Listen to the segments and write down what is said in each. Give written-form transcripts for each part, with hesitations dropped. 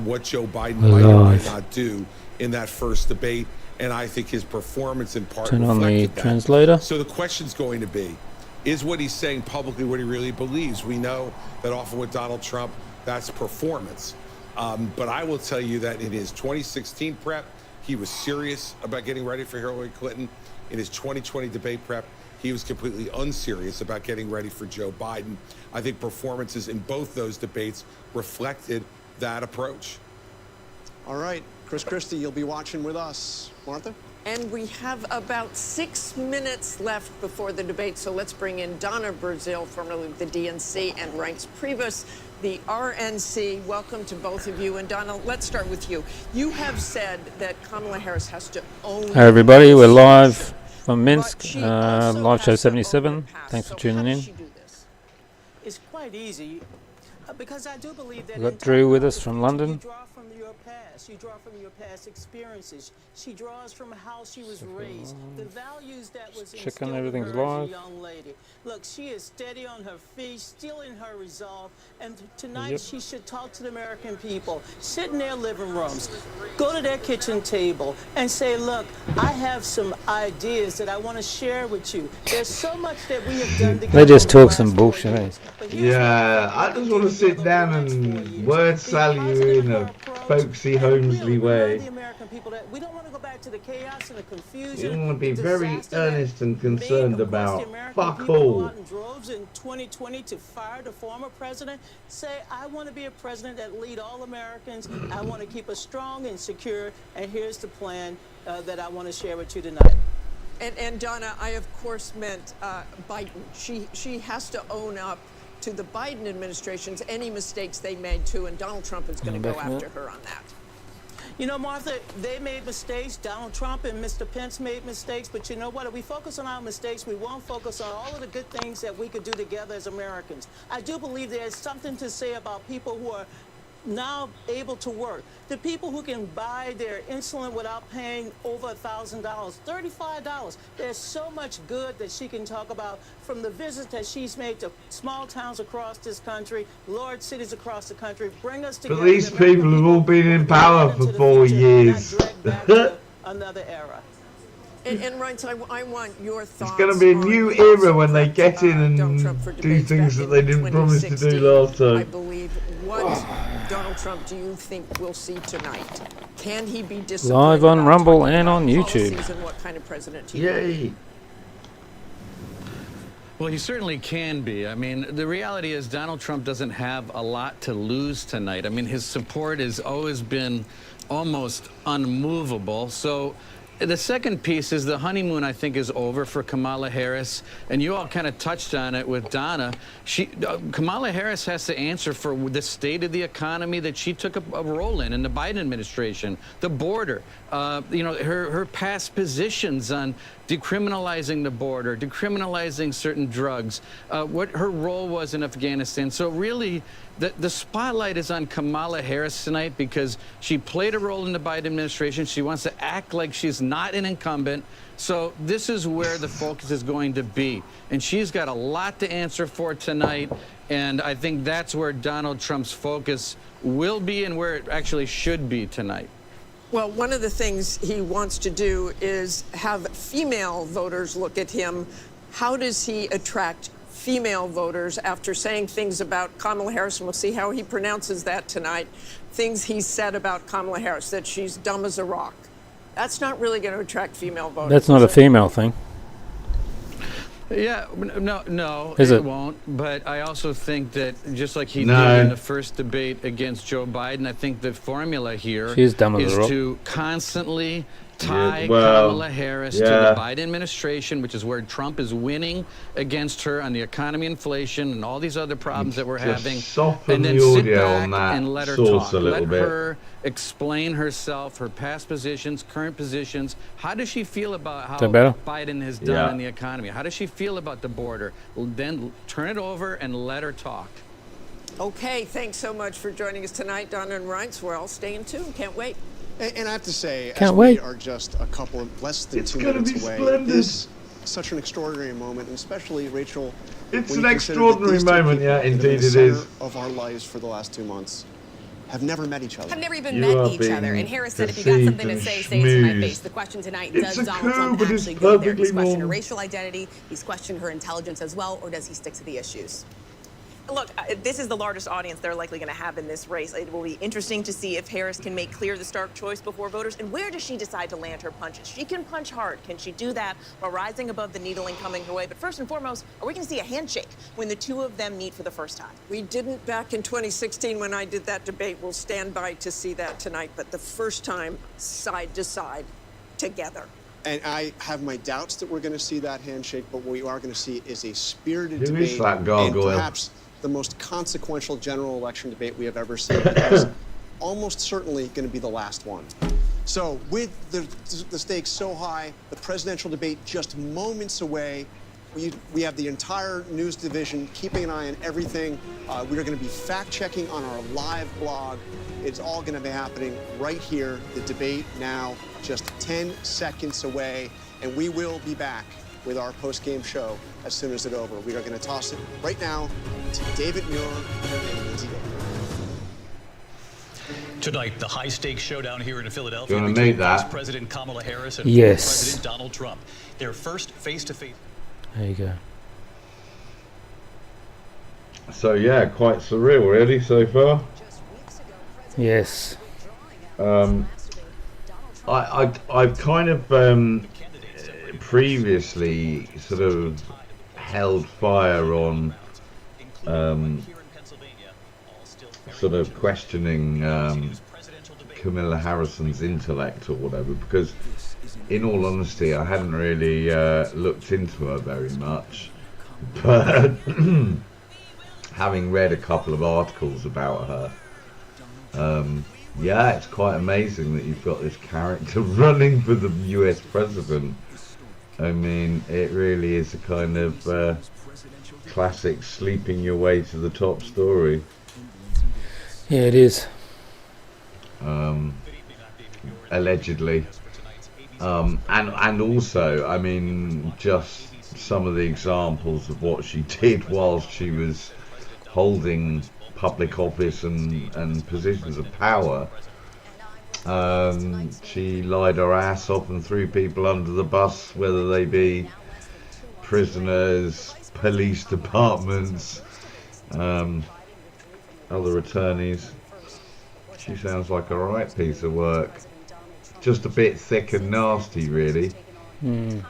what Joe Biden might or might not do in that first debate, and I think his performance in part Turn on the reflected that. translator. So the question's going to be, is what he's saying publicly what he really believes? We know that often with Donald Trump, that's performance. But I will tell you that in his 2016 prep, he was serious about getting ready for Hillary Clinton. In his 2020 debate prep, he was completely unserious about getting ready for Joe Biden. I think performances in both those debates reflected that approach. All right, Chris Christie, you'll be watching with us. Martha? And we have about 6 minutes left before the debate, so let's bring in Donna Brazile, formerly of the DNC, and Reince Priebus, the RNC. Welcome to both of you. And Donna, let's start with you. You have said that Kamala Harris has to own... Hey everybody, we're live from Minsk, live show 77. Thanks for tuning in. It's quite easy. Because I do believe that We've got Drew with us from London. You draw from your past. You draw from your past experiences. She draws from how she was raised, the values that was instilled in her as a young lady. Look, she is steady on her feet, still in her resolve, and tonight she should talk to the American people. Sit in their living rooms, go to their kitchen table, and say, look, I have some ideas that I want to share with you. There's so much that we have done together. They just talk some bullshit, eh? Yeah, I just want to sit down and word salad you in a folksy, Holmesley way. We don't want to go back to the chaos and the confusion. You want to be very earnest and concerned about fuck all. In droves in 2020 to fire the former president. Say, I want to be a president that lead all Americans. I want to keep us strong and secure. And here's the plan that I want to share with you tonight. And Donna, I of course meant Biden. She has to own up to the Biden administration's any mistakes they made too, and Donald Trump is going to go after her on that. You know, Martha, they made mistakes. Donald Trump and Mr. Pence made mistakes. But you know what? If we focus on our mistakes, we won't focus on all of the good things that we could do together as Americans. I do believe there's something to say about people who are now able to work. The people who can buy their insulin without paying over $1,000, $35. There's so much good that she can talk about from the visits that she's made to small towns across this country, large cities across the country. Bring us together. But these people have all been in power for 4 years. Another era. And Reince, I want your thoughts. It's going to be a new era when they get in and do things that they didn't promise to do last time. I believe. What Donald Trump do you think we'll see tonight? Can he be disciplined? Live on Rumble and on YouTube. And what kind of president Yay. Well, he certainly can be. I mean, the reality is Donald Trump doesn't have a lot to lose tonight. I mean, his support has always been almost unmovable. So the second piece is the honeymoon, I think, is over for Kamala Harris. And you all kind of touched on it with Donna. Kamala Harris has to answer for the state of the economy that she took a role in the Biden administration, the border, you know, her past positions on decriminalizing the border, decriminalizing certain drugs, what her role was in Afghanistan. So really, the spotlight is on Kamala Harris tonight because she played a role in the Biden administration. She wants to act like she's not an incumbent. So this is where the focus is going to be. And she's got a lot to answer for tonight. And I think that's where Donald Trump's focus will be and where it actually should be tonight. Well, one of the things he wants to do is have female voters look at him. How does he attract female voters after saying things about Kamala Harris? And we'll see how he pronounces that tonight. Things he said about Kamala Harris, that she's dumb as a rock. That's not really going to attract female voters. That's not a female thing. Yeah, no, Is it won't. But I also think that just like he did in the first debate against Joe Biden, I think the formula here is to constantly tie Kamala Harris to the Biden administration, which is where Trump is winning against her on the economy, inflation, and all these other problems that we're having. And then sit back and let her talk. Let her explain herself, her past positions, current positions. How does she feel about how Biden has done in the economy? How does she feel about the border? Then turn it over and let her talk. Okay, thanks so much for joining us tonight, Donna and Reince. We're all staying tuned. Can't wait. And I have to say, Can't wait. We are just a couple of less than 2 minutes away. It's such an extraordinary moment, and especially Rachel. It's an extraordinary moment, yeah, indeed it is. Of our lives for the last 2 months have never met each other. Have never even You met are each other. being And Harris said, if you got deceived something to and say it to my schmoozed. face. The question tonight, It's does a Donald coup, Trump but it's actually go there? perfectly He's questioned her normal. racial identity. He's questioned her intelligence as well, or does he stick to the issues? Look, this is the largest audience they're likely going to have in this race. It will be interesting to see if Harris can make clear the stark choice before voters. And where does she decide to land her punches? She can punch hard. Can she do that while rising above the needling coming her way? But first and foremost, are we going to see a handshake when the two of them meet for the first time? We didn't back in 2016 when I did that debate. We'll stand by to see that tonight. But the first time, side to side, together. And I have my doubts that we're going to see that handshake, but what we are going to see is a spirited Who debate is that and gargoyle? perhaps the most consequential general election debate we have ever seen. It's almost certainly going to be the last one. So with the stakes so high, the presidential debate just moments away, we have the entire news division keeping an eye on everything. We are going to be fact-checking on our live blog. It's all going to be happening right here. The debate now just 10 seconds away, and we will be back with our post-game show as soon as it's over. We are going to toss it right now to David Muir and Lindsay Davis. Tonight, the high-stakes showdown here in Philadelphia You wanna between make that? Vice President Kamala Harris and Yes. President Donald Trump. Their first face-to-face. There you go. So yeah, quite surreal really so far. Yes. I've kind of previously sort of held fire on sort of questioning Kamala Harris's intellect or whatever, because in all honesty I hadn't really looked into her very much, but having read a couple of articles about her, yeah, it's quite amazing that you've got this character running for the US president. I mean, it really is a kind of classic sleeping your way to the top story. Yeah, it is. Allegedly. And also, I mean, just some of the examples of what she did whilst she was holding public office and positions of power. She lied her ass off and threw people under the bus, whether they be prisoners, police departments, other attorneys. She sounds like a right piece of work. Just a bit thick and nasty, really. And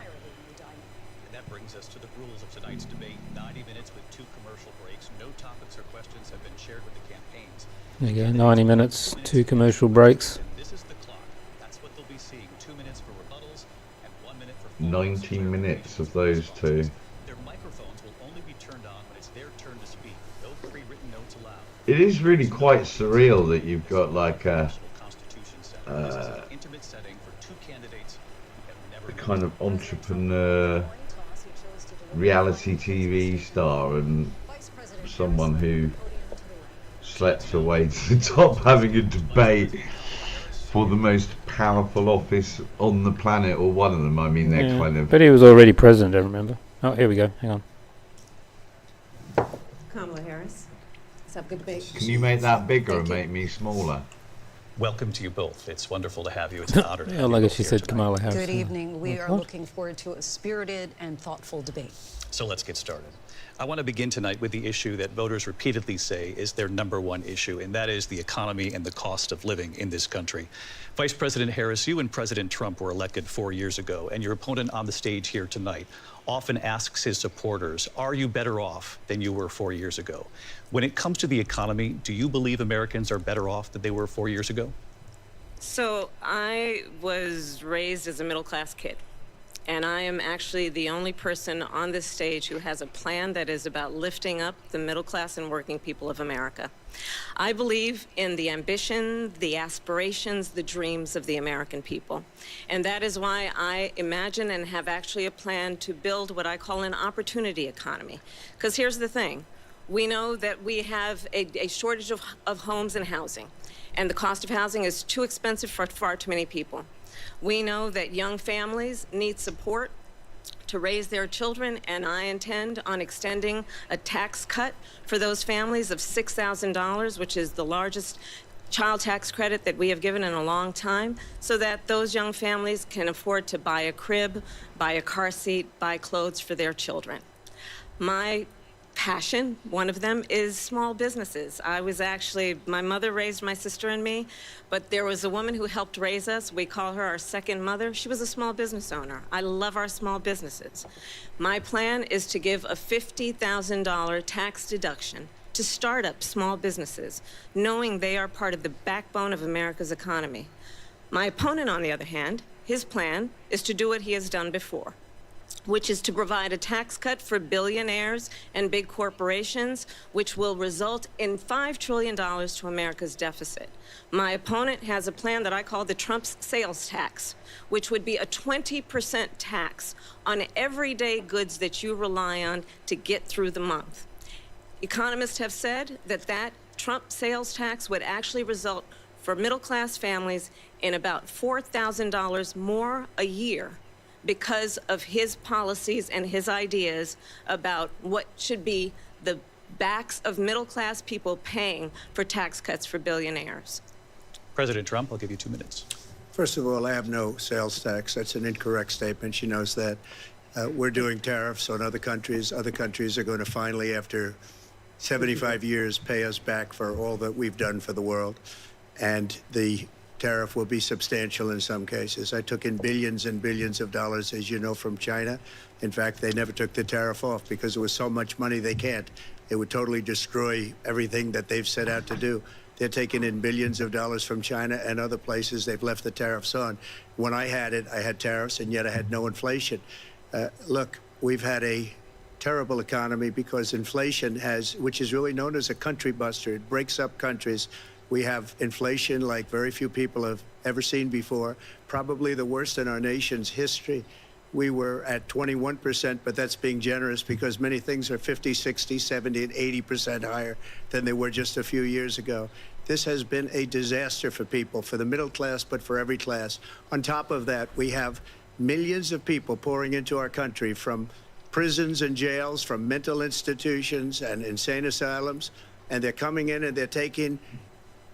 that brings us to the rules of tonight's debate. 90 minutes with 2 commercial breaks. No topics or questions have been shared with the campaigns. There you go. 90 minutes, 2 commercial breaks. This is the clock. That's what they'll be seeing. 2 minutes for rebuttals and 1 minute for 90 minutes of those two. Their microphones will only be turned on when it's their turn to speak. No pre-written notes allowed. It is really quite surreal that you've got like a Intimate setting for 2 candidates who have never kind of entrepreneur, reality TV star, and someone who slept her way to the top having a debate for the most powerful office on the planet, or one of them. I mean, they're kind of... But he was already president, I remember. Oh, here we go. Hang on. Kamala Harris. Let's have a good debate. Can you make that bigger and make me smaller? Welcome to you both. It's wonderful to have you. It's an honor to Yeah, have like you she both said, here Kamala tonight. Harris. Good evening. We are What? looking forward to a spirited and thoughtful debate. So let's get started. I want to begin tonight with the issue that voters repeatedly say is their #1 issue, and that is the economy and the cost of living in this country. Vice President Harris, you and President Trump were elected 4 years ago, and your opponent on the stage here tonight often asks his supporters, are you better off than you were 4 years ago? When it comes to the economy, do you believe Americans are better off than they were 4 years ago? So I was raised as a middle-class kid, and I am actually the only person on this stage who has a plan that is about lifting up the middle class and working people of America. I believe in the ambition, the aspirations, the dreams of the American people. And that is why I imagine and have actually a plan to build what I call an opportunity economy. Because here's the thing. We know that we have a shortage of homes and housing, and the cost of housing is too expensive for far too many people. We know that young families need support to raise their children, and I intend on extending a tax cut for those families of $6,000, which is the largest child tax credit that we have given in a long time so that those young families can afford to buy a crib, buy a car seat, buy clothes for their children. My passion, one of them, is small businesses. My mother raised my sister and me, but there was a woman who helped raise us. We call her our second mother. She was a small business owner. I love our small businesses. My plan is to give a $50,000 tax deduction to start up small businesses, knowing they are part of the backbone of America's economy. My opponent, on the other hand, his plan is to do what he has done before, which is to provide a tax cut for billionaires and big corporations, which will result in $5 trillion to America's deficit. My opponent has a plan that I call the Trump's sales tax, which would be a 20% tax on everyday goods that you rely on to get through the month. Economists have said that Trump sales tax would actually result for middle-class families in about $4,000 more a year because of his policies and his ideas about what should be the backs of middle-class people paying for tax cuts for billionaires. President Trump, I'll give you 2 minutes. First of all, I have no sales tax. That's an incorrect statement. She knows that. We're doing tariffs on other countries. Other countries are going to finally, after 75 years, pay us back for all that we've done for the world. And the tariff will be substantial in some cases. I took in billions and billions of dollars, as you know, from China. In fact, they never took the tariff off because there was so much money they can't. It would totally destroy everything that they've set out to do. They're taking in billions of dollars from China and other places. They've left the tariffs on. When I had it, I had tariffs, and yet I had no inflation. Look, we've had a terrible economy because inflation which is really known as a country buster. It breaks up countries. We have inflation like very few people have ever seen before, probably the worst in our nation's history. We were at 21%, but that's being generous because many things are 50, 60, 70, and 80% higher than they were just a few years ago. This has been a disaster for people, for the middle class, but for every class. On top of that, we have millions of people pouring into our country from prisons and jails, from mental institutions and insane asylums, and they're coming in and they're taking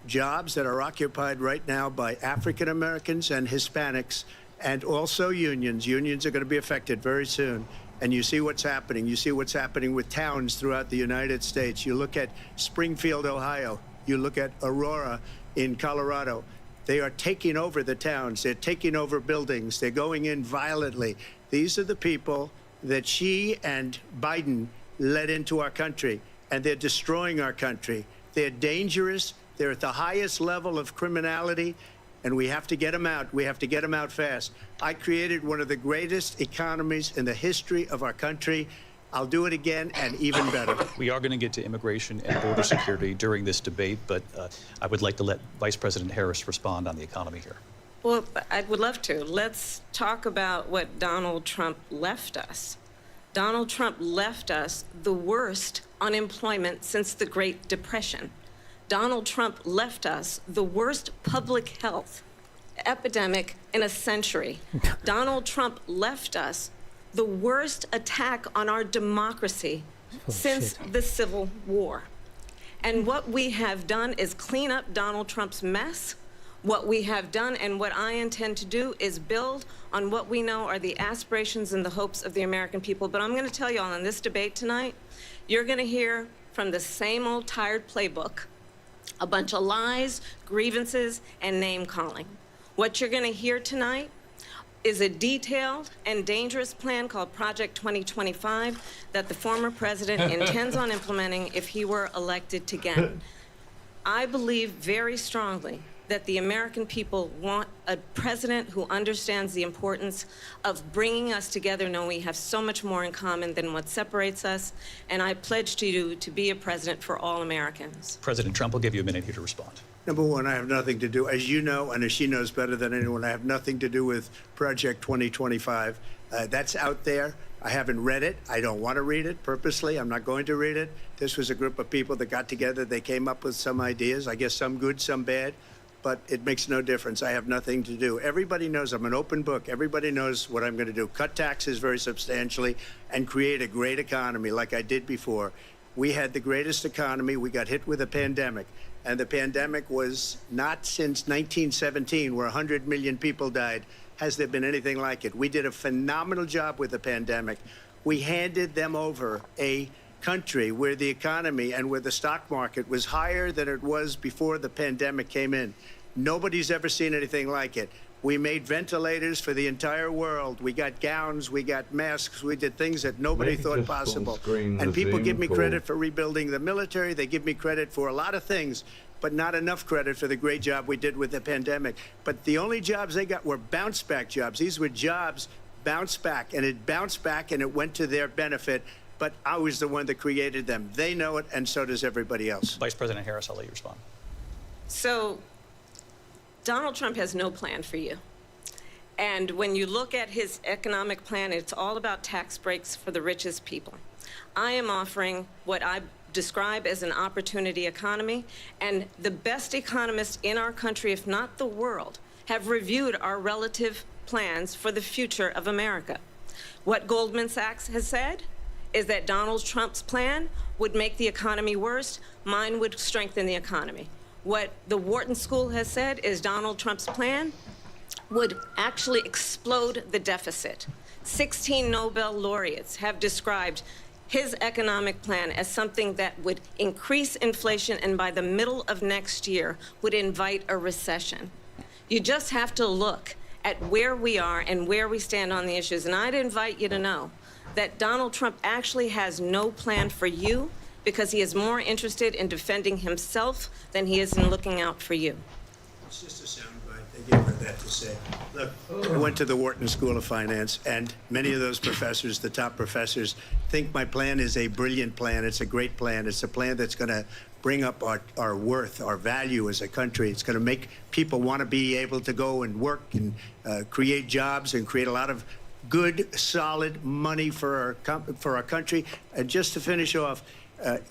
jobs that are occupied right now by African Americans and Hispanics, and also unions. Unions are going to be affected very soon. And you see what's happening. You see what's happening with towns throughout the United States. You look at Springfield, Ohio. You look at Aurora in Colorado. They are taking over the towns. They're taking over buildings. They're going in violently. These are the people that Xi and Biden led into our country, and they're destroying our country. They're dangerous. They're at the highest level of criminality, and we have to get them out. We have to get them out fast. I created one of the greatest economies in the history of our country. I'll do it again and even better. We are going to get to immigration and border security during this debate, but I would like to let Vice President Harris respond on the economy here. Well, I would love to. Let's talk about what Donald Trump left us. Donald Trump left us the worst unemployment since the Great Depression. Donald Trump left us the worst public health epidemic in a century. Donald Trump left us the worst attack on our democracy since the Civil War. And what we have done is clean up Donald Trump's mess. What we have done and what I intend to do is build on what we know are the aspirations and the hopes of the American people. But I'm going to tell you all in this debate tonight, you're going to hear from the same old tired playbook, a bunch of lies, grievances, and name-calling. What you're going to hear tonight is a detailed and dangerous plan called Project 2025 that the former president intends on implementing if he were elected again. I believe very strongly that the American people want a president who understands the importance of bringing us together, knowing we have so much more in common than what separates us, and I pledge to you to be a president for all Americans. President Trump will give you a minute here to respond. Number one, I have nothing to do, as you know, and as she knows better than anyone, I have nothing to do with Project 2025. That's out there. I haven't read it. I don't want to read it purposely. I'm not going to read it. This was a group of people that got together. They came up with some ideas, I guess some good, some bad, but it makes no difference. I have nothing to do. Everybody knows I'm an open book. Everybody knows what I'm going to do. Cut taxes very substantially and create a great economy like I did before. We had the greatest economy. We got hit with a pandemic. And the pandemic was not since 1917, where 100 million people died, has there been anything like it. We did a phenomenal job with the pandemic. We handed them over a country where the economy and where the stock market was higher than it was before the pandemic came in. Nobody's ever seen anything like it. We made ventilators for the entire world. We got gowns, we got masks, we did things that nobody thought possible. And people give me credit for rebuilding the military. They give me credit for a lot of things, but not enough credit for the great job we did with the pandemic. But the only jobs they got were bounce back jobs. These were jobs bounced back, and it bounced back and it went to their benefit. But I was the one that created them. They know it, and so does everybody else. Vice President Harris, I'll let you respond. So Donald Trump has no plan for you. And when you look at his economic plan, it's all about tax breaks for the richest people. I am offering what I describe as an opportunity economy, and the best economists in our country, if not the world, have reviewed our relative plans for the future of America. What Goldman Sachs has said is that Donald Trump's plan would make the economy worse, mine would strengthen the economy. What the Wharton School has said is Donald Trump's plan would actually explode the deficit. 16 Nobel laureates have described his economic plan as something that would increase inflation and by the middle of next year would invite a recession. You just have to look at where we are and where we stand on the issues. And I'd invite you to know that Donald Trump actually has no plan for you because he is more interested in defending himself than he is in looking out for you. It's just a soundbite. They gave her that to say. Look, I went to the Wharton School of Finance, and many of those professors, the top professors, think my plan is a brilliant plan. It's a great plan. It's a plan that's going to bring up our worth, our value as a country. It's going to make people want to be able to go and work and create jobs and create a lot of good, solid money for our country. And just to finish off,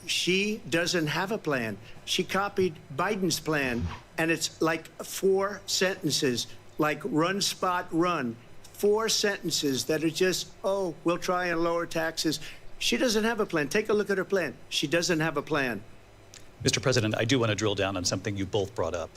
she doesn't have a plan. She copied Biden's plan, and it's like 4 sentences, like run, spot, run. 4 sentences that are just, oh, we'll try and lower taxes. She doesn't have a plan. Take a look at her plan. She doesn't have a plan. Mr. President, I do want to drill down on something you both brought up.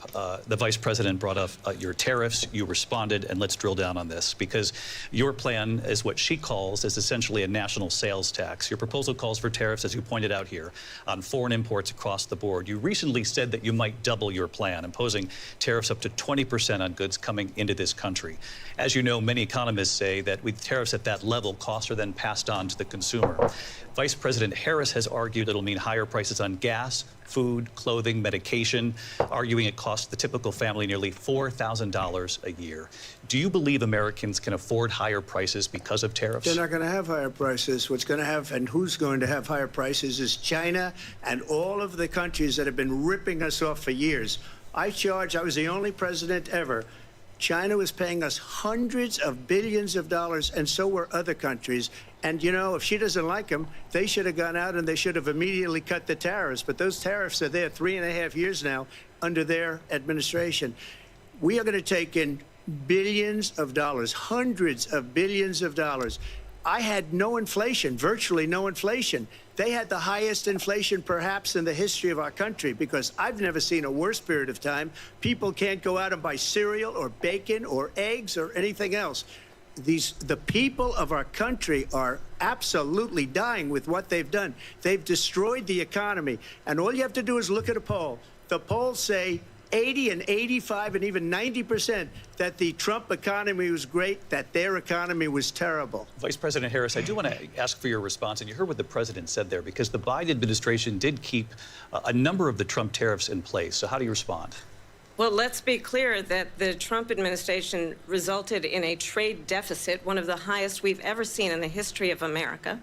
The Vice President brought up your tariffs. You responded, and let's drill down on this, because your plan is what she calls is essentially a national sales tax. Your proposal calls for tariffs, as you pointed out here, on foreign imports across the board. You recently said that you might double your plan, imposing tariffs up to 20% on goods coming into this country. As you know, many economists say that with tariffs at that level, costs are then passed on to the consumer. Vice President Harris has argued it'll mean higher prices on gas, food, clothing, medication, arguing it costs the typical family nearly $4,000 a year. Do you believe Americans can afford higher prices because of tariffs? They're not going to have higher prices. What's going to have, and who's going to have higher prices, is China and all of the countries that have been ripping us off for years. I was the only president ever. China was paying us hundreds of billions of dollars, and so were other countries. And, you know, if she doesn't like them, they should have gone out and they should have immediately cut the tariffs. But those tariffs are there 3.5 years now under their administration. We are going to take in billions of dollars, hundreds of billions of dollars. I had no inflation, virtually no inflation. They had the highest inflation perhaps in the history of our country, because I've never seen a worse period of time. People can't go out and buy cereal or bacon or eggs or anything else. The people of our country are absolutely dying with what they've done. They've destroyed the economy. And all you have to do is look at a poll. The polls say 80 and 85 and even 90% that the Trump economy was great, that their economy was terrible. Vice President Harris, I do want to ask for your response, and you heard what the president said there, because the Biden administration did keep a number of the Trump tariffs in place. So how do you respond? Well, let's be clear that the Trump administration resulted in a trade deficit, one of the highest we've ever seen in the history of America.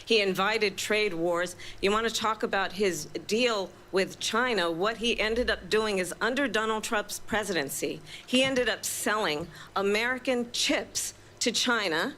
He invited trade wars. You want to talk about his deal with China? What he ended up doing is, under Donald Trump's presidency, he ended up selling American chips to China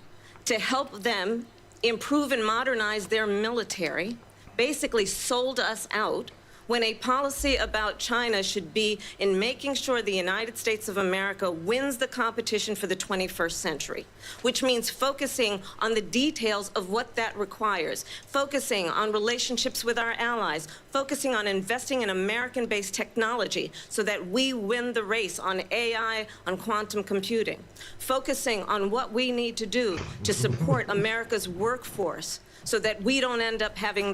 to help them improve and modernize their military, basically sold us out. when a policy about China should be in making sure the United States of America wins the competition for the 21st century, which means focusing on the details of what that requires, focusing on relationships with our allies, focusing on investing in American-based technology so that we win the race on AI, on quantum computing, focusing on what we need to do to support America's workforce so that we don't end up having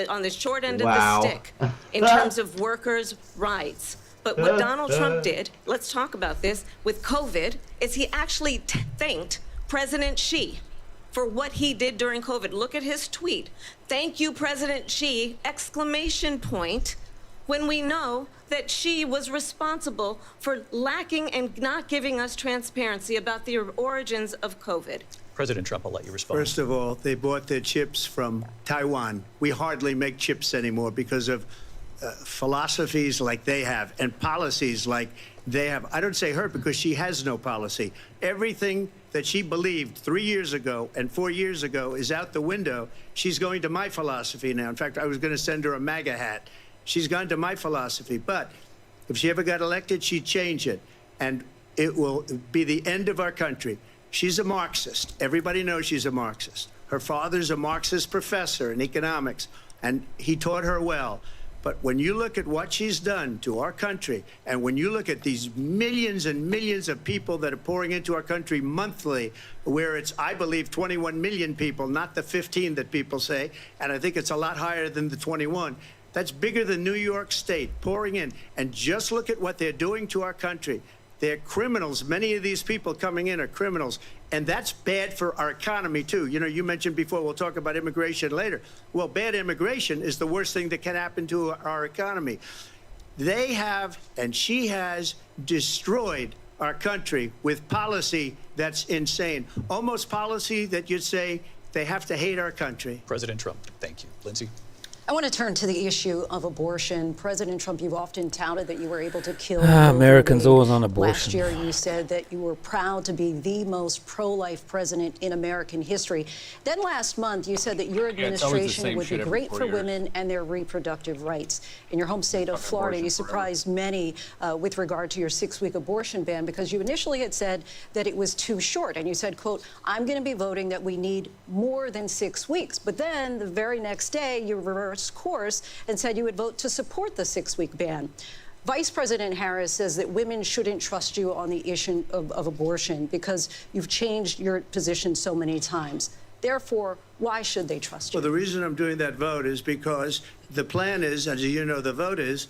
on the short end of the stick in terms of workers' rights. But what Donald Trump did, let's talk about this, with COVID, is he actually thanked President Xi for what he did during COVID. Look at his tweet. Thank you, President Xi, exclamation point, when we know that Xi was responsible for lacking and not giving us transparency about the origins of COVID. President Trump, I'll let you respond. First of all, they bought their chips from Taiwan. We hardly make chips anymore because of philosophies like they have and policies like they have. I don't say her because she has no policy. Everything that she believed 3 years ago and 4 years ago is out the window. She's going to my philosophy now. In fact, I was going to send her a MAGA hat. She's gone to my philosophy. But if she ever got elected, she'd change it. And it will be the end of our country. She's a Marxist. Everybody knows she's a Marxist. Her father's a Marxist professor in economics, and he taught her well. But when you look at what she's done to our country, and when you look at these millions and millions of people that are pouring into our country monthly, where it's, I believe, 21 million people, not the 15 that people say, and I think it's a lot higher than the 21. That's bigger than New York State pouring in. And just look at what they're doing to our country. They're criminals. Many of these people coming in are criminals. And that's bad for our economy, too. You know, you mentioned before, we'll talk about immigration later. Well, bad immigration is the worst thing that can happen to our economy. They have, and she has, destroyed our country with policy that's insane. Almost policy that you'd say they have to hate our country. President Trump, thank you. Lindsay? I want to turn to the issue of abortion. President Trump, you've often touted that you were able to kill Americans always on abortion. Last year, you said that you were proud to be the most pro-life president in American history. Then last month, you said that your administration would be great for women and their reproductive rights. In your home state of Florida, you surprised many with regard to your 6-week abortion ban because you initially had said that it was too short. And you said, quote, I'm going to be voting that we need more than 6 weeks. But then the very next day, you reversed course and said you would vote to support the 6-week ban. Vice President Harris says that women shouldn't trust you on the issue of abortion because you've changed your position so many times. Therefore, why should they trust you? Well, the reason I'm doing that vote is because the plan is, as you know, the vote is,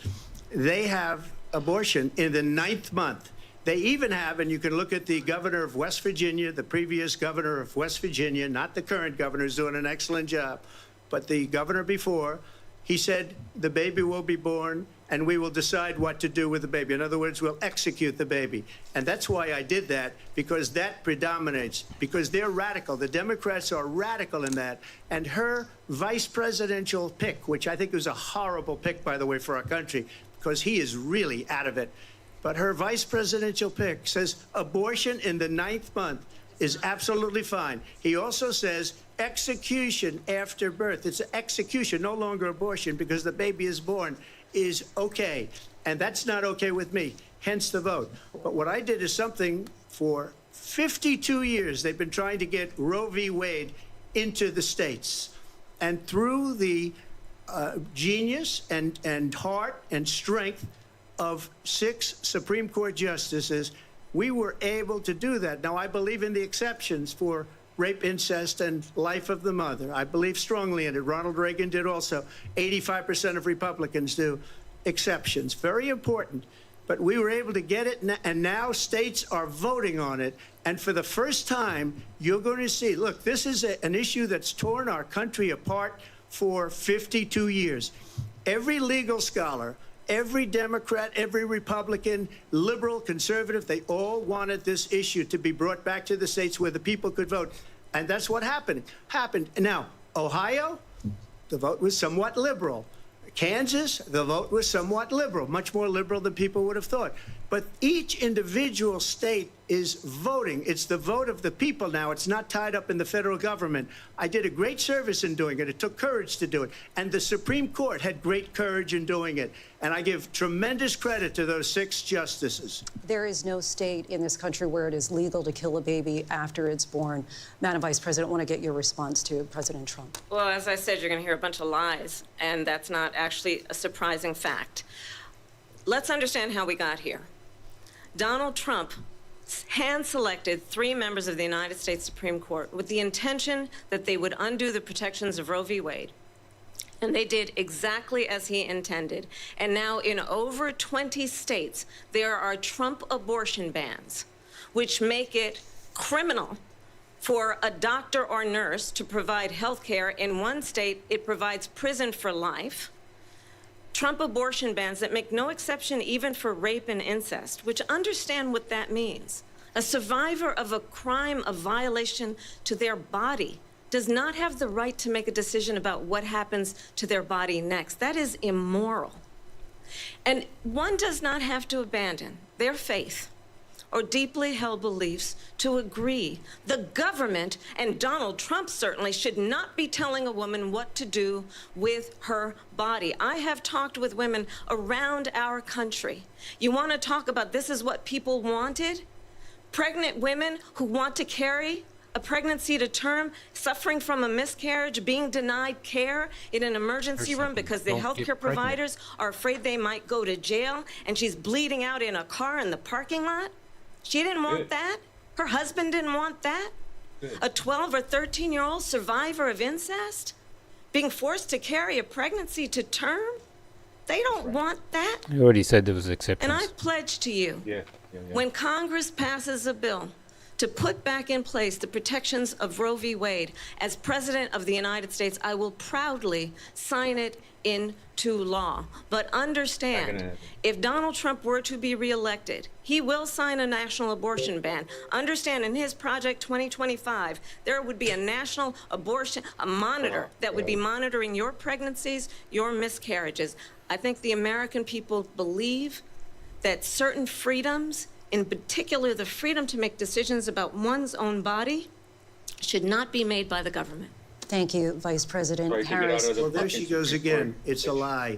they have abortion in the 9th month. They even have, and you can look at the governor of West Virginia, the previous governor of West Virginia, not the current governor, who's doing an excellent job, but the governor before, he said the baby will be born and we will decide what to do with the baby. In other words, we'll execute the baby. And that's why I did that, because that predominates, because they're radical. The Democrats are radical in that. And her vice presidential pick, which I think was a horrible pick, by the way, for our country, because he is really out of it. But her vice presidential pick says abortion in the 9th month is absolutely fine. He also says execution after birth. It's execution, no longer abortion, because the baby is born, is okay. And that's not okay with me, hence the vote. But what I did is something for 52 years. They've been trying to get Roe v. Wade into the states. And through the genius and heart and strength of 6 Supreme Court justices, we were able to do that. Now, I believe in the exceptions for rape, incest, and life of the mother. I believe strongly in it. Ronald Reagan did also. 85% of Republicans do. Exceptions. Very important. But we were able to get it, and now states are voting on it. And for the first time, you're going to see, look, this is an issue that's torn our country apart for 52 years. Every legal scholar, every Democrat, every Republican, liberal, conservative, they all wanted this issue to be brought back to the states where the people could vote. And that's what happened. Now, Ohio, the vote was somewhat liberal. Kansas, the vote was somewhat liberal, much more liberal than people would have thought. But each individual state is voting. It's the vote of the people now. It's not tied up in the federal government. I did a great service in doing it. It took courage to do it. And the Supreme Court had great courage in doing it. And I give tremendous credit to those 6 justices. There is no state in this country where it is legal to kill a baby after it's born. Madam Vice President, I want to get your response to President Trump. Well, as I said, you're going to hear a bunch of lies, and that's not actually a surprising fact. Let's understand how we got here. Donald Trump hand-selected 3 members of the United States Supreme Court with the intention that they would undo the protections of Roe v. Wade. And they did exactly as he intended. And now in over 20 states, there are Trump abortion bans, which make it criminal for a doctor or nurse to provide health care. In one state, it provides prison for life. Trump abortion bans that make no exception even for rape and incest, which understand what that means. A survivor of a crime of violation to their body does not have the right to make a decision about what happens to their body next. That is immoral. And one does not have to abandon their faith or deeply held beliefs to agree. The government, and Donald Trump certainly, should not be telling a woman what to do with her body. I have talked with women around our country. You want to talk about this is what people wanted? Pregnant women who want to carry a pregnancy to term, suffering from a miscarriage, being denied care in an emergency room because the healthcare providers are afraid they might go to jail, and she's bleeding out in a car in the parking lot. She didn't want that. Her husband didn't want that. A 12 or 13-year-old survivor of incest being forced to carry a pregnancy to term. They don't want that. You already said there was exceptions. And I pledge to you, when Congress passes a bill to put back in place the protections of Roe v. Wade, as President of the United States, I will proudly sign it into law. But understand, if Donald Trump were to be reelected, he will sign a national abortion ban. Understand, in his Project 2025, there would be a national abortion, a monitor that would be monitoring your pregnancies, your miscarriages. I think the American people believe that certain freedoms, in particular the freedom to make decisions about one's own body, should not be made by the government. Thank you, Vice President Harris. Well, there she goes again. It's a lie.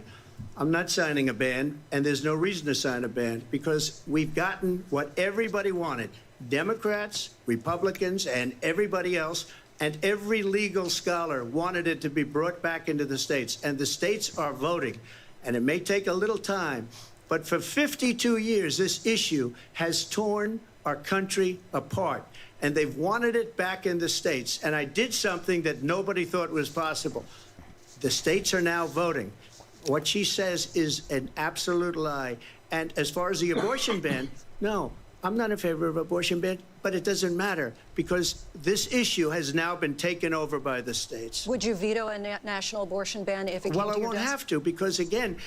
I'm not signing a ban, and there's no reason to sign a ban because we've gotten what everybody wanted. Democrats, Republicans, and everybody else, and every legal scholar wanted it to be brought back into the states, and the states are voting. And it may take a little time, but for 52 years, this issue has torn our country apart, and they've wanted it back in the states. And I did something that nobody thought was possible. The states are now voting. What she says is an absolute lie. And as far as the abortion ban, no, I'm not in favor of abortion ban, but it doesn't matter because this issue has now been taken over by the states. Would you veto a national abortion ban if it came to your desk? Well, I won't have to because, again,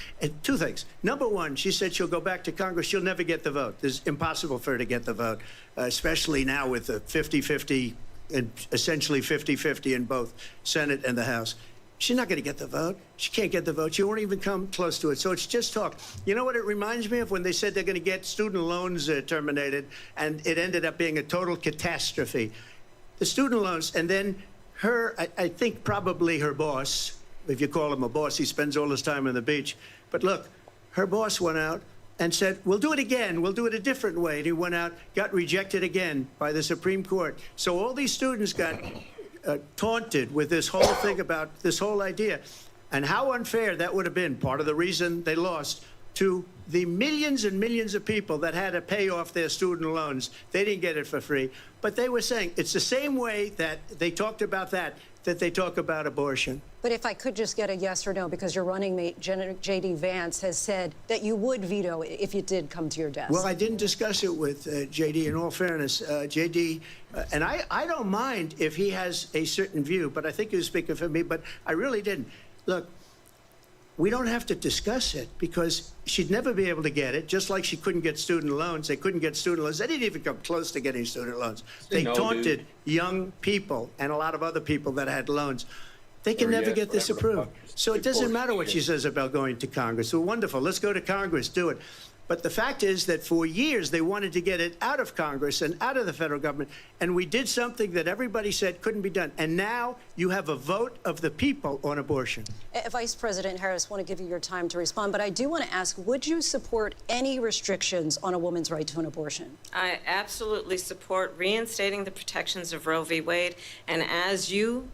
2 things. Number one, she said she'll go back to Congress. She'll never get the vote. It's impossible for her to get the vote, especially now with the 50-50, and essentially 50-50 in both Senate and the House. She's not going to get the vote. She can't get the vote. She won't even come close to it. So it's just talk. You know what it reminds me of? When they said they're going to get student loans terminated, and it ended up being a total catastrophe. The student loans, and then her, I think probably her boss, if you call him a boss, he spends all his time on the beach. But look, her boss went out and said, we'll do it again. We'll do it a different way. And he went out, got rejected again by the Supreme Court. So all these students got taunted with this whole thing about this whole idea, and how unfair that would have been. Part of the reason they lost to the millions and millions of people that had to pay off their student loans. They didn't get it for free, but they were saying it's the same way that they talked about that they talk about abortion. But if I could just get a yes or no, because your running mate, J.D. Vance, has said that you would veto it if it did come to your desk. Well, I didn't discuss it with J.D. In all fairness, J.D., and I don't mind if he has a certain view, but I think he was speaking for me, but I really didn't. Look, we don't have to discuss it because she'd never be able to get it, just like she couldn't get student loans. They couldn't get student loans. They didn't even come close to getting student loans. They taunted young people and a lot of other people that had loans. They can never get this approved. So it doesn't matter what she says about going to Congress. So wonderful. Let's go to Congress. Do it. But the fact is that for years they wanted to get it out of Congress and out of the federal government, and we did something that everybody said couldn't be done. And now you have a vote of the people on abortion. Vice President Harris, I want to give you your time to respond, but I do want to ask, would you support any restrictions on a woman's right to an abortion? I absolutely support reinstating the protections of Roe v. Wade. And as you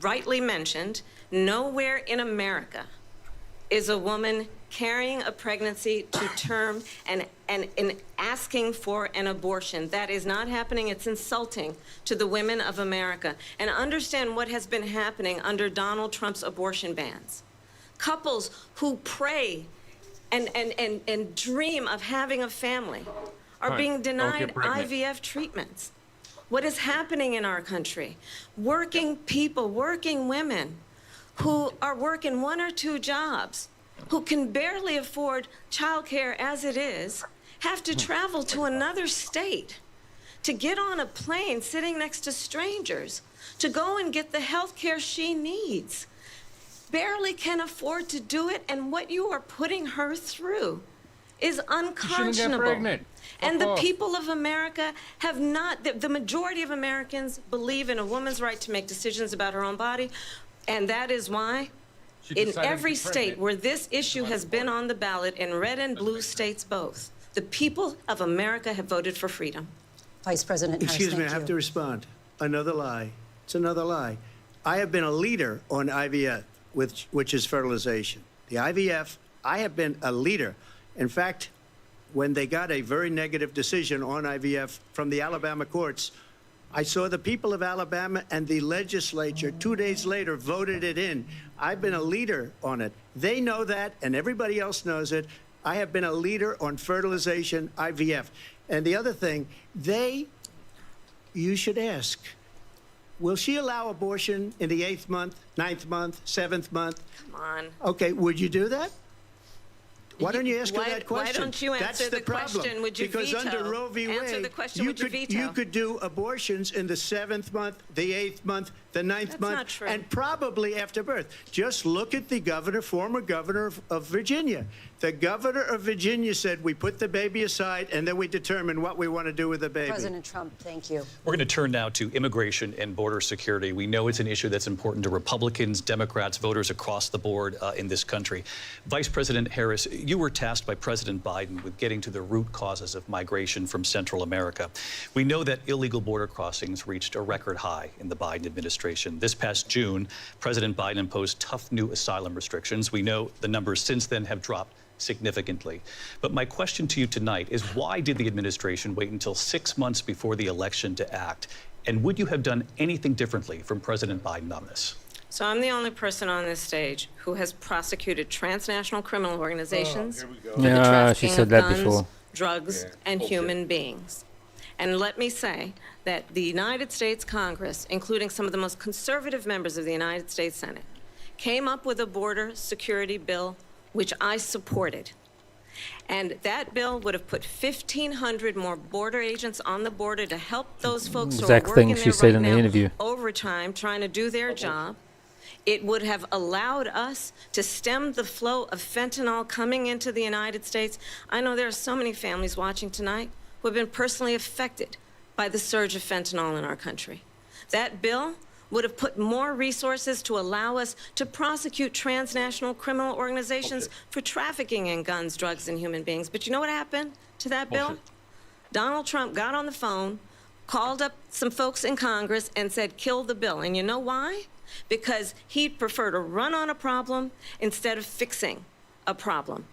rightly mentioned, nowhere in America is a woman carrying a pregnancy to term and asking for an abortion. That is not happening. It's insulting to the women of America. And understand what has been happening under Donald Trump's abortion bans. Couples who pray and dream of having a family are being denied IVF treatments. What is happening in our country? Working people, working women who are working 1 or 2 jobs, who can barely afford childcare as it is, have to travel to another state to get on a plane sitting next to strangers to go and get the health care she needs. Barely can afford to do it, and what you are putting her through is unconscionable. And the people of America have not, the majority of Americans believe in a woman's right to make decisions about her own body, and that is why in every state where this issue has been on the ballot, in red and blue states both, the people of America have voted for freedom. Vice President Harris, Excuse me, I have to respond. Another lie. It's another lie. I have been a leader on IVF, which is fertilization. The IVF, I have been a leader. In fact, when they got a very negative decision on IVF from the Alabama courts, I saw the people of Alabama and the legislature 2 days later voted it in. I've been a leader on it. They know that, and everybody else knows it. I have been a leader on fertilization, IVF. And the other thing, you should ask, will she allow abortion in the 8th month, 9th month, 7th month? Come on. Okay, would you do that? Why don't you ask her that question? Why don't you answer the question? Would you because veto? Under Roe v. Answer Wade, the question, would you veto? you could do abortions in the 7th month, the 8th month, the 9th month, not true. and probably after birth. Just look at the former governor of Virginia. The governor of Virginia said, we put the baby aside, and then we determine what we want to do with the baby. President Trump, thank you. We're going to turn now to immigration and border security. We know it's an issue that's important to Republicans, Democrats, voters across the board in this country. Vice President Harris, you were tasked by President Biden with getting to the root causes of migration from Central America. We know that illegal border crossings reached a record high in the Biden administration. This past June, President Biden imposed tough new asylum restrictions. We know the numbers since then have dropped significantly. But my question to you tonight is, why did the administration wait until 6 months before the election to act? And would you have done anything differently from President Biden on this? So I'm the only person on this stage who has prosecuted transnational criminal organizations for the Yeah, trafficking she said of that guns, before. drugs, and human beings. And let me say that the United States Congress, including some of the most conservative members of the United States Senate, came up with a border security bill which I supported. And that bill would have put 1,500 more border agents on the border to help those folks who are Exact working thing there she said right in the now interview. overtime trying to do their job. It would have allowed us to stem the flow of fentanyl coming into the United States. I know there are so many families watching tonight who have been personally affected by the surge of fentanyl in our country. That bill would have put more resources to allow us to prosecute transnational criminal organizations for trafficking in guns, drugs, and human beings. But you know what happened to that bill? Donald Trump got on the phone, called up some folks in Congress, and said, kill the bill. And you know why? Because he'd prefer to run on a problem instead of fixing a problem.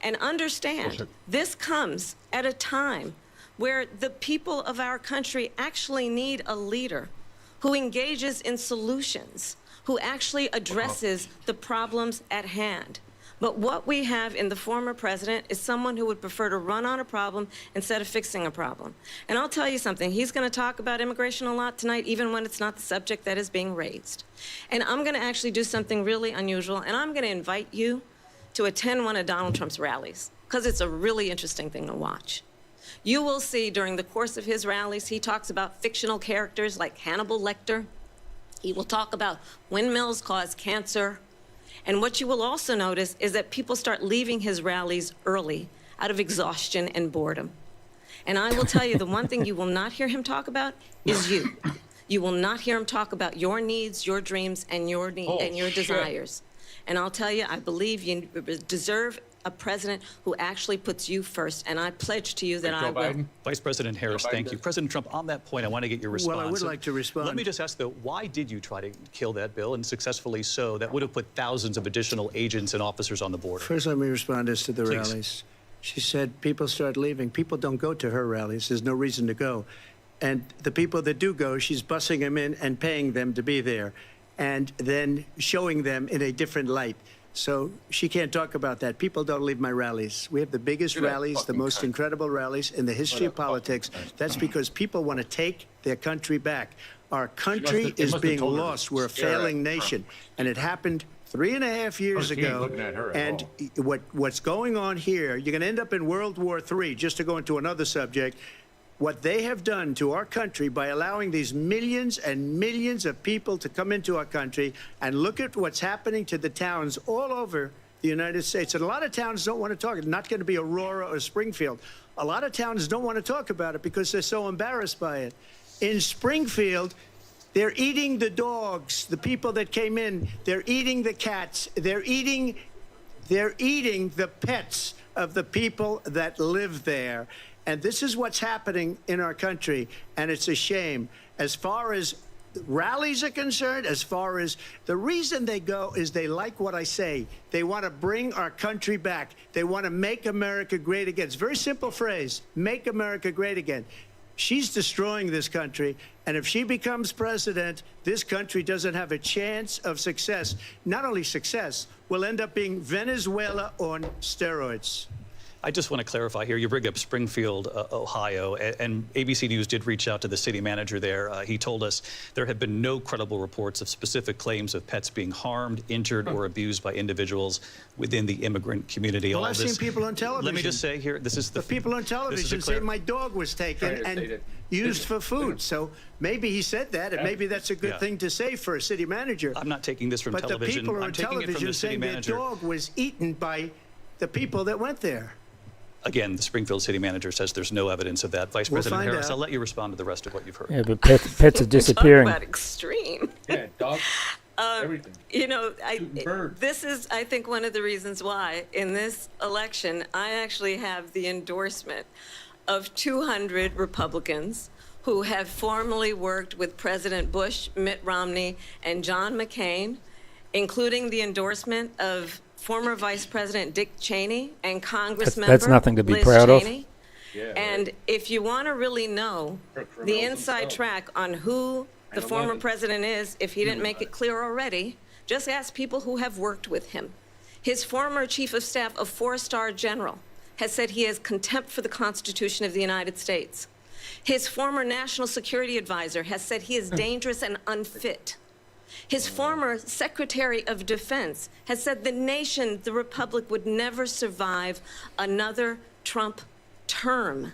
And understand, this comes at a time where the people of our country actually need a leader who engages in solutions, who actually addresses the problems at hand. But what we have in the former president is someone who would prefer to run on a problem instead of fixing a problem. And I'll tell you something, he's going to talk about immigration a lot tonight, even when it's not the subject that is being raised. And I'm going to actually do something really unusual, and I'm going to invite you to attend one of Donald Trump's rallies, because it's a really interesting thing to watch. You will see during the course of his rallies, he talks about fictional characters like Hannibal Lecter. He will talk about windmills cause cancer. And what you will also notice is that people start leaving his rallies early out of exhaustion and boredom. And I will tell you, the one thing you will not hear him talk about is you. You will not hear him talk about your needs, your dreams, and your desires. And I'll tell you, I believe you deserve a president who actually puts you first, and I pledge to you that I will. Vice President Harris, thank you. President Trump, on that point, I want to get your response. Well, I would like to respond. Let me just ask, though, why did you try to kill that bill, and successfully so? That would have put thousands of additional agents and officers on the border. First, let me respond as to the Please. rallies. She said people start leaving. People don't go to her rallies. There's no reason to go. And the people that do go, she's bussing them in and paying them to be there, and then showing them in a different light. So she can't talk about that. People don't leave my rallies. We have the biggest rallies, the most incredible rallies in the history of politics. That's because people want to take their country back. Our country is being lost. We're a failing nation. And it happened 3.5 years ago. And what's going on here, you're going to end up in World War III, just to go into another subject. What they have done to our country by allowing these millions and millions of people to come into our country, and look at what's happening to the towns all over the United States. And a lot of towns don't want to talk. It's not going to be Aurora or Springfield. A lot of towns don't want to talk about it because they're so embarrassed by it. In Springfield, they're eating the dogs, the people that came in. They're eating the cats. They're eating the pets of the people that live there. And this is what's happening in our country, and it's a shame. As far as rallies are concerned, as far as the reason they go is they like what I say. They want to bring our country back. They want to make America great again. It's a very simple phrase, make America great again. She's destroying this country, and if she becomes president, this country doesn't have a chance of success. Not only success, we'll end up being Venezuela on steroids. I just want to clarify here. You bring up Springfield, Ohio, and ABC News did reach out to the city manager there. He told us there have been no credible reports of specific claims of pets being harmed, injured, or abused by individuals within the immigrant community. Well, I've seen people on television. Let me just say here, this is the people on television say my dog was taken and used for food. So maybe he said that, and maybe that's a good thing to say for a city manager. I'm not taking this from television. But the people I'm on taking it from television the city saying their manager. dog was eaten by the people that went there. Again, the Springfield city manager says there's no evidence of that. Vice President Harris, out. I'll let you respond to the rest of what you've heard. Yeah, but pets are disappearing. Talk about extreme. Yeah, dogs, everything. You know, this is, I think, one of the reasons why in this election, I actually have the endorsement of 200 Republicans who have formerly worked with President Bush, Mitt Romney, and John McCain, including the endorsement of former Vice President Dick Cheney and Congressmember That's nothing to be Liz proud of. Cheney. And if you want to really know the inside track on who the former president is, if he didn't make it clear already, just ask people who have worked with him. His former chief of staff, a 4-star general, has said he has contempt for the Constitution of the United States. His former national security advisor has said he is dangerous and unfit. His former Secretary of Defense has said the nation, the Republic, would never survive another Trump term.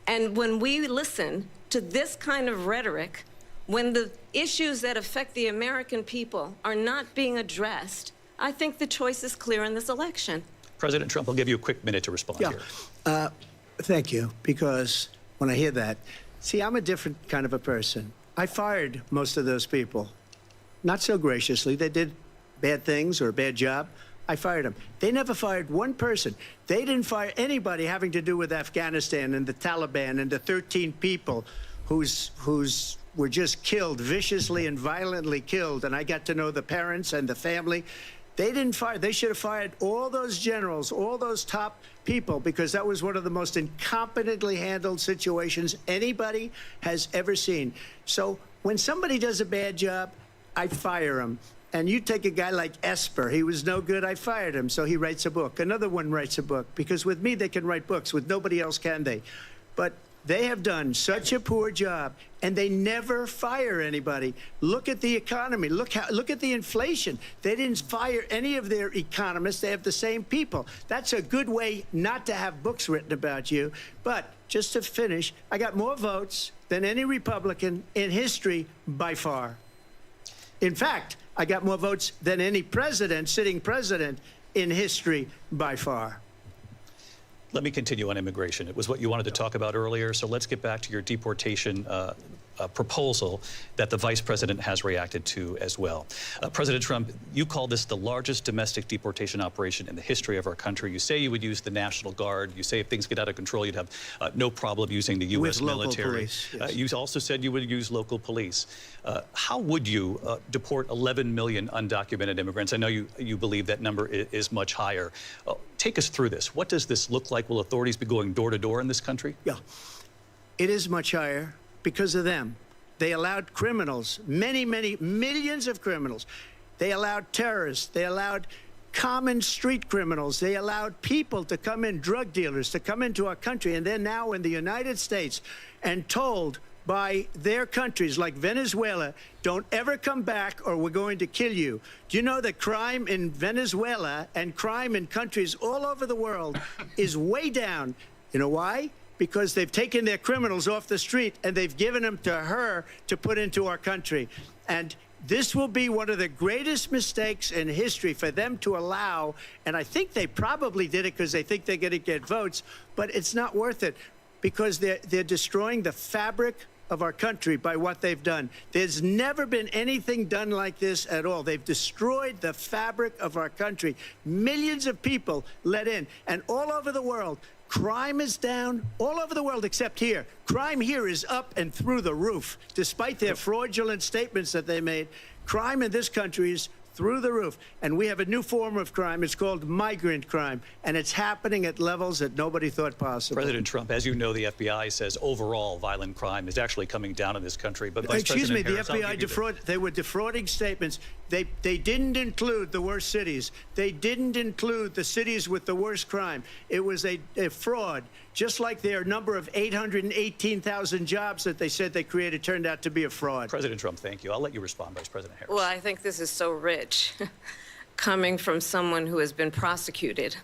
And when we listen to this kind of rhetoric, when the issues that affect the American people are not being addressed, I think the choice is clear in this election. President Trump, I'll give you a quick minute to respond here. Thank you, because when I hear that, see, I'm a different kind of a person. I fired most of those people. Not so graciously. They did bad things or a bad job. I fired them. They never fired one person. They didn't fire anybody having to do with Afghanistan and the Taliban and the 13 people who's were just killed, viciously and violently killed. And I got to know the parents and the family. They didn't fire. They should have fired all those generals, all those top people, because that was one of the most incompetently handled situations anybody has ever seen. So when somebody does a bad job, I fire him. And you take a guy like Esper. He was no good. I fired him. So he writes a book. Another one writes a book. Because with me, they can write books. With nobody else can they. But they have done such a poor job, and they never fire anybody. Look at the economy. Look at the inflation. They didn't fire any of their economists. They have the same people. That's a good way not to have books written about you. But just to finish, I got more votes than any Republican in history by far. In fact, I got more votes than any president, sitting president, in history by far. Let me continue on immigration. It was what you wanted to talk about earlier, so let's get back to your deportation proposal that the vice president has reacted to as well. President Trump, you call this the largest domestic deportation operation in the history of our country. You say you would use the National Guard. You say if things get out of control, you'd have no problem using the U.S. military. Police, yes. You also said you would use local police. How would you deport 11 million undocumented immigrants? I know you believe that number is much higher. Take us through this. What does this look like? Will authorities be going door to door in this country? Yeah, it is much higher because of them. They allowed criminals, many millions of criminals. They allowed terrorists. They allowed common street criminals. They allowed people to come in, drug dealers, to come into our country. And they're now in the United States and told by their countries like Venezuela, don't ever come back or we're going to kill you. Do you know that crime in Venezuela and crime in countries all over the world is way down? You know why? Because they've taken their criminals off the street and they've given them to her to put into our country. And this will be one of the greatest mistakes in history for them to allow. And I think they probably did it because they think they're going to get votes, but it's not worth it because they're destroying the fabric of our country by what they've done. There's never been anything done like this at all. They've destroyed the fabric of our country. Millions of people let in, and all over the world, crime is down all over the world except here. Crime here is up and through the roof. Despite their fraudulent statements that they made, crime in this country is through the roof. And we have a new form of crime. It's called migrant crime. And it's happening at levels that nobody thought possible. President Trump, as you know, the FBI says overall violent crime is actually coming down in this country. But Vice Excuse me, President the FBI they were defrauding statements. They didn't include the worst cities. They didn't include the cities with the worst crime. It was a fraud. Just like their number of 818,000 jobs that they said they created turned out to be a fraud. President Trump, thank you. I'll let you respond, Vice President Harris. Well, I think this is so rich, coming from someone who has been prosecuted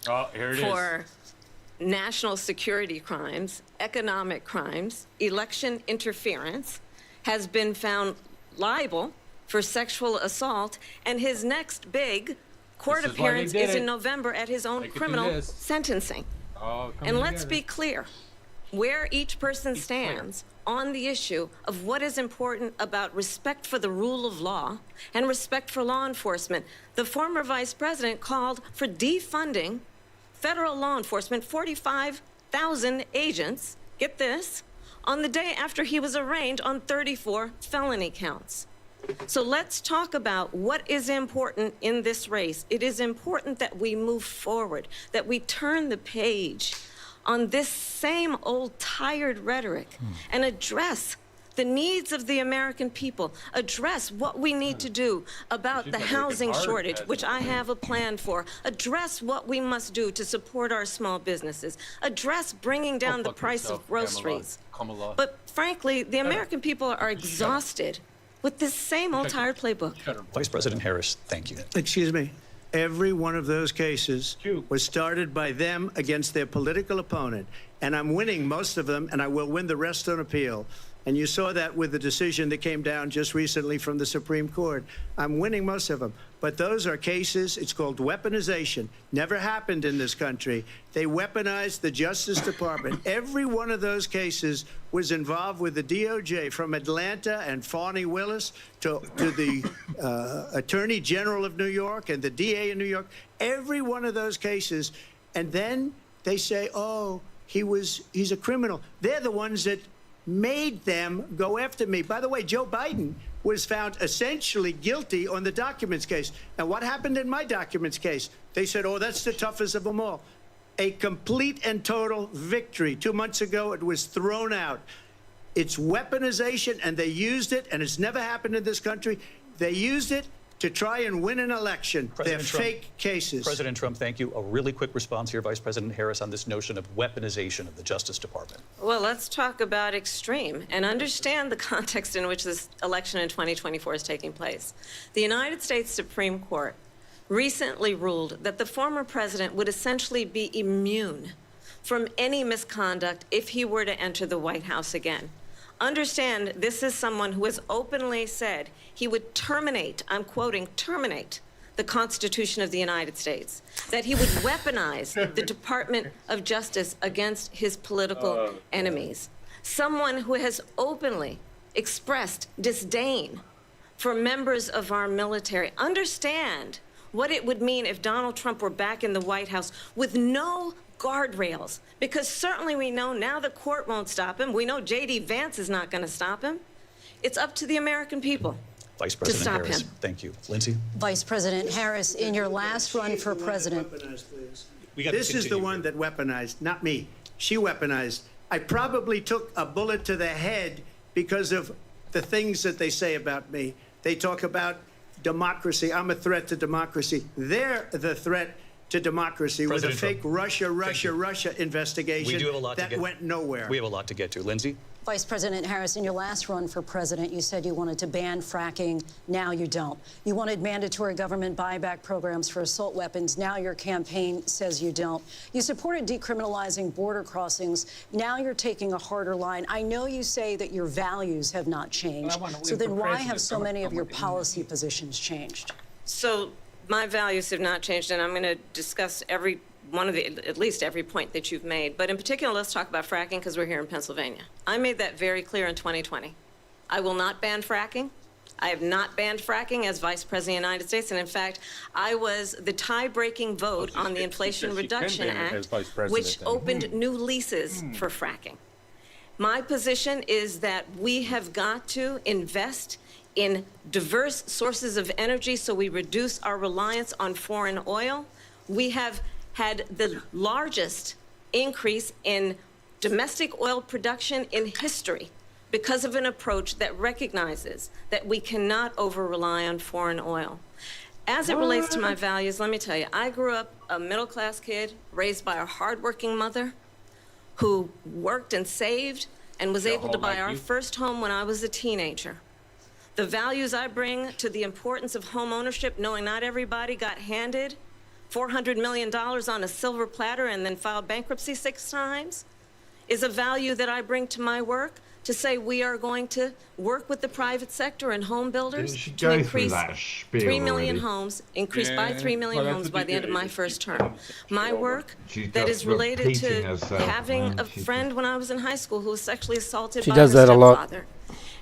for national security crimes, economic crimes, election interference, has been found liable for sexual assault, and his next big court appearance is in November at his own criminal sentencing. And let's be clear where each person stands on the issue of what is important about respect for the rule of law and respect for law enforcement. The former vice president called for defunding federal law enforcement, 45,000 agents, get this, on the day after he was arraigned on 34 felony counts. So let's talk about what is important in this race. It is important that we move forward, that we turn the page on this same old tired rhetoric and address the needs of the American people, address what we need to do about the housing shortage, which I have a plan for, address what we must do to support our small businesses, address bringing down the price of groceries. But frankly, the American people are exhausted with this same old tired playbook. Vice President Harris, thank you. Excuse me. Every one of those cases was started by them against their political opponent. And I'm winning most of them, and I will win the rest on appeal. And you saw that with the decision that came down just recently from the Supreme Court. I'm winning most of them. But those are cases, it's called weaponization. Never happened in this country. They weaponized the Justice Department. Every one of those cases was involved with the DOJ, from Atlanta and Fani Willis to the Attorney General of New York and the DA in New York. Every one of those cases. And then they say, oh, he's a criminal. They're the ones that made them go after me. By the way, Joe Biden was found essentially guilty on the documents case. And what happened in my documents case? They said, oh, that's the toughest of them all. A complete and total victory. 2 months ago, it was thrown out. It's weaponization, and they used it, and it's never happened in this country. They used it to try and win an election. They're fake cases. President Trump, thank you. A really quick response here, Vice President Harris, on this notion of weaponization of the Justice Department. Well, let's talk about extreme and understand the context in which this election in 2024 is taking place. The United States Supreme Court recently ruled that the former president would essentially be immune from any misconduct if he were to enter the White House again. Understand, this is someone who has openly said he would terminate, I'm quoting, terminate the Constitution of the United States, that he would weaponize the Department of Justice against his political enemies. Someone who has openly expressed disdain for members of our military. Understand what it would mean if Donald Trump were back in the White House with no guardrails, because certainly we know now the court won't stop him. We know J.D. Vance is not going to stop him. It's up to the American people. Vice President stop Harris, him. thank you. Lindsay? Vice President Harris, in your last run for president. This is the one that weaponized, not me. She weaponized. I probably took a bullet to the head because of the things that they say about me. They talk about democracy. I'm a threat to democracy. They're the threat to democracy with a fake Russia investigation We do have a lot to that get. went nowhere. We have a lot to get to. Lindsay? Vice President Harris, in your last run for president, you said you wanted to ban fracking. Now you don't. You wanted mandatory government buyback programs for assault weapons. Now your campaign says you don't. You supported decriminalizing border crossings. Now you're taking a harder line. I know you say that your values have not changed. So then why have so many of your policy positions changed? So my values have not changed, and I'm going to discuss every one of the, at least every point that you've made. But in particular, let's talk about fracking because we're here in Pennsylvania. I made that very clear in 2020. I will not ban fracking. I have not banned fracking as Vice President of the United States. And in fact, I was the tie-breaking vote on the Inflation Reduction Act, which opened new leases for fracking. My position is that we have got to invest in diverse sources of energy so we reduce our reliance on foreign oil. We have had the largest increase in domestic oil production in history because of an approach that recognizes that we cannot over-rely on foreign oil. As it relates to my values, let me tell you, I grew up a middle-class kid raised by a hardworking mother who worked and saved and was able to buy our first home when I was a teenager. The values I bring to the importance of home ownership, knowing not everybody got handed $400 million on a silver platter and then filed bankruptcy 6 times, is a value that I bring to my work to say we are going to work with the private sector and home builders to increase 3 million homes, increase by 3 million homes by the end of my first term. My work that is related to having a friend when I was in high school who was sexually assaulted by her stepfather.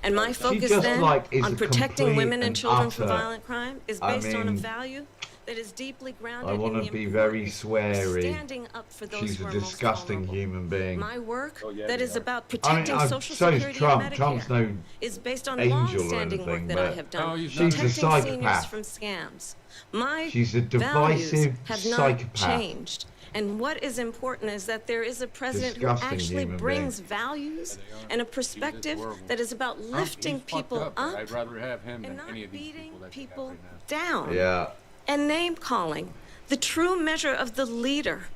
And my focus then on protecting women and children from violent crime is based on a value that is deeply grounded I want in to the be very importance of sweary. standing up for those She's who a are most disgusting vulnerable. human being. My work that is about protecting Social so is Security Trump. and Medicare Trump's no is based on angel or long-standing work anything, that I but have done, she's a protecting seniors psychopath. from scams. My She's a values divisive have not psychopath. changed. And what is important is that there is a president Disgusting who actually human brings being. values and a perspective that is about lifting people up I'd rather have him and than not any of these beating people that people right now. down. Yeah. And name calling. The true measure of the leader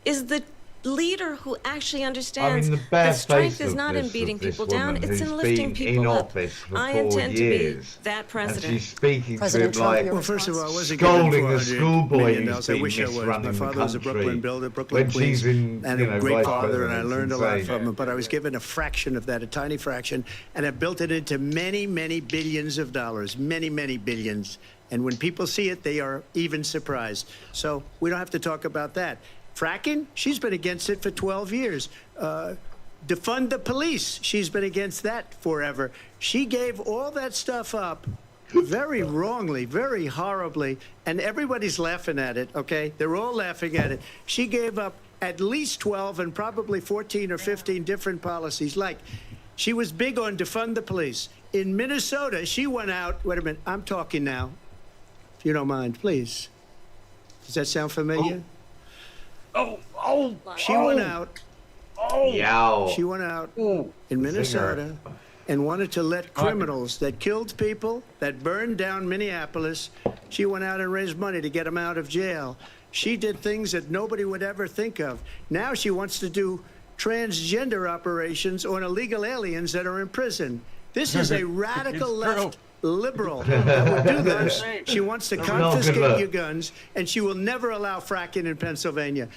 is the leader who actually understands the that bare strength face is of not in this beating people woman down, it's who's in lifting been people in up. office for I 4 intend years, to be that and president. she's speaking President to him Trump, like your Well, first of all, I wasn't given scolding a $400 schoolboy million. who's I been wish I was. misrunning My the father was a country. Brooklyn builder, Brooklyn When Queens, she's in, and you a know, great vice father, and I president, learned a it's lot insane. from him. But I was given a fraction of that, a tiny fraction, and I built it into many, many billions of dollars, many, many billions. And when people see it, they are even surprised. So we don't have to talk about that. Fracking, she's been against it for 12 years. Defund the police, she's been against that forever. She gave all that stuff up very wrongly, very horribly, and everybody's laughing at it, okay? They're all laughing at it. She gave up at least 12 and probably 14 or 15 different policies. Like, she was big on defund the police. In Minnesota, she went out, wait a minute, I'm talking now, if you don't mind, please. Does that sound familiar? She went out. Yow. She went out in Minnesota and wanted to let criminals that killed people, that burned down Minneapolis, she went out and raised money to get them out of jail. She did things that nobody would ever think of. Now she wants to do transgender operations on illegal aliens that are in prison. This is a radical left liberal that would do this. She wants to confiscate your guns, and she will never allow fracking in Pennsylvania.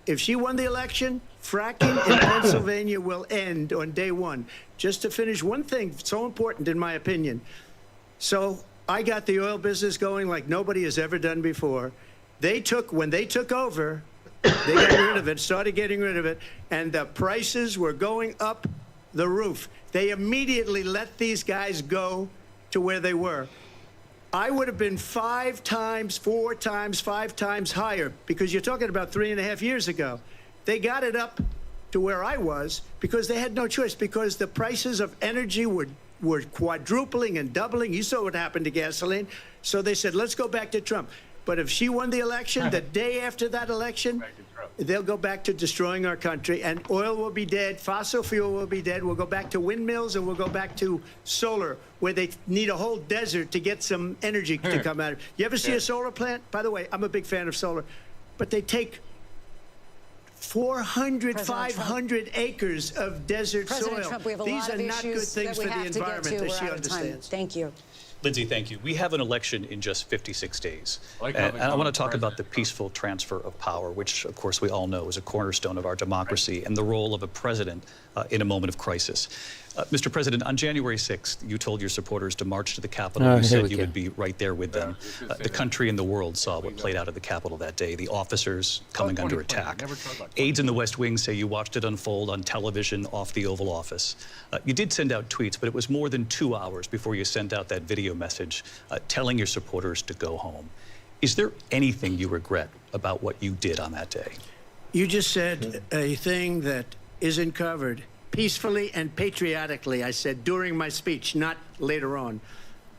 If she won the election, fracking in Pennsylvania will end on day one. Just to finish one thing so important, in my opinion. So I got the oil business going like nobody has ever done before. When they took over, they got rid of it, started getting rid of it, and the prices were going up the roof. They immediately let these guys go to where they were. I would have been 5 times, 4 times, 5 times higher, because you're talking about 3.5 years ago. They got it up to where I was because they had no choice, because the prices of energy were quadrupling and doubling. You saw what happened to gasoline. So they said, let's go back to Trump. But if she won the election, the day after that election, they'll go back to destroying our country, and oil will be dead, fossil fuel will be dead. We'll go back to windmills, and we'll go back to solar, where they need a whole desert to get some energy to come out of it. You ever see a solar plant? By the way, I'm a big fan of solar, but they take 400, 500 acres of desert President soil. Trump, we have a These lot are of not good issues things that we for the have to get environment to. that We're she out of time. understands. Thank you. Lindsay, thank you. We have an election in just 56 days. Like and I want to talk president. about the peaceful transfer of power, which, of course, we all know is a cornerstone of our democracy, and the role of a president in a moment of crisis. Mr. President, on January 6th, you told your supporters to march to the Capitol. You said you would be right there with them. The country and the world saw what played out at the Capitol that day, the officers coming under attack. Aides in the West Wing say you watched it unfold on television off the Oval Office. You did send out tweets, but it was more than 2 hours before you sent out that video message telling your supporters to go home. Is there anything you regret about what you did on that day? You just said a thing that isn't covered. Peacefully and patriotically, I said during my speech, not later on.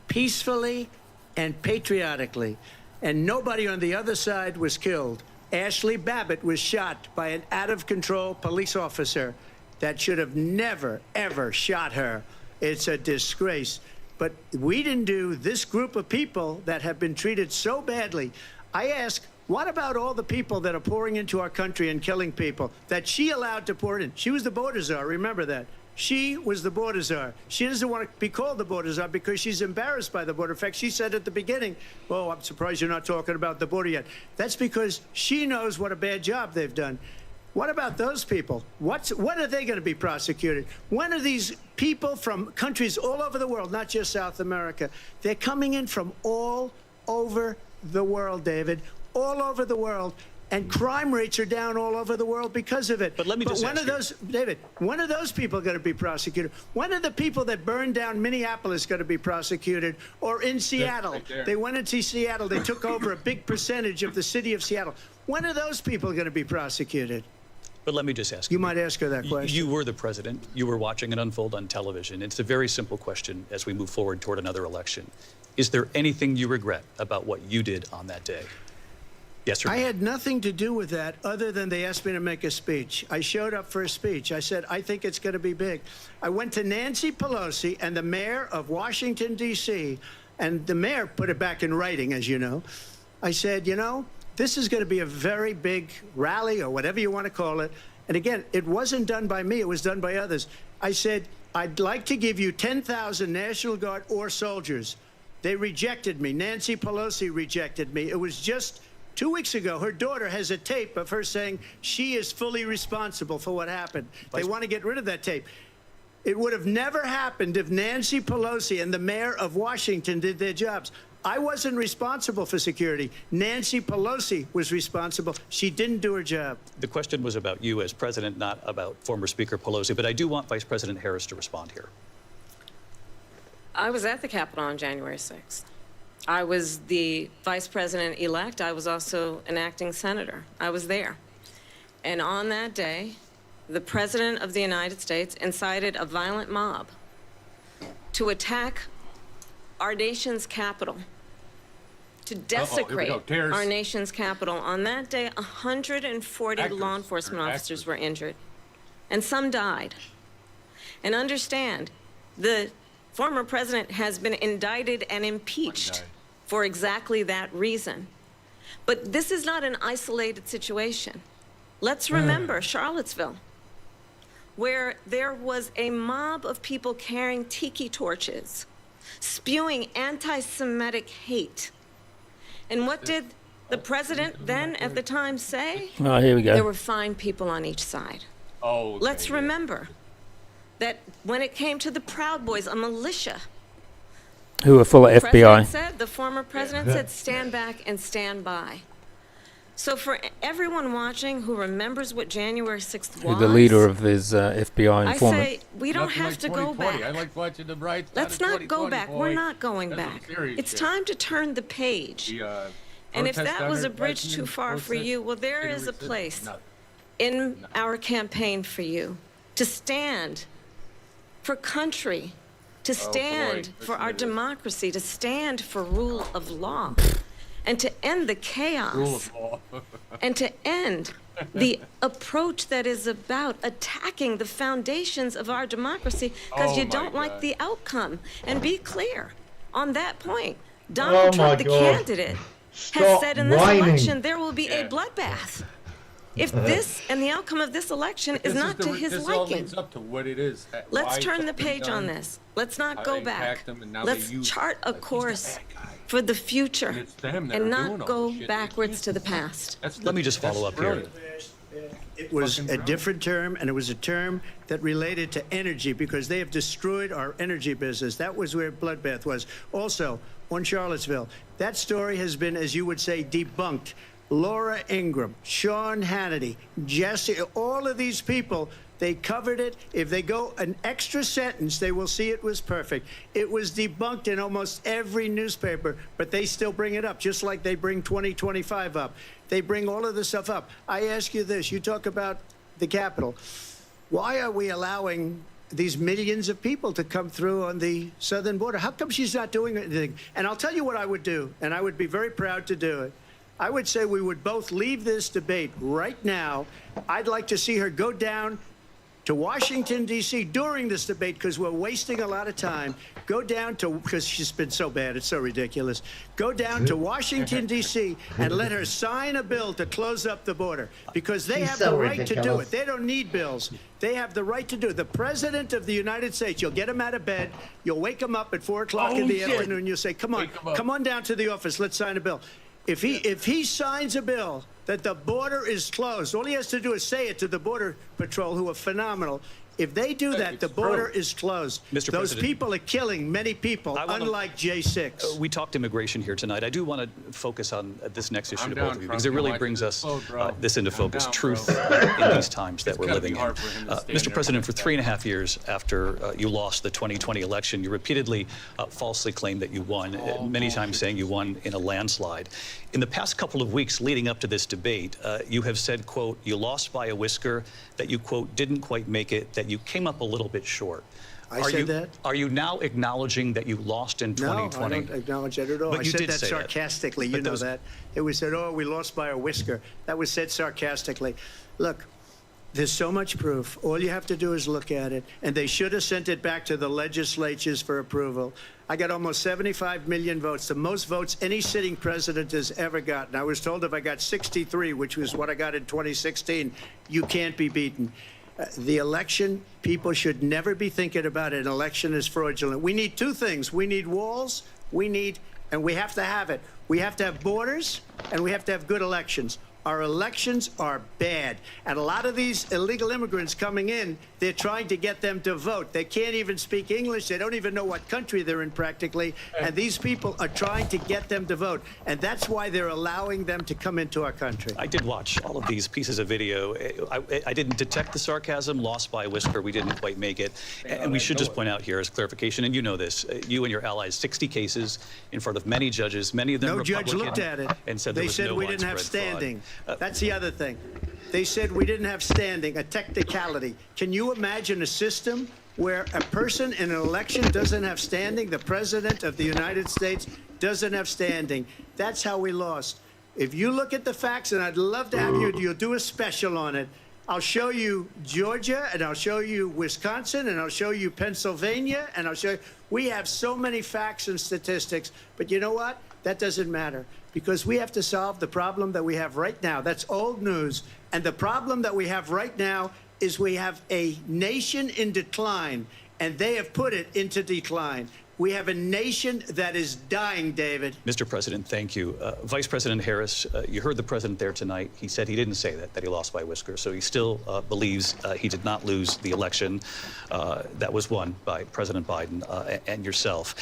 Peacefully and patriotically. And nobody on the other side was killed. Ashley Babbitt was shot by an out-of-control police officer that should have never, ever shot her. It's a disgrace. But we didn't do this group of people that have been treated so badly. I ask, what about all the people that are pouring into our country and killing people that she allowed to pour in? She was the border czar, remember that. She was the border czar. She doesn't want to be called the border czar because she's embarrassed by the border. In fact, she said at the beginning, oh, I'm surprised you're not talking about the border yet. That's because she knows what a bad job they've done. What about those people? When are they going to be prosecuted? When are these people from countries all over the world, not just South America? They're coming in from all over the world, David. All over the world, and crime rates are down all over the world because of it. But let me just when ask are those, David, when are those people going to be prosecuted? When are the people that burned down Minneapolis going to be prosecuted? Or in Seattle? Right They went into Seattle. They took over a big percentage of the city of Seattle. When are those people going to be prosecuted? But let me just ask you. You might ask her that question. You were the president. You were watching it unfold on television. It's a very simple question as we move forward toward another election. Is there anything you regret about what you did on that day? Yes or no? I had nothing to do with that other than they asked me to make a speech. I showed up for a speech. I said, I think it's going to be big. I went to Nancy Pelosi and the mayor of Washington, D.C., and the mayor put it back in writing, as you know. I said, you know, this is going to be a very big rally or whatever you want to call it. And again, it wasn't done by me. It was done by others. I said, I'd like to give you 10,000 National Guard or soldiers. They rejected me. Nancy Pelosi rejected me. It was just 2 weeks ago, her daughter has a tape of her saying she is fully responsible for what happened. They want to get rid of that tape. It would have never happened if Nancy Pelosi and the mayor of Washington did their jobs. I wasn't responsible for security. Nancy Pelosi was responsible. She didn't do her job. The question was about you as president, not about former Speaker Pelosi, but I do want Vice President Harris to respond here. I was at the Capitol on January 6th. I was the vice president-elect. I was also an acting senator. I was there. And on that day, the President of the United States incited a violent mob to attack our nation's capital, to desecrate our nation's capital. On that day, 140 law enforcement officers were injured, and some died. And understand, the former president has been indicted and impeached for exactly that reason. But this is not an isolated situation. Let's remember Charlottesville, where there was a mob of people carrying tiki torches, spewing anti-Semitic hate. And what did the president then at the time say? Oh, here we go. There were fine people on each side. Oh, okay, Let's remember that when it came to the Proud Boys, a militia Who are full of FBI. The former president said, stand back and stand by. So for everyone watching who remembers what January 6th was, The leader of his FBI I informant. say we don't have to go back. I like watching the bright side Let's of not go 2020, back. boy. We're not going That's some back. serious It's shit. time to turn the page. And if protest that was a down bridge here, too far for protest, you, well, there they is a resist place nothing. in our campaign for you to stand for country, to stand for our democracy, to stand for rule of law, and to end the chaos, Rule of law. and to end the approach that is about attacking the foundations of our democracy because Oh you my don't like God. the outcome. And be clear on that point. Donald Trump, the candidate, has said in this election there will be a bloodbath. If this and the outcome of this election is not to his This all liking. leads up to what it is. Let's why turn the it's page on done, this. Let's not how go they back. attacked him, and now they Let's use chart a he's the course bad guy. for the future And it's them that and are not doing all go this shit. backwards to the past. Let me just follow up here. It was a different term, and it was a term that related to energy because they have destroyed our energy business. That was where bloodbath was. Also, on Charlottesville, that story has been, as you would say, debunked. Laura Ingraham, Sean Hannity, Jesse, all of these people, they covered it. If they go an extra sentence, they will see it was perfect. It was debunked in almost every newspaper, but they still bring it up, just like they bring 2025 up. They bring all of this stuff up. I ask you this, you talk about the Capitol. Why are we allowing these millions of people to come through on the southern border? How come she's not doing anything? And I'll tell you what I would do, and I would be very proud to do it. I would say we would both leave this debate right now. I'd like to see her go down to Washington, D.C. during this debate because we're wasting a lot of time. Go down to, because she's been so bad, it's so ridiculous. Go down to Washington, D.C. and let her sign a bill to close up the border because they She's have so the right to do ridiculous. it. They don't need bills. They have the right to do it. The President of the United States, you'll get him out of bed, you'll wake him up at 4 o'clock in the afternoon, you'll say, come on, come on down to the office, let's sign a bill. If he signs a bill that the border is closed, all he has to do is say it to the Border Patrol, who are phenomenal. If they do that, the border is closed. Mr. Those President, people are killing many people, unlike J6. We talked immigration here tonight. I do want to focus on this next issue I'm to down, both of you Trump. because it really Like brings us slow, bro. this into I'm focus. down, Truth bro. in these times that It's we're gotta living be in. hard for him to stand Mr. there. President, for 3.5 years after you lost the 2020 election, you repeatedly falsely claimed that you won, many times saying you won in a landslide. In the past couple of weeks leading up to this debate, you have said, quote, you lost by a whisker, that you, quote, didn't quite make it, that you came up a little bit short. I said that? Are you now acknowledging that you lost in 2020? No, I don't acknowledge that at all. But I you said did that say that. sarcastically. But You know those- that. It was said, oh, we lost by a whisker. That was said sarcastically. Look, there's so much proof. All you have to do is look at it. And they should have sent it back to the legislatures for approval. I got almost 75 million votes, the most votes any sitting president has ever gotten. I was told if I got 63, which was what I got in 2016, you can't be beaten. The election, people should never be thinking about an election as fraudulent. We need two things. We need walls, and we have to have it. We have to have borders, and we have to have good elections. Our elections are bad. And a lot of these illegal immigrants coming in, they're trying to get them to vote. They can't even speak English. They don't even know what country they're in practically. And these people are trying to get them to vote. And that's why they're allowing them to come into our country. I did watch all of these pieces of video. I didn't detect the sarcasm, lost by a whisker. We didn't quite make it. And we should just point out here as clarification, and you know this, you and your allies, 60 cases in front of many judges, many of them No Republican. judge looked at it. And said They there was said no we didn't have widespread fraud. standing. That's the other thing. They said we didn't have standing, a technicality. Can you imagine a system where a person in an election doesn't have standing? The President of the United States doesn't have standing. That's how we lost. If you look at the facts, and I'd love to have you'll do a special on it. I'll show you Georgia, and I'll show you Wisconsin, and I'll show you Pennsylvania, and I'll show you. We have so many facts and statistics, but you know what? That doesn't matter because we have to solve the problem that we have right now. That's old news. And the problem that we have right now is we have a nation in decline, and they have put it into decline. We have a nation that is dying, David. Mr. President, thank you. Vice President Harris, you heard the president there tonight. He said he didn't say that he lost by a whisker. So he still believes he did not lose the election that was won by President Biden and yourself.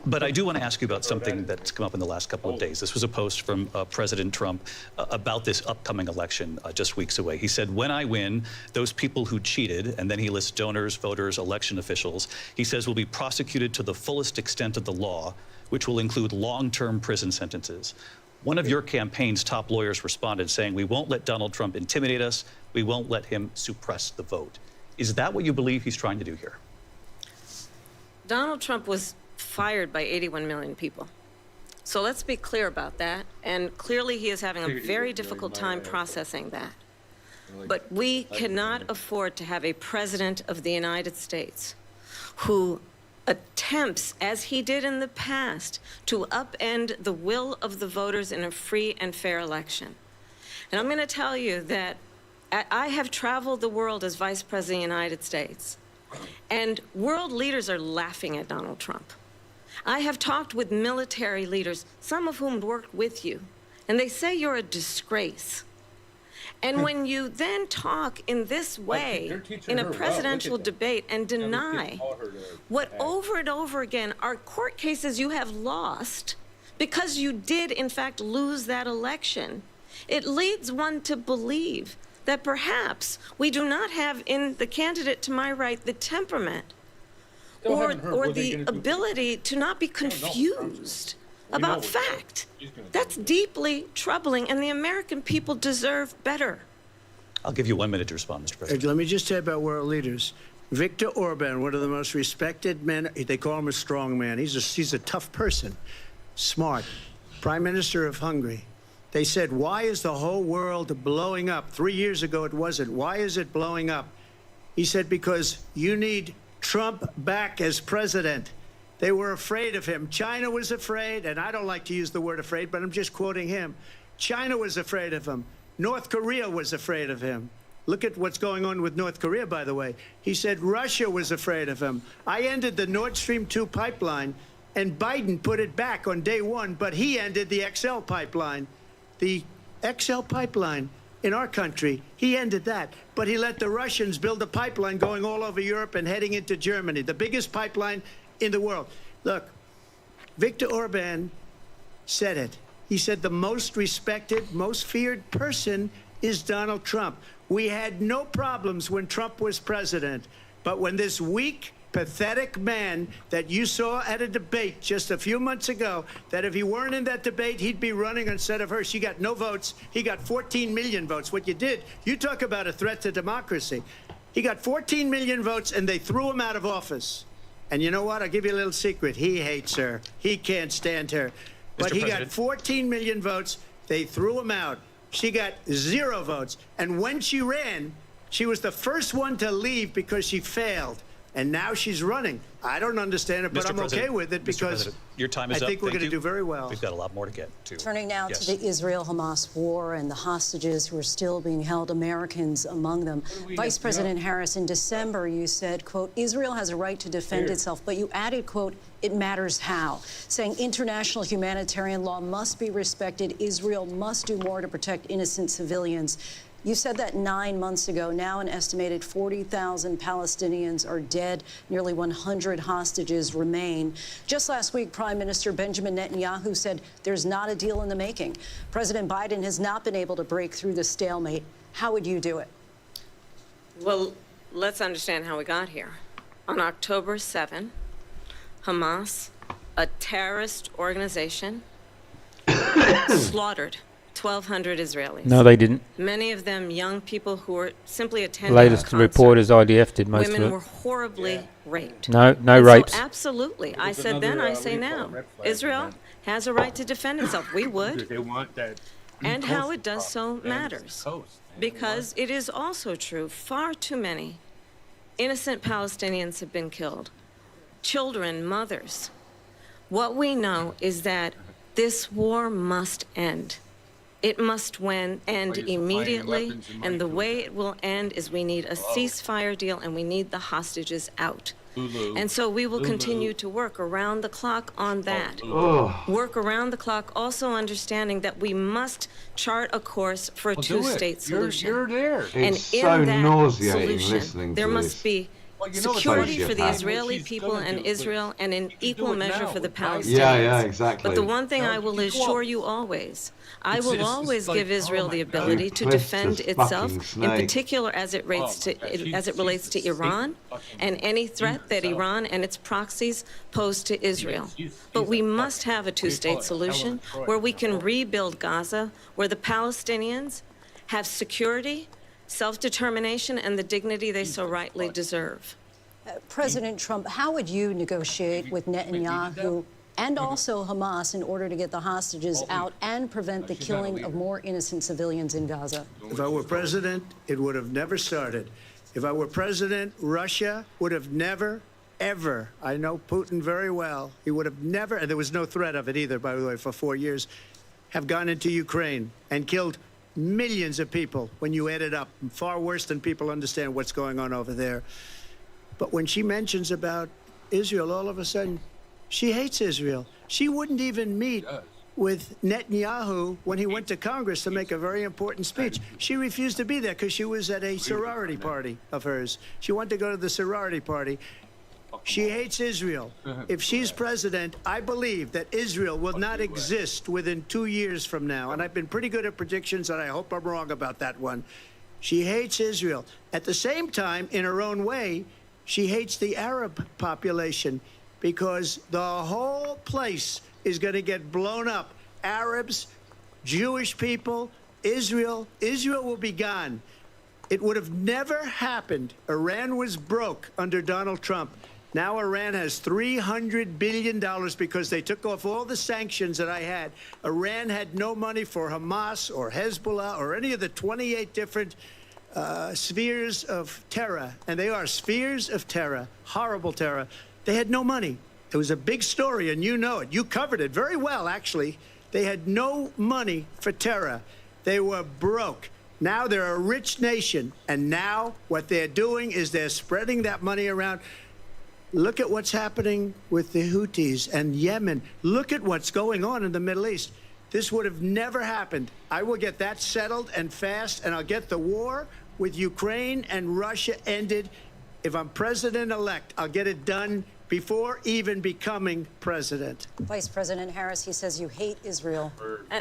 But I do want to ask you about something that's come up in the last couple of days. This was a post from President Trump about this upcoming election just weeks away. He said, when I win, those people who cheated, and then he lists donors, voters, election officials, he says will be prosecuted to the fullest extent of the law, which will include long-term prison sentences. One of your campaign's top lawyers responded saying, we won't let Donald Trump intimidate us. We won't let him suppress the vote. Is that what you believe he's trying to do here? Donald Trump was fired by 81 million people. So let's be clear about that. And clearly he is having a very difficult time processing that. But we cannot afford to have a president of the United States who attempts, as he did in the past, to upend the will of the voters in a free and fair election. And I'm going to tell you that I have traveled the world as Vice President of the United States, and world leaders are laughing at Donald Trump. I have talked with military leaders, some of whom worked with you, and they say you're a disgrace. And when you then talk in this way in a presidential debate and deny what over and over again are court cases you have lost because you did in fact lose that election, it leads one to believe that perhaps we do not have in the candidate to my right the temperament or the ability to not be confused about fact. That's deeply troubling, and the American people deserve better. I'll give you 1 minute to respond, Mr. President. Let me just say about world leaders. Viktor Orban, one of the most respected men, they call him a strong man. He's a tough person, smart. Prime Minister of Hungary. They said, why is the whole world blowing up? 3 years ago it wasn't. Why is it blowing up? He said, because you need Trump back as president. They were afraid of him. China was afraid, and I don't like to use the word afraid, but I'm just quoting him. China was afraid of him. North Korea was afraid of him. Look at what's going on with North Korea, by the way. He said Russia was afraid of him. I ended the Nord Stream 2 pipeline, and Biden put it back on day one, but he ended the XL pipeline. The XL pipeline in our country, he ended that. But he let the Russians build a pipeline going all over Europe and heading into Germany, the biggest pipeline in the world. Look, Viktor Orban said it. He said the most respected, most feared person is Donald Trump. We had no problems when Trump was president, but when this weak, pathetic man that you saw at a debate just a few months ago, that if he weren't in that debate, he'd be running instead of her. She got no votes. He got 14 million votes. What you did, you talk about a threat to democracy. He got 14 million votes, and they threw him out of office. And you know what? I'll give you a little secret. He hates her. He can't stand her. But he got 14 million votes. They threw him out. She got 0 votes. And when she ran, she was the first one to leave because she failed. And now she's running. I don't understand it, but I'm okay with it because your time is I think up. we're going to do very well. We've got a lot more to get to. Turning now to the Israel-Hamas war and the hostages who are still being held, Americans among them. Vice President Harris, in December, you said, quote, Israel has a right to defend itself, but you added, quote, it matters how, saying international humanitarian law must be respected. Israel must do more to protect innocent civilians. You said that 9 months ago. Now an estimated 40,000 Palestinians are dead. Nearly 100 hostages remain. Just last week, Prime Minister Benjamin Netanyahu said there's not a deal in the making. President Biden has not been able to break through the stalemate. How would you do it? Well, let's understand how we got here. On October 7, Hamas, a terrorist organization, slaughtered 1,200 Israelis. No, they didn't. Many of them young people who were simply attending Latest a report is IDF did most Women of it. were horribly raped. No And rapes. So absolutely. I said then, I say now. Israel has a right to defend itself. We would. They want that. And how it does so matters. Because it is also true, far too many innocent Palestinians have been killed. Children, mothers. What we know is that this war must end. It must end immediately, and the way it will end is we need a ceasefire deal and we need the hostages out. And so we will continue to work around the clock on that. Work around the clock, also understanding that we must chart a course for a two-state solution. You're there. And It's in so that nauseating solution, listening there to must this. be security for the Israeli people and Israel, and in equal measure for the Palestinians. Yeah, exactly. But the one thing I will assure you always, I will always give Israel the ability to defend itself, in particular as it relates to Iran and any threat that Iran and its proxies pose to Israel. But we must have a two-state solution where we can rebuild Gaza, where the Palestinians have security, self-determination, and the dignity they so rightly deserve. President Trump, how would you negotiate with Netanyahu and also Hamas in order to get the hostages out and prevent the killing of more innocent civilians in Gaza? If I were president, it would have never started. If I were president, Russia would have never, ever, I know Putin very well, he would have never, and there was no threat of it either, by the way, for 4 years, have gone into Ukraine and killed millions of people when you add it up, far worse than people understand what's going on over there. But when she mentions about Israel, all of a sudden, she hates Israel. She wouldn't even meet with Netanyahu when he went to Congress to make a very important speech. She refused to be there because she was at a sorority party of hers. She wanted to go to the sorority party. She hates Israel. If she's president, I believe that Israel will not exist within 2 years from now. And I've been pretty good at predictions, and I hope I'm wrong about that one. She hates Israel. At the same time, in her own way, she hates the Arab population because the whole place is going to get blown up. Arabs, Jewish people, Israel will be gone. It would have never happened. Iran was broke under Donald Trump. Now Iran has $300 billion because they took off all the sanctions that I had. Iran had no money for Hamas or Hezbollah or any of the 28 different spheres of terror. And they are spheres of terror, horrible terror. They had no money. It was a big story, and you know it. You covered it very well, actually. They had no money for terror. They were broke. Now they're a rich nation, and now what they're doing is they're spreading that money around. Look at what's happening with the Houthis and Yemen. Look at what's going on in the Middle East. This would have never happened. I will get that settled and fast, and I'll get the war with Ukraine and Russia ended. If I'm president-elect, I'll get it done before even becoming president. Vice President Harris, he says you hate Israel.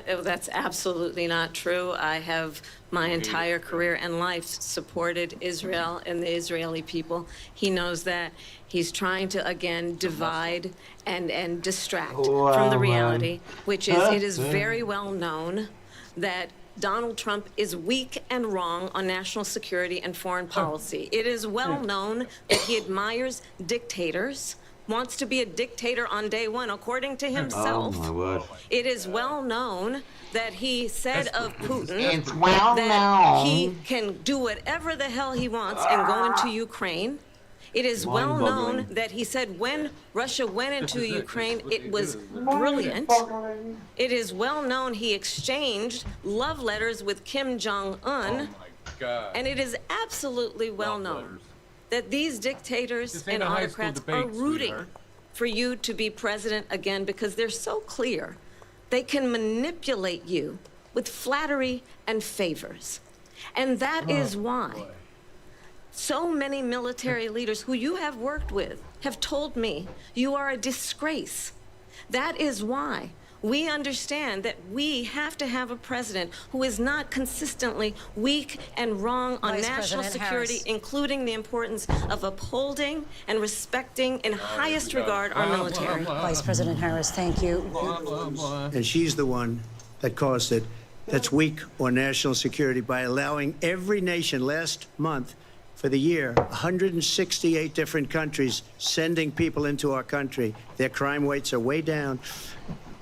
That's absolutely not true. I have my entire career and life supported Israel and the Israeli people. He knows that. He's trying to, again, divide and distract from the reality, which is it is very well known that Donald Trump is weak and wrong on national security and foreign policy. It is well known that he admires dictators, wants to be a dictator on day one, according to himself. Oh, my word. It is well known that he said of Putin It's well that known. he can do whatever the hell he wants and go into Ukraine. It is well known that he said when Russia went into Ukraine, it was brilliant. It is well known he exchanged love letters with Kim Jong-un. And it is absolutely well known that these dictators and autocrats are rooting for you to be president again because they're so clear. They can manipulate you with flattery and favors. And that is why so many military leaders who you have worked with have told me you are a disgrace. That is why we understand that we have to have a president who is not consistently weak and wrong on national security, including the importance of upholding and respecting in highest regard our military. Vice President Harris, thank you. And she's the one that caused it. That's weak on national security by allowing every nation last month for the year, 168 different countries sending people into our country. Their crime rates are way down.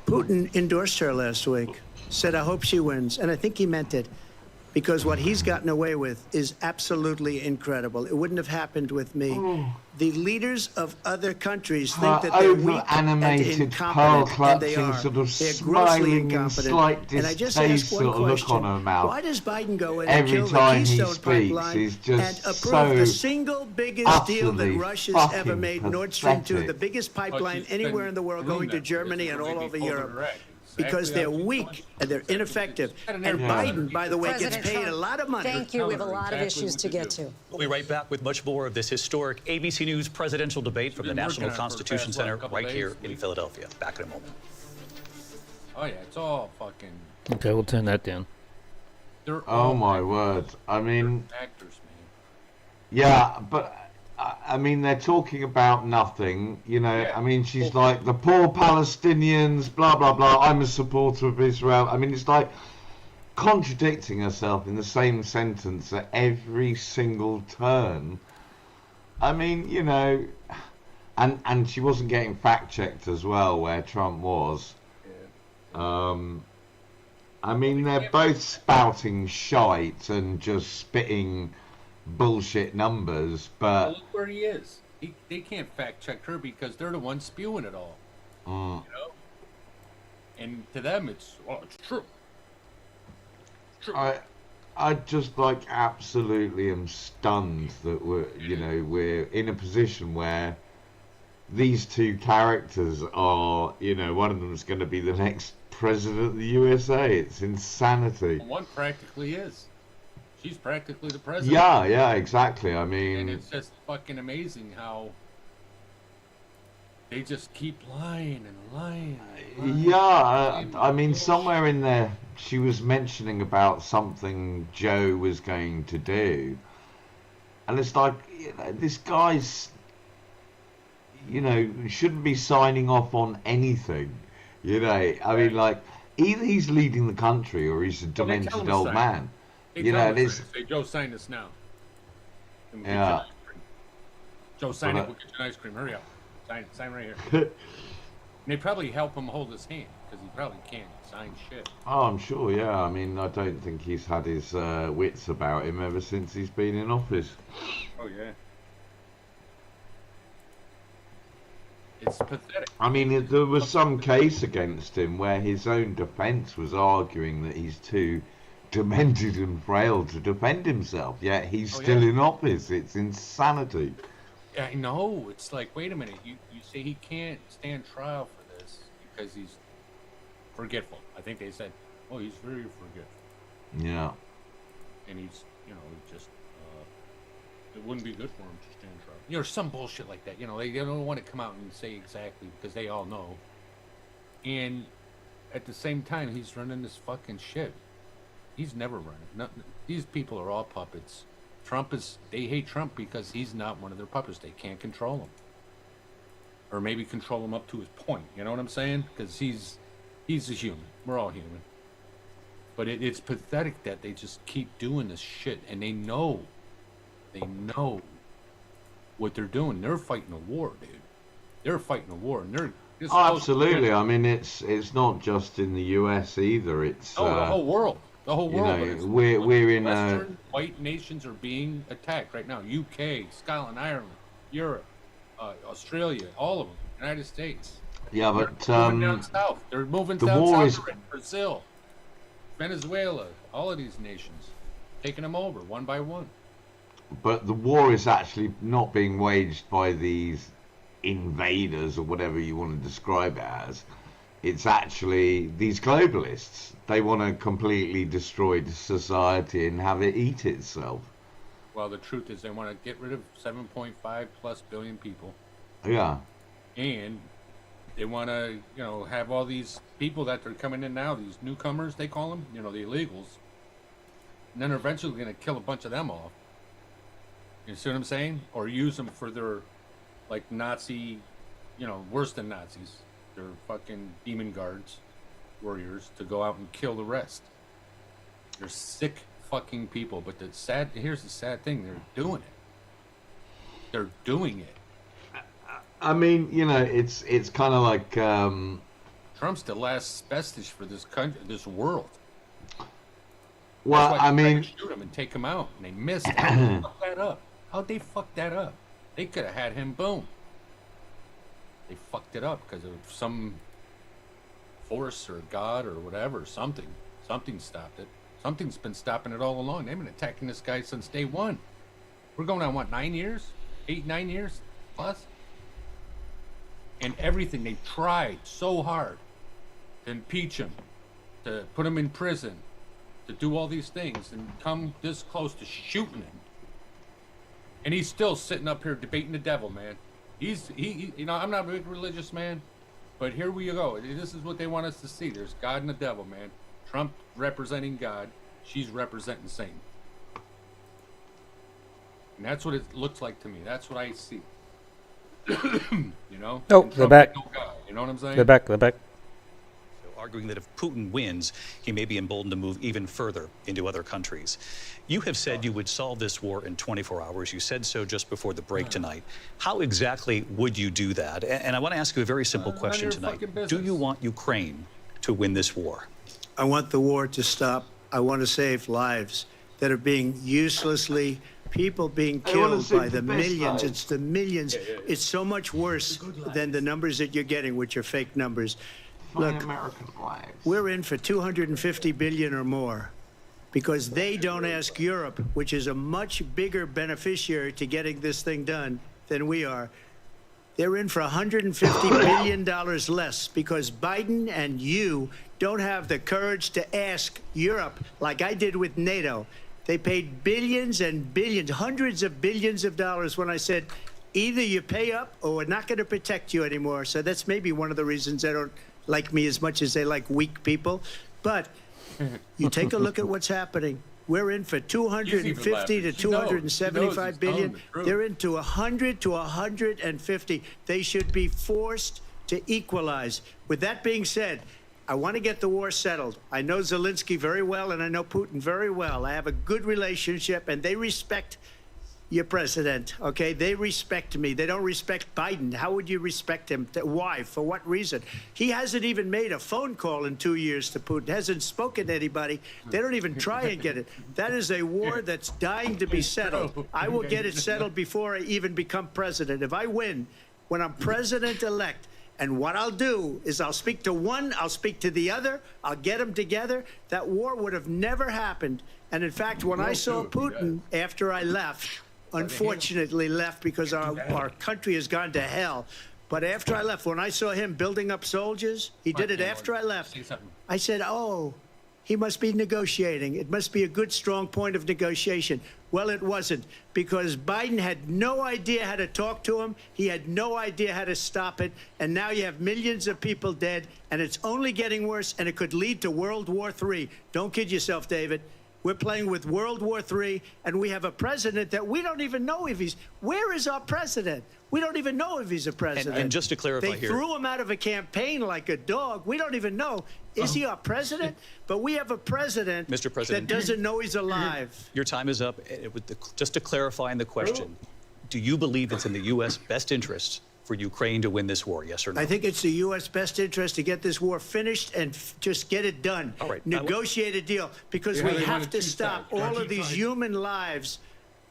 Putin endorsed her last week, said, I hope she wins. And I think he meant it because what he's gotten away with is absolutely incredible. It wouldn't have happened with me. The leaders of other countries think that they're weak and animated, incompetent, and they pearl-clutching, are. sort of They're grossly smiling and incompetent. slight And I just ask distaste one sort of look question. on her mouth. Why does Biden go in and Every kill the time he Keystone speaks, Pipeline he's and just approve the so single biggest deal that utterly Russia's ever fucking made, Nord Stream 2, pathetic. the biggest pipeline anywhere in the world going to Germany and all over Europe? Because they're weak and they're ineffective. And Biden, by the way, gets President paid Trump, a lot of money. Thank you. We have a lot of issues to get to. We'll be right back with much more of this historic ABC News presidential debate from the National Constitution Center right here in Philadelphia. Back in a moment. Oh yeah, it's all fucking. Okay, we'll turn that down. Oh my word! I mean, actors, man. yeah, but I mean, they're talking about nothing. You know, I mean, she's like the poor Palestinians, blah blah blah. I'm a supporter of Israel. I mean, it's like contradicting herself in the same sentence at every single turn. I mean, you know, and she wasn't getting fact checked as well, where Trump was. I mean, they're both spouting shite and just spitting bullshit numbers, but Look where he is. They can't fact check her because they're the ones spewing it all. You know? And to them, it's true. It's true. I just like absolutely am stunned that we're in a position where these two characters are, you know, one of them is going to be the next president of the USA. It's insanity. One practically is. She's practically the president. Yeah, exactly. I mean, And it's just fucking amazing how they just keep lying and lying. And lying. yeah, I mean, somewhere in there, she was mentioning about something Joe was going to do. And it's like, you know, this guy's, you know, shouldn't be signing off on anything. You know, I mean, like, either he's leading the country or he's a demented old man. You know, it is. Say, Joe, sign this now. And we'll Yeah. get you ice cream. Joe, sign it. We'll get you an ice cream. Hurry up. Sign it. Sign right here. And they probably help him hold his hand because he probably can't sign shit. Oh, I'm sure, yeah. I mean, I don't think he's had his wits about him ever since he's been in office. Oh, yeah. It's pathetic. I mean, there was some case against him where his own defence was arguing that he's too demented and frail to defend himself, yet he's still in office. It's insanity. Yeah, I know. It's like, wait a minute. You say he can't stand trial for this because he's forgetful. I think they said, oh, he's very forgetful. Yeah. And he's, you know, just, it wouldn't be good for him to stand trial. You know, some bullshit like that. You know, they don't want to come out and say exactly because they all know. And at the same time, he's running this fucking shit. He's never running. Nothing. These people are all puppets. They hate Trump because he's not one of their puppets. They can't control him. Or maybe control him up to his point. You know what I'm saying? Because he's a human. We're all human. But it's pathetic that they just keep doing this shit. And they know what they're doing. They're fighting a war, dude. They're fighting a war. And they're... Oh, absolutely. I mean, it's not just in the US either. It's the whole world. The whole world. You know, we're in Western white nations are being attacked right now. UK, Scotland, Ireland, Europe, Australia, all of them. United States. Yeah, but they're moving down south. They're moving down south. Brazil, Venezuela, all of these nations, taking them over one by one. But the war is actually not being waged by these invaders or whatever you want to describe it as. It's actually these globalists. They want to completely destroy society and have it eat itself. Well, the truth is they want to get rid of 7.5 plus billion people. Yeah. And they want to, you know, have all these people that are coming in now, these newcomers, they call them, you know, the illegals. And then they're eventually going to kill a bunch of them off. You see what I'm saying? Or use them for their, like, Nazi, you know, worse than Nazis. They're fucking demon guards, warriors, to go out and kill the rest. They're sick fucking people, but here's the sad thing, they're doing it. They're doing it. I mean, you know, it's kind of like Trump's the last vestige for this country, this world. Well, That's why I they tried mean, to shoot him and take him out, and they missed. How'd they fuck that up? How'd they fuck that up? They could have had him. Boom. They fucked it up because of some force or God or whatever. Something stopped it. Something's been stopping it all along. They've been attacking this guy since day one. We're going on what, 9 years? 8-9 years plus? And everything, they tried so hard to impeach him, to put him in prison, to do all these things, and come this close to shooting him. And he's still sitting up here debating the devil, man. He you know, I'm not a big religious man, but here we go. This is what they want us to see. There's God and the devil, man. Trump representing God, she's representing Satan. And that's what it looks like to me. That's what I see. You know? Oh, And they're Trump back. ain't no God, you know what I'm saying? They're back. Arguing that if Putin wins, he may be emboldened to move even further into other countries. You have said you would solve this war in 24 hours. You said so just before the break tonight. How exactly would you do that? And I want to ask you a very simple question tonight. Do you want Ukraine to win this war? I want the war to stop. I want to save lives that are being uselessly, people being killed by the millions. It's the millions. It's so much worse than the numbers that you're getting, which are fake numbers. Look, we're in for 250 billion or more because they don't ask Europe, which is a much bigger beneficiary to getting this thing done than we are. They're in for $150 billion less because Biden and you don't have the courage to ask Europe like I did with NATO. They paid billions and billions, hundreds of billions of dollars when I said, either you pay up or we're not going to protect you anymore. So that's maybe one of the reasons they don't like me as much as they like weak people. But you take a look at what's happening. We're in for 250 to 275 billion. They're into 100 to 150. They should be forced to equalize. With that being said, I want to get the war settled. I know Zelensky very well, and I know Putin very well. I have a good relationship, and they respect your president, okay? They respect me. They don't respect Biden. How would you respect him? Why? For what reason? He hasn't even made a phone call in 2 years to Putin, hasn't spoken to anybody. They don't even try and get it. That is a war that's dying to be settled. I will get it settled before I even become president. If I win, when I'm president-elect, and what I'll do is I'll speak to one, I'll speak to the other, I'll get them together. That war would have never happened. And in fact, when I saw Putin after I left, unfortunately left because our country has gone to hell. But after I left, when I saw him building up soldiers, he did it after I left. I said, oh, he must be negotiating. It must be a good, strong point of negotiation. Well, it wasn't, because Biden had no idea how to talk to him. He had no idea how to stop it. And now you have millions of people dead, and it's only getting worse, and it could lead to World War III. Don't kid yourself, David. We're playing with World War III, and we have a president that we don't even know if he's... Where is our president? We don't even know if he's a president. And just to clarify they here... threw him out of a campaign like a dog. We don't even know. Is he our president? But we have a president, Mr. President, that doesn't know he's alive. Your time is up. Just to clarify in the question, do you believe it's in the U.S. best interest for Ukraine to win this war, yes or no? I think it's the U.S. best interest to get this war finished and just get it done. All right. Negotiate a deal, because we have to stop all of these human lives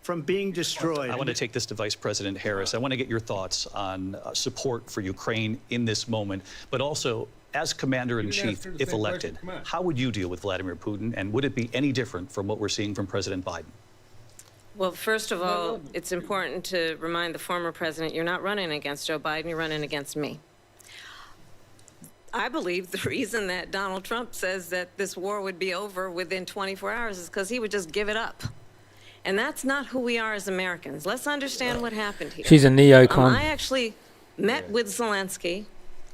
from being destroyed. I want to take this to Vice President Harris. I want to get your thoughts on support for Ukraine in this moment, but also as Commander-in-Chief, if elected, how would you deal with Vladimir Putin, and would it be any different from what we're seeing from President Biden? Well, first of all, it's important to remind the former president you're not running against Joe Biden, you're running against me. I believe the reason that Donald Trump says that this war would be over within 24 hours is because he would just give it up. And that's not who we are as Americans. Let's understand what happened here. She's a neocon. I actually met with Zelensky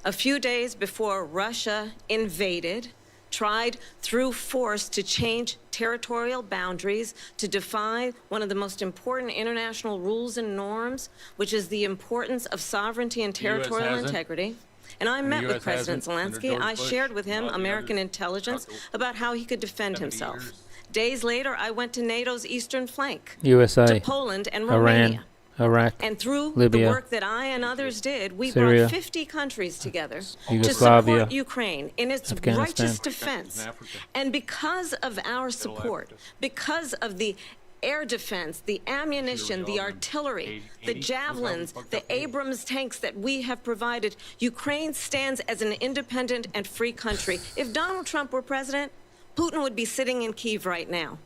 a few days before Russia invaded, tried through force to change territorial boundaries, to defy one of the most important international rules and norms, which is the importance of sovereignty and territorial integrity. And I met with President Zelensky. I shared with him American intelligence about how he could defend himself. Days later, I went to NATO's eastern flank, USA, to Poland and Romania. Iran. Iraq, And through Libya, the work that I and others did, we Syria, brought 50 countries together to Yugoslavia, support Ukraine in its Afghanistan. righteous defense. And because of our support, because of the air defense, the ammunition, the artillery, the javelins, the Abrams tanks that we have provided, Ukraine stands as an independent and free country. If Donald Trump were president, Putin would be sitting in Kyiv right now.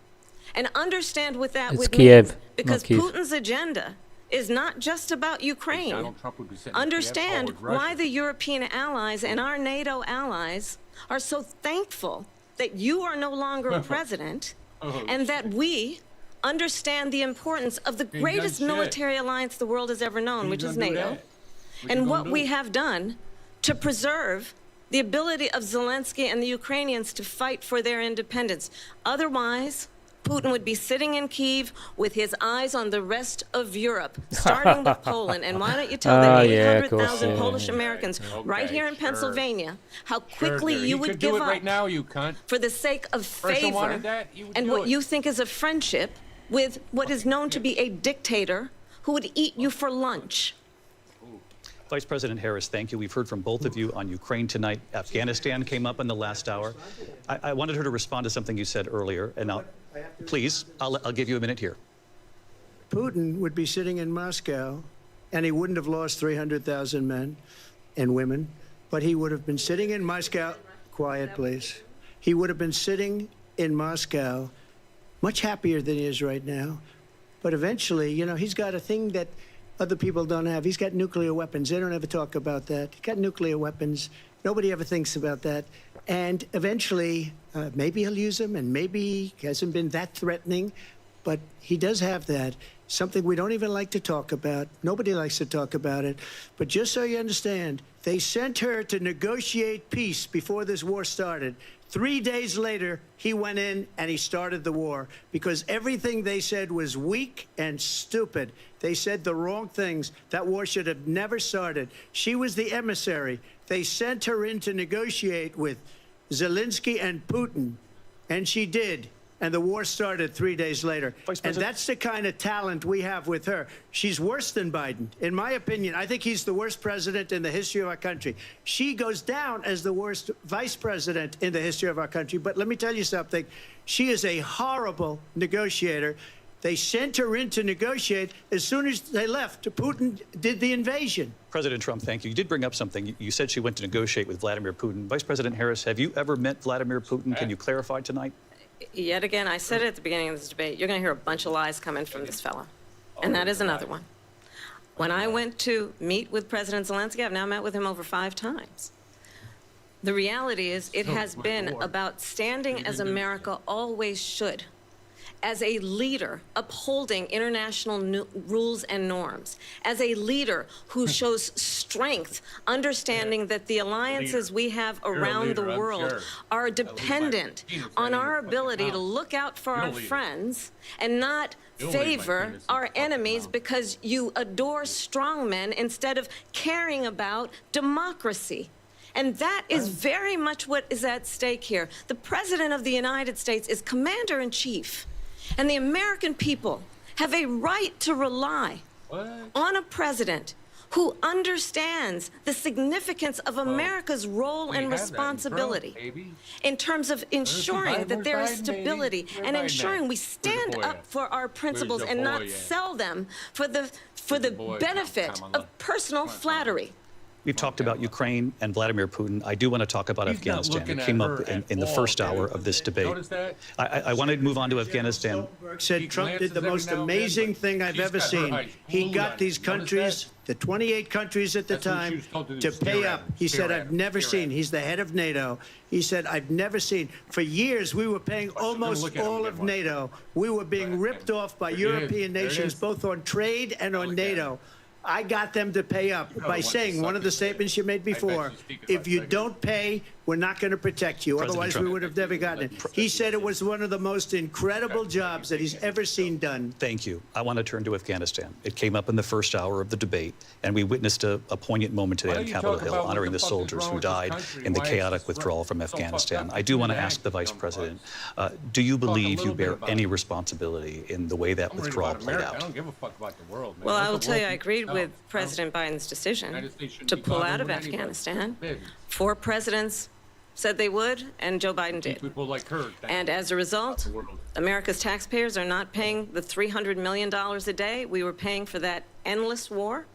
And understand what that It's would Kiev, mean, because not Kyiv. Putin's agenda is not just about Ukraine. Donald Trump would be sitting in Kiev Understand forward Russia. why the European allies and our NATO allies are so thankful that you are no longer president and that we understand the importance of the done greatest shit. military alliance the world has ever known, Ain't which is gonna do NATO, that. What you and gonna what do? we have done to preserve the ability of Zelensky and the Ukrainians to fight for their independence. Otherwise, Putin would be sitting in Kyiv with his eyes on the rest of Europe, starting with Poland. And why don't you tell the Yeah, of 800,000 course, yeah. Polish Americans right Okay, here in sure. Pennsylvania how Sure, quickly Gary. you He would could do give it up right now, you cunt. for the sake of Person favor wanted that, he would and do what it. you think is a friendship with what is known to be a dictator who would eat you for lunch. Vice President Harris, thank you. We've heard from both of you on Ukraine tonight. Afghanistan came up in the last hour. I wanted her to respond to something you said earlier, and please, I'll give you a minute here. Putin would be sitting in Moscow, and he wouldn't have lost 300,000 men and women, but he would have been sitting in Moscow. Quiet, please. He would have been sitting in Moscow, much happier than he is right now. But eventually, you know, he's got a thing that other people don't have. He's got nuclear weapons. They don't ever talk about that. He's got nuclear weapons. Nobody ever thinks about that. And eventually, maybe he'll use them, and maybe he hasn't been that threatening, but he does have that. Something we don't even like to talk about. Nobody likes to talk about it. But just so you understand, they sent her to negotiate peace before this war started. 3 days later, he went in and he started the war because everything they said was weak and stupid. They said the wrong things. That war should have never started. She was the emissary. They sent her in to negotiate with Zelensky and Putin, and she did. And the war started 3 days later. And that's the kind of talent we have with her. She's worse than Biden. In my opinion, I think he's the worst president in the history of our country. She goes down as the worst vice president in the history of our country. But let me tell you something. She is a horrible negotiator. They sent her in to negotiate. As soon as they left, Putin did the invasion. President Trump, thank you. You did bring up something. You said she went to negotiate with Vladimir Putin. Vice President Harris, have you ever met Vladimir Putin? Can you clarify tonight? Yet again, I said it at the beginning of this debate, you're going to hear a bunch of lies coming from this fellow. And that is another one. When I went to meet with President Zelensky, I've now met with him over 5 times. The reality is it has been about standing as America always should, as a leader upholding international rules and norms, as a leader who shows strength, understanding that the alliances we have around the world are dependent on our ability to look out for our friends and not favor our enemies because you adore strongmen instead of caring about democracy. And that is very much what is at stake here. The President of the United States is Commander-in-Chief. And the American people have a right to rely on a president who understands the significance of America's role and responsibility in terms of ensuring that there is stability and ensuring we stand up for our principles and not sell them for the benefit of personal flattery. We've talked about Ukraine and Vladimir Putin. I do want to talk about Afghanistan. It came up in the first hour of this debate. I want to move on to Afghanistan. Said Trump did the most amazing thing I've ever seen. He got these countries, the 28 countries at the time, to pay up. He said, I've never seen. He's the head of NATO. He said, I've never seen. For years, we were paying almost all of NATO. We were being ripped off by European nations, both on trade and on NATO. I got them to pay up by saying one of the statements you made before, if you don't pay, we're not going to protect you. President Otherwise, Trump. we would have never gotten it. He said it was one of the most incredible jobs that he's ever seen done. Thank you. I want to turn to Afghanistan. It came up in the first hour of the debate, and we witnessed a poignant moment today Why on don't you Capitol talk Hill, about what honoring the the fuck is soldiers wrong who with this died country in the and why chaotic it's withdrawal from so fucked Afghanistan. up? I do want to You ask the Vice act dumb President, do you Talk a believe you little bit bear about any it. responsibility in the way that I'm worried withdrawal about played America. I out? don't give a fuck about the world, man. Well, Let I will the tell you, world I be- agreed no, with no. President Biden's decision United States shouldn't to be pull bothered out of with anybody. Afghanistan. Big. 4 presidents said they would, and Joe Biden did. People like her. And as a result, the world. America's taxpayers are not paying the $300 million a day we were paying for that endless war.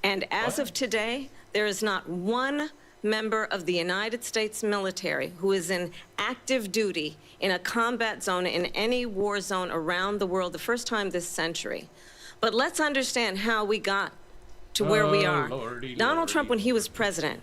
And as of today, there is not one member of the United States military who is in active duty in a combat zone in any war zone around the world, the first time this century. But let's understand how we got to where we are. Lordy, Donald Trump, when Lordy. he was president,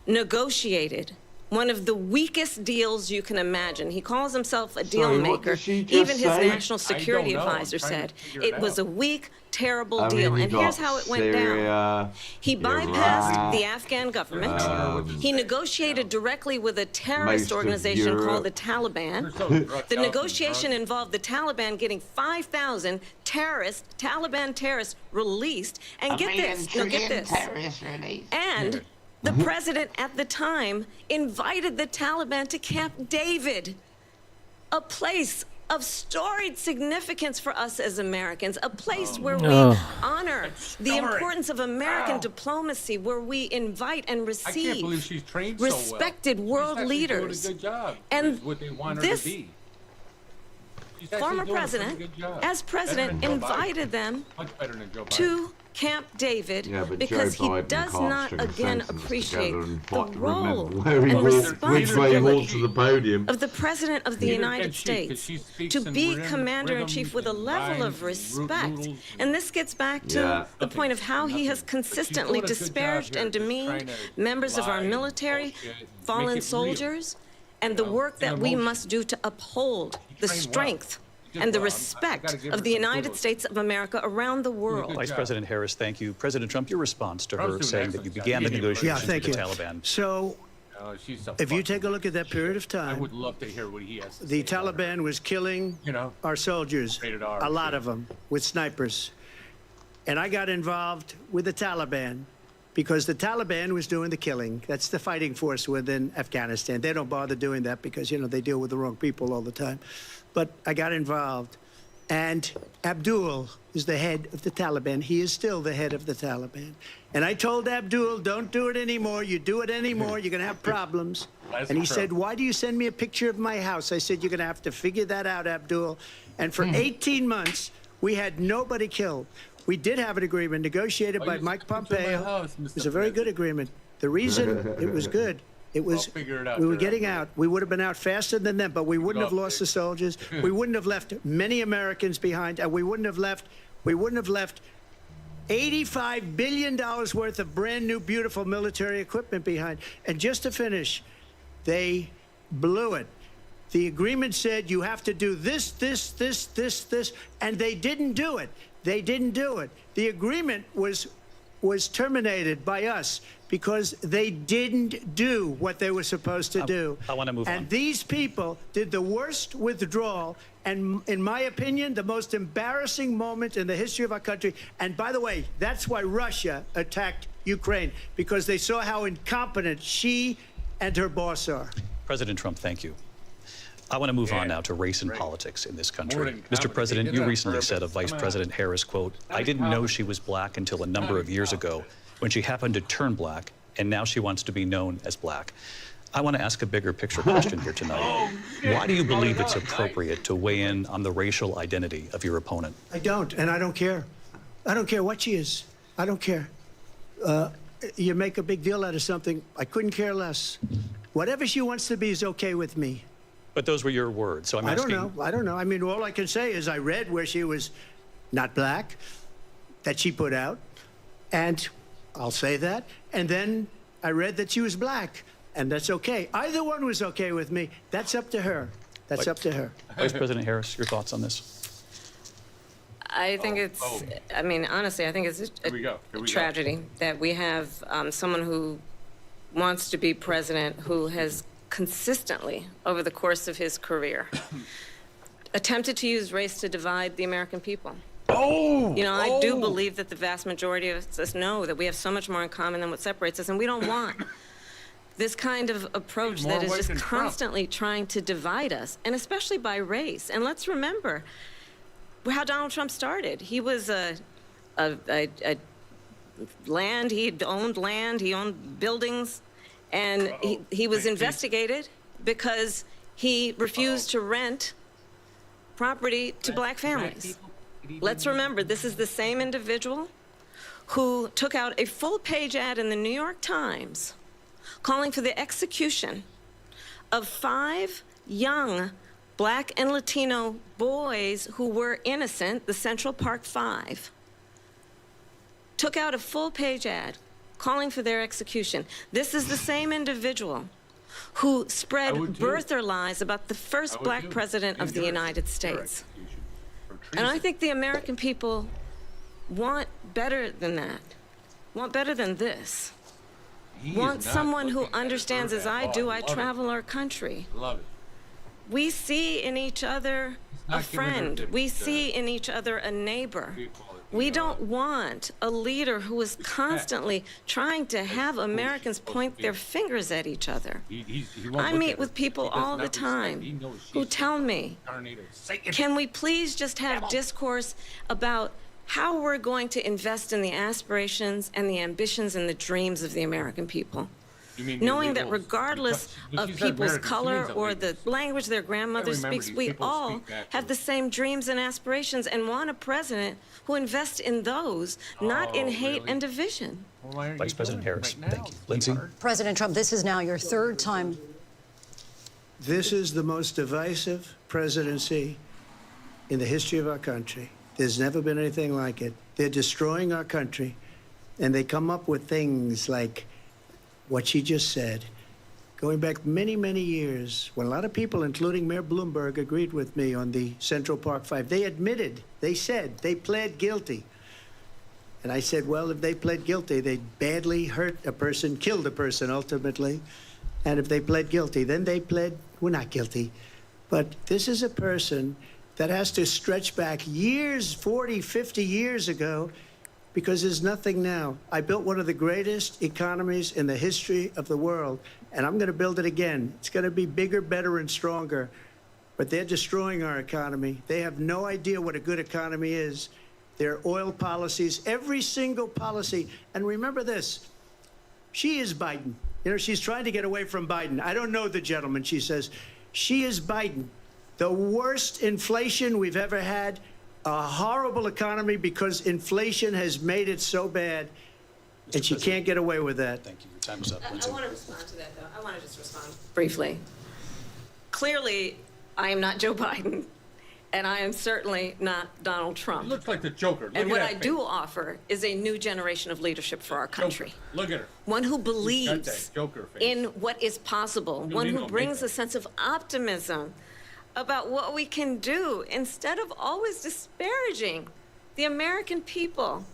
negotiated one of the weakest deals you can imagine. He calls himself a deal Sorry, what maker. did she just Even his say? national security know. I'm advisor trying to said figure it it was out. a weak, terrible I mean, deal. you And here's got how it went down. Syria, He bypassed Iraq, the Afghan government. He negotiated directly with a most terrorist of organization called the They're Taliban. so drugged out The and negotiation drunk. involved the Taliban getting 5,000 Taliban terrorists released. And get this, no, get this. And the president at the time invited the Taliban to Camp David, a place of storied significance for us as Americans, a place where we honor the importance of American diplomacy, where we invite and I can't believe receive she's trained so well. respected She's world actually leaders. Doing a good job. And is what they want her this to be. She's actually former doing a pretty president, good job. as president, Better than Joe Biden. invited them Much better than Joe Biden. to Camp David Yeah, but because Joe he Biden does can't not string a again sentence appreciate together and the role remember where he and walked, which way he walked responsibility to the podium. of the President of the Neither United can she, 'cause States she speaks to in be rhythm- commander-in-chief with a rhythms and level of rhymes and respect. noodles And this gets back to Yeah. the point of how he has consistently doing a good job disparaged here, and just demeaned trying to members of our lie and military, bullshit and make fallen it real. soldiers, and the know, work that we emotion. must do to uphold the trained well. strength She did and the well. I respect gotta give of her the some United kudos. States of America around the world. Good Vice job. President Harris, thank you. President Trump, your response to Trump's her doing saying an that you excellent began job. the Yeah, negotiations thank with the you. Taliban. So She's so if you fucking- take a look at that period of I time, would love to hear what he has to the say about her. Taliban was killing You know, our soldiers, Rated R, a lot shit. of them, with snipers. And I got involved with the Taliban because the Taliban was doing the killing. That's the fighting force within Afghanistan. They don't bother doing that because, you know, they deal with the wrong people all the time. But I got involved. And Abdul is the head of the Taliban. He is still the head of the Taliban. And I told Abdul, don't do it anymore. You do it anymore, you're going to have problems. That's And he true. said, why do you send me a picture of my house? I said, you're going to have to figure that out, Abdul. And for 18 months, we had nobody killed. We did have an agreement negotiated Why by you Mike send a picture of my Pompeo. house, It was Mr. a very good President? agreement. The reason it was good, it was figure it out we were there, getting Abdul. out. We would have been out faster than them, but we wouldn't have up, lost Dave. the soldiers. We wouldn't have left many Americans behind, and we wouldn't have left $85 billion worth of brand new, beautiful military equipment behind. And just to finish, they blew it. The agreement said you have to do this, and they didn't do it. They didn't do it. The agreement was terminated by us because they didn't do what they were supposed to do. I want to move on. And these people did the worst withdrawal and, in my opinion, the most embarrassing moment in the history of our country. And by the way, that's why Russia attacked Ukraine, because they saw how incompetent she and her boss are. President Trump, thank you. I want to move on now to race and politics in this More country. than Mr. competent. President, He you did it on recently purpose. said of Vice Come on. President Harris, quote, I didn't know she was black until a number of years ago when she happened to turn black, and now she wants to be known as black. I want to ask a bigger picture question here tonight. Why do you believe it's appropriate to weigh in on the racial identity of your opponent? I don't, and I don't care. I don't care what she is. I don't care. You make a big deal out of something, I couldn't care less. Whatever she wants to be is okay with me. But those were your words, so I'm I don't asking. know. I don't know. I mean, all I can say is I read where she was not black, that she put out, and I'll say that. And then I read that she was black, and that's okay. Either one was okay with me. That's up to her. That's up to her. Vice President Harris, your thoughts on this? I think it's, I mean, honestly, I think it's Here we go. Here a we go. tragedy that we have someone who wants to be president who has consistently over the course of his career attempted to use race to divide the American people. You know, I do believe that the vast majority of us know that we have so much more in common than what separates us, and we don't want this kind of approach that is just constantly trying to divide us, and especially by race. And let's remember how Donald Trump started. He was land, he owned buildings, and he was investigated because he refused to rent property to black families. Let's remember, this is the same individual who took out a full-page ad in the New York Times calling for the execution of 5 young black and Latino boys who were innocent, the Central Park 5. Took out a full-page ad calling for their execution. This is the same individual who spread birther lies about the first black president of the United States. And I think the American people want better than that, want better than this. Want someone who understands, as I do, I travel our country. Love it. We see in each other a friend. We see in each other a neighbor. We don't want a leader who is constantly trying to have Americans point their fingers at each other. I meet with people all the time who tell me, can we please just have discourse about how we're going to invest in the aspirations and the ambitions and the dreams of the American people? Knowing that regardless of people's color or the language their grandmother speaks, we all have the same dreams and aspirations and want a president who invests in those, not in hate and division. Vice President Harris, thank you. Lindsay? President Trump, this is now your 3rd time. This is the most divisive presidency in the history of our country. There's never been anything like it. They're destroying our country, and they come up with things like what she just said. Going back many, many years, when a lot of people, including Mayor Bloomberg, agreed with me on the Central Park 5, they admitted, they said, they pled guilty. And I said, well, if they pled guilty, they badly hurt a person, killed a person ultimately. And if they pled guilty, then they pled, we're not guilty. But this is a person that has to stretch back years, 40, 50 years ago, because there's nothing now. I built one of the greatest economies in the history of the world, and I'm going to build it again. It's going to be bigger, better, and stronger. But they're destroying our economy. They have no idea what a good economy is. Their oil policies, every single policy. And remember this, she is Biden. You know, she's trying to get away from Biden. I don't know the gentleman, she says. She is Biden. The worst inflation we've ever had, a horrible economy because inflation has made it so bad, and she can't get away with that. Thank you. Your time is up. I want to respond to that, though. I want to just respond briefly. Clearly, I am not Joe Biden, and I am certainly not Donald Trump. He looks like the Joker. And what I do offer is a new generation of leadership for our country. Look at her. One who believes Joker face. in what is possible. One who brings a sense of optimism about what we can do instead of always disparaging the American people.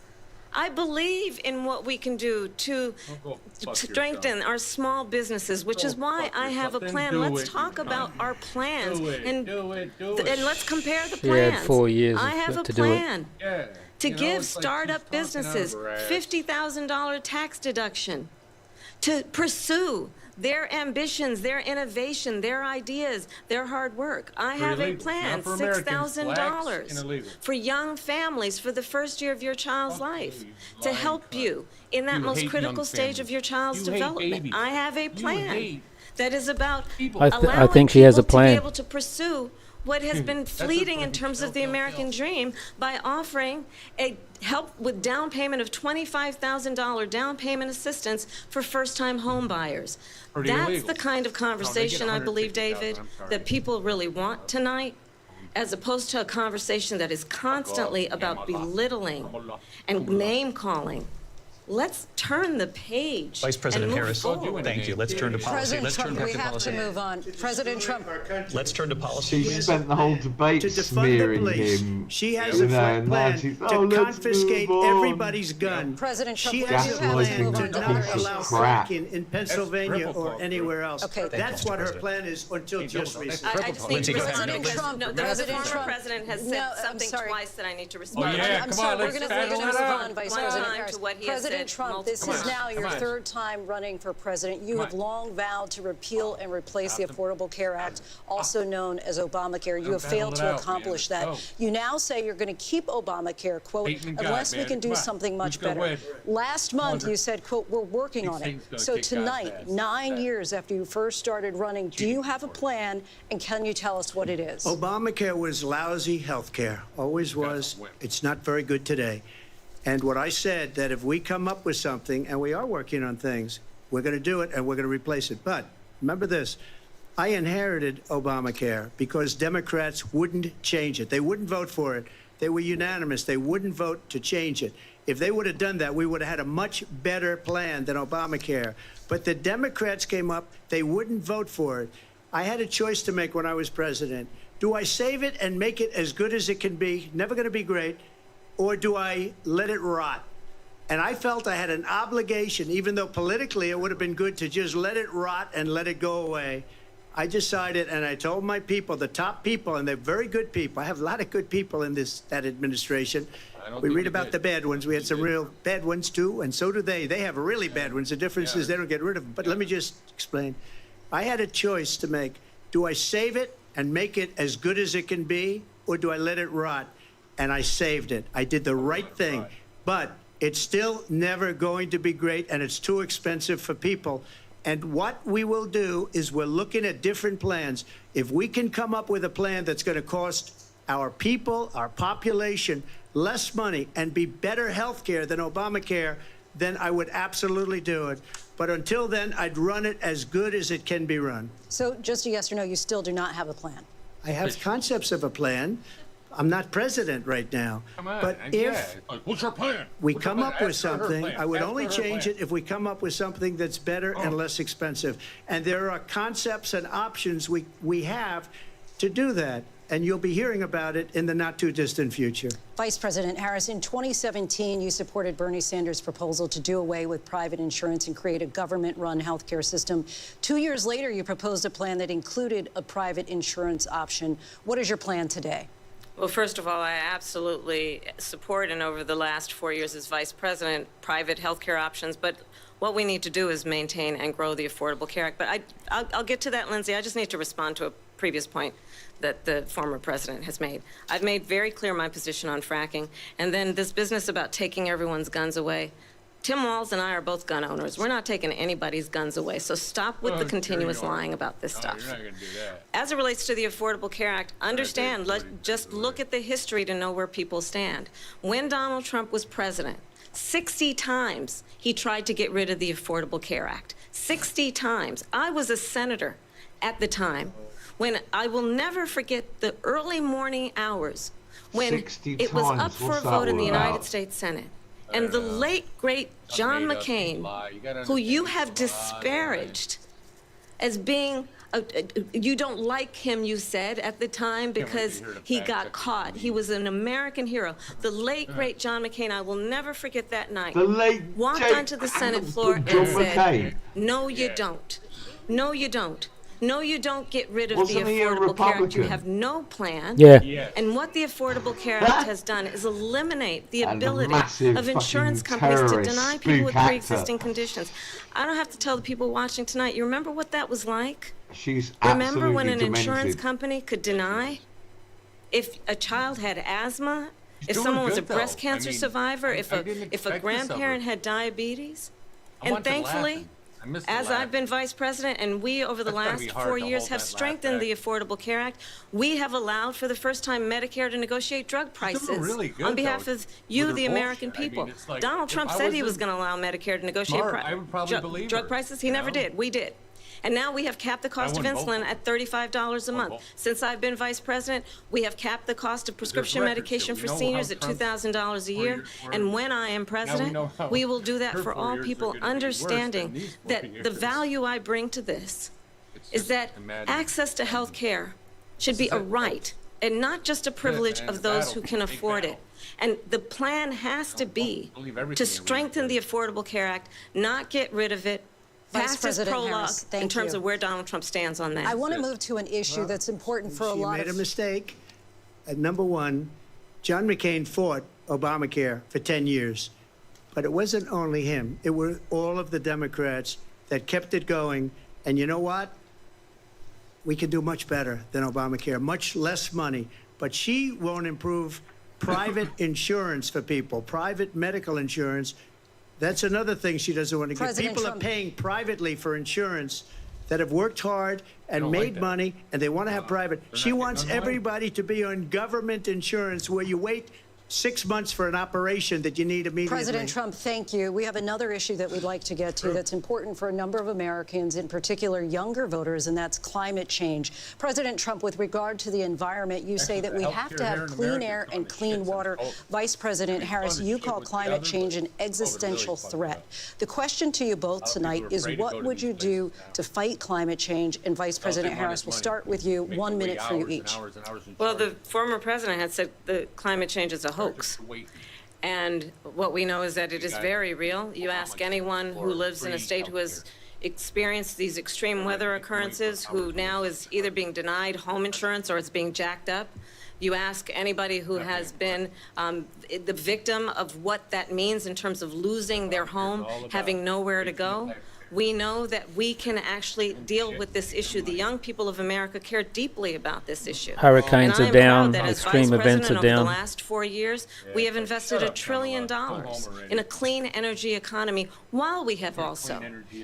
I believe in what we can do to strengthen our small businesses, which is why I have a plan. Let's talk about our plans and let's compare the plans. She had 4 years I have a to do it. plan to give startup businesses $50,000 tax deduction, to pursue their ambitions, their innovation, their ideas, their hard work. I have a plan, $6,000 for young families for the first year of your child's life to help you in that most critical stage of your child's development. I have a plan that is about I think she has a plan. to be able to pursue what has been fleeting in terms of the American dream by offering a help with down payment of $25,000 down payment assistance for first-time home buyers. That's the kind of conversation, I believe, David, that people really want tonight, as opposed to a conversation that is constantly about belittling and name-calling Let's turn the page. Vice President and move Harris, forward. thank you. Let's turn to policy. President Let's turn Trump, back we to have policy. to move on. President Trump. Let's turn to policy. She spent the whole debate To defund the smearing police. him. She has with a her plan Nazis. to Oh, let's confiscate move on. everybody's gun. President Trump, She we has do a have to Gaslighting move plan on to to not other piece of allow issues. crap. fracking in Pennsylvania or anywhere else. Okay. That's Mr. what her President. plan is until just recently. I just need to Lindsey, go ahead. respond President because Trump, no, the President former Trump. president has No, said I'm something sorry. twice that I need to respond. yeah, I'm come sorry, on, we're let's going settle to it move out. on, Vice One President time Harris. to what he has President said Trump, this multiple is times. now your Come on. third time running for president. You Come have on. long vowed to repeal and replace the Affordable Care Act, also known as Obamacare. You have battle failed it to out, accomplish man. that. Let's go. You now say you're going to keep Obamacare, quote, Bateman got it, unless we man. can do Come on. something much Who's gonna better. win? Last month you said, quote, we're working These on it. things gonna So kick ass tonight, fast. 9 years after you first started running, do you have a plan, and can you tell us what it is? Obamacare was lousy health care, always was. It's not very good today. And what I said, that if we come up with something, and we are working on things, we're going to do it and we're going to replace it. But remember this, I inherited Obamacare because Democrats wouldn't change it. They wouldn't vote for it. They were unanimous. They wouldn't vote to change it. If they would have done that, we would have had a much better plan than Obamacare. But the Democrats came up, they wouldn't vote for it. I had a choice to make when I was president. Do I save it and make it as good as it can be, never going to be great, or do I let it rot? And I felt I had an obligation, even though politically it would have been good to just let it rot and let it go away. I decided, and I told my people, the top people, and they're very good people. I have a lot of good people in that administration. We read about the bad ones. We had some real bad ones too, and so do they. They have really bad ones. The difference is they don't get rid of them. But let me just explain. I had a choice to make. Do I save it and make it as good as it can be, or do I let it rot? And I saved it. I did the right thing. But it's still never going to be great, and it's too expensive for people. And what we will do is we're looking at different plans. If we can come up with a plan that's going to cost our people, our population, less money and be better health care than Obamacare, then I would absolutely do it. But until then, I'd run it as good as it can be run. So just a yes or no, you still do not have a plan? I have concepts of a plan. I'm not president right now. Come on. But and if what's your plan? we What's your come plan? up with Ask her her something, plan. I would Ask only her her change plan. it if we come up with something that's better and less expensive. And there are concepts and options we have to do that. And you'll be hearing about it in the not too distant future. Vice President Harris, in 2017, you supported Bernie Sanders' proposal to do away with private insurance and create a government-run healthcare system. 2 years later, you proposed a plan that included a private insurance option. What is your plan today? Well, first of all, I absolutely support, and over the last 4 years as vice president, private healthcare options. But what we need to do is maintain and grow the Affordable Care Act. But I'll get to that, Lindsay. I just need to respond to a previous point that the former president has made. I've made very clear my position on fracking. And then this business about taking everyone's guns away. Tim Walz and I are both gun owners. We're not taking anybody's guns away. So stop with the continuous lying about this stuff. You're not going to do that. As it relates to the Affordable Care Act, understand, just look at the history to know where people stand. When Donald Trump was president, 60 times he tried to get rid of the Affordable Care Act. 60 times. I was a senator at the time when I will never forget the early morning hours when 60 it was times? up for a What's that vote in the all about? United States Senate. And the late, great John made up. McCain, Lie. You gotta who you understand have it's a lie. disparaged as being, you don't like him, you said at the time, because here to he fact got check caught. He was an American hero. The late, great John McCain, I will never forget that night. The late Walked Jake- onto the Senate floor and John said, McCain. no, you don't. No, you don't. No, you don't get rid of Wasn't the he a Affordable Care Act. You Republican? have no plan. Yeah. And what the Affordable Care Act has done is eliminate the And a ability massive of insurance fucking companies to terrorist deny people with spook pre-existing actor. conditions. I don't have to tell the people watching tonight, you remember what that was like? She's Remember when an absolutely insurance demented. company could deny if a child had asthma, if doing someone was a good, though. breast I cancer mean, survivor, I if didn't a expect this of grandparent her. had diabetes? I And want to thankfully, laugh. I missed the as laugh. I've been vice president and we over the That's gotta last be hard 4 to years hold have that laugh strengthened back. the Affordable Care Act, we have allowed for the first time Medicare to negotiate drug prices really good, on behalf though, of you, with the her American bullshit. I mean, people. it's like, Donald if Trump I said was he was in- going to allow Medicare to negotiate Smart, I would probably believe drug her, prices. He you never know? did. We did. And now we have capped the cost of insulin at $35 a month. Since I've been vice president, we have capped the cost of prescription medication for seniors at $2,000 a year. And when I am president, we will do that for all people, understanding that the value I bring to this is that access to health care should be a right and not just a privilege of those who can afford it. And the plan has to be to strengthen the Affordable Care Act, not get rid of it. Vice President prologue Harris, thank in terms you. of where Donald Trump stands on that. I want to move to an issue that's important for a lot She made of... a mistake. At number one, John McCain fought Obamacare for 10 years. But it wasn't only him. It were all of the Democrats that kept it going. And you know what? We can do much better than Obamacare, much less money. But she won't improve private insurance for people, private medical insurance. That's another thing she doesn't want to get. People are paying privately for insurance that have worked hard and made money, and they want to have private. She wants everybody to be on government insurance where you wait 6 months for an operation that you need immediately. President Trump, thank you. We have another issue that we'd like to get to that's important for a number of Americans, in particular younger voters, and that's climate change. President Trump, with regard to the environment, you say that we have to have clean air and clean water. Vice President Harris, you call climate change an existential threat. The question to you both tonight is, what would you do to fight climate change? And Vice President Harris, we'll start with you. 1 minute for you each. Well, the former president had said that climate change is a hoax. And what we know is that it is very real. You ask anyone who lives in a state who has experienced these extreme weather occurrences, who now is either being denied home insurance or it's being jacked up. You ask anybody who has been the victim of what that means in terms of losing their home, having nowhere to go. We know that we can actually deal with this issue. The young people of America care deeply about this issue. Hurricanes are down, extreme events are down. Over the last 4 years, we have invested $1 trillion in a clean energy economy, while we have also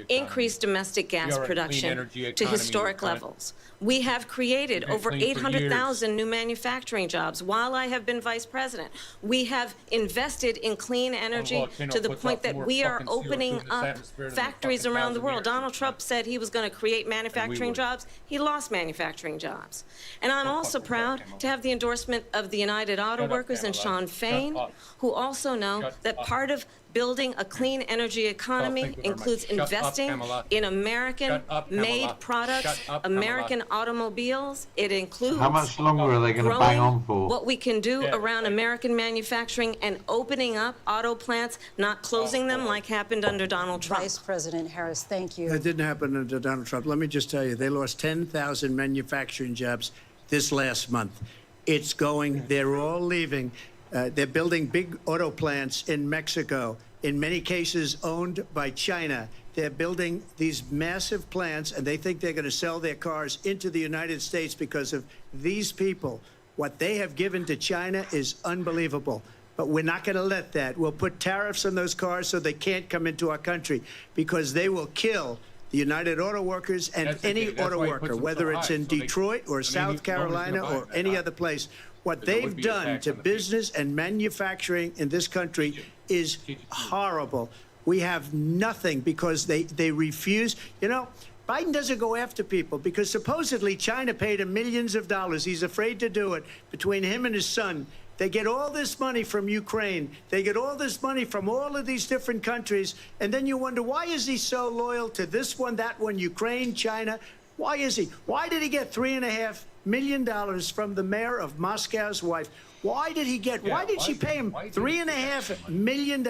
increased domestic gas production to historic levels. We have created over 800,000 new manufacturing jobs while I have been vice president. We have invested in clean energy to the point that we are opening up factories around the world. Donald Trump said he was going to create manufacturing jobs. He lost manufacturing jobs. And I'm also proud to have the endorsement of the United Auto Workers and Sean Fain, who also know that part of building a clean energy economy includes investing in American-made products, American automobiles. It includes How much longer are they going to bang on for? what we can do around American manufacturing and opening up auto plants, not closing them like happened under Donald Trump. Vice President Harris, thank you. That didn't happen under Donald Trump. Let me just tell you, they lost 10,000 manufacturing jobs this last month. It's going, they're all leaving. They're building big auto plants in Mexico, in many cases owned by China. They're building these massive plants, and they think they're going to sell their cars into the United States because of these people. What they have given to China is unbelievable. But we're not going to let that. We'll put tariffs on those cars so they can't come into our country, because they will kill the United Auto Workers and any auto worker, whether it's in Detroit or South Carolina or any other place. What they've done to business and manufacturing in this country is horrible. We have nothing because they refuse. You know, Biden doesn't go after people because supposedly China paid him millions of dollars. He's afraid to do it. Between him and his son, they get all this money from Ukraine. They get all this money from all of these different countries. And then you wonder, why is he so loyal to this one, that one, Ukraine, China? Why is he? Why did he get $3.5 million from the mayor of Moscow's wife? Why did he get, why did she pay him $3.5 million?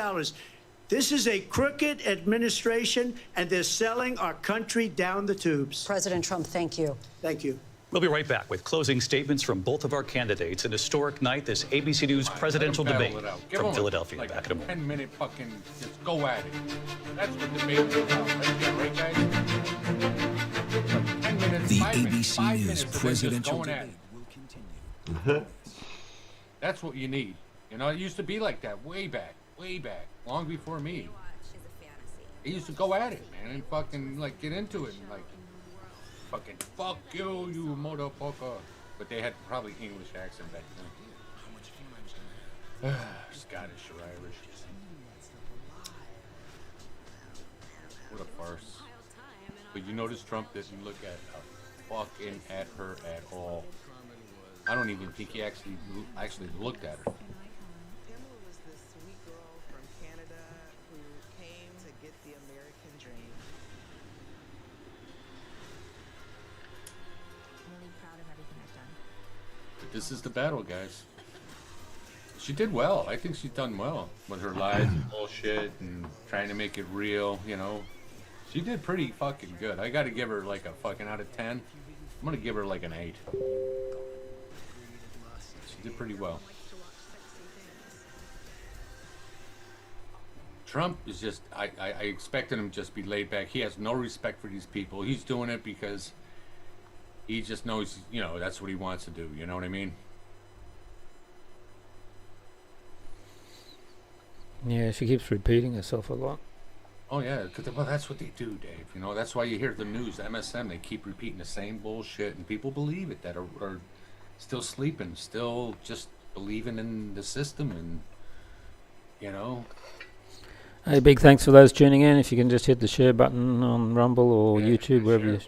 This is a crooked administration, and they're selling our country down the tubes. President Trump, thank you. Thank you. We'll be right back with closing statements from both of our candidates. An historic night, this ABC News presidential debate from Philadelphia. Back in a moment. 10-minute fucking, just go at it. That's what debate is about. Right, guys? 10 minutes, The 5 minutes, ABC 5 News minutes of presidential just going at debate it. will continue. That's what you need. You know, it used to be like that way back, long before me. It used to go at it, man, and fucking, like, get into it and, like, fucking, fuck you, you motherfucker. But they had probably English accent back then. Scottish or Irish. What a farce. But you notice Trump doesn't look at fucking at her at all. I don't even think he actually looked at her. Pamela was this sweet girl from Canada who came to get the American dream. Really proud of everything I've done. But this is the battle, guys. She did well. I think she's done well with her lies and bullshit and trying to make it real, you know. She did pretty fucking good. I gotta give her like a fucking out of 10. I'm gonna give her like an 8. She did pretty well. Trump is just, I expected him to just be laid back. He has no respect for these people. He's doing it because he just knows, you know, that's what he wants to do. You know what I mean? Yeah, she keeps repeating herself a lot. Oh yeah, well, that's what they do, Dave. You know, that's why you hear the news, MSM, they keep repeating the same bullshit, and people believe it that are still sleeping, still just believing in the system, and you know. Hey, big thanks for those tuning in. If you can just hit the share button on Rumble or YouTube, wherever you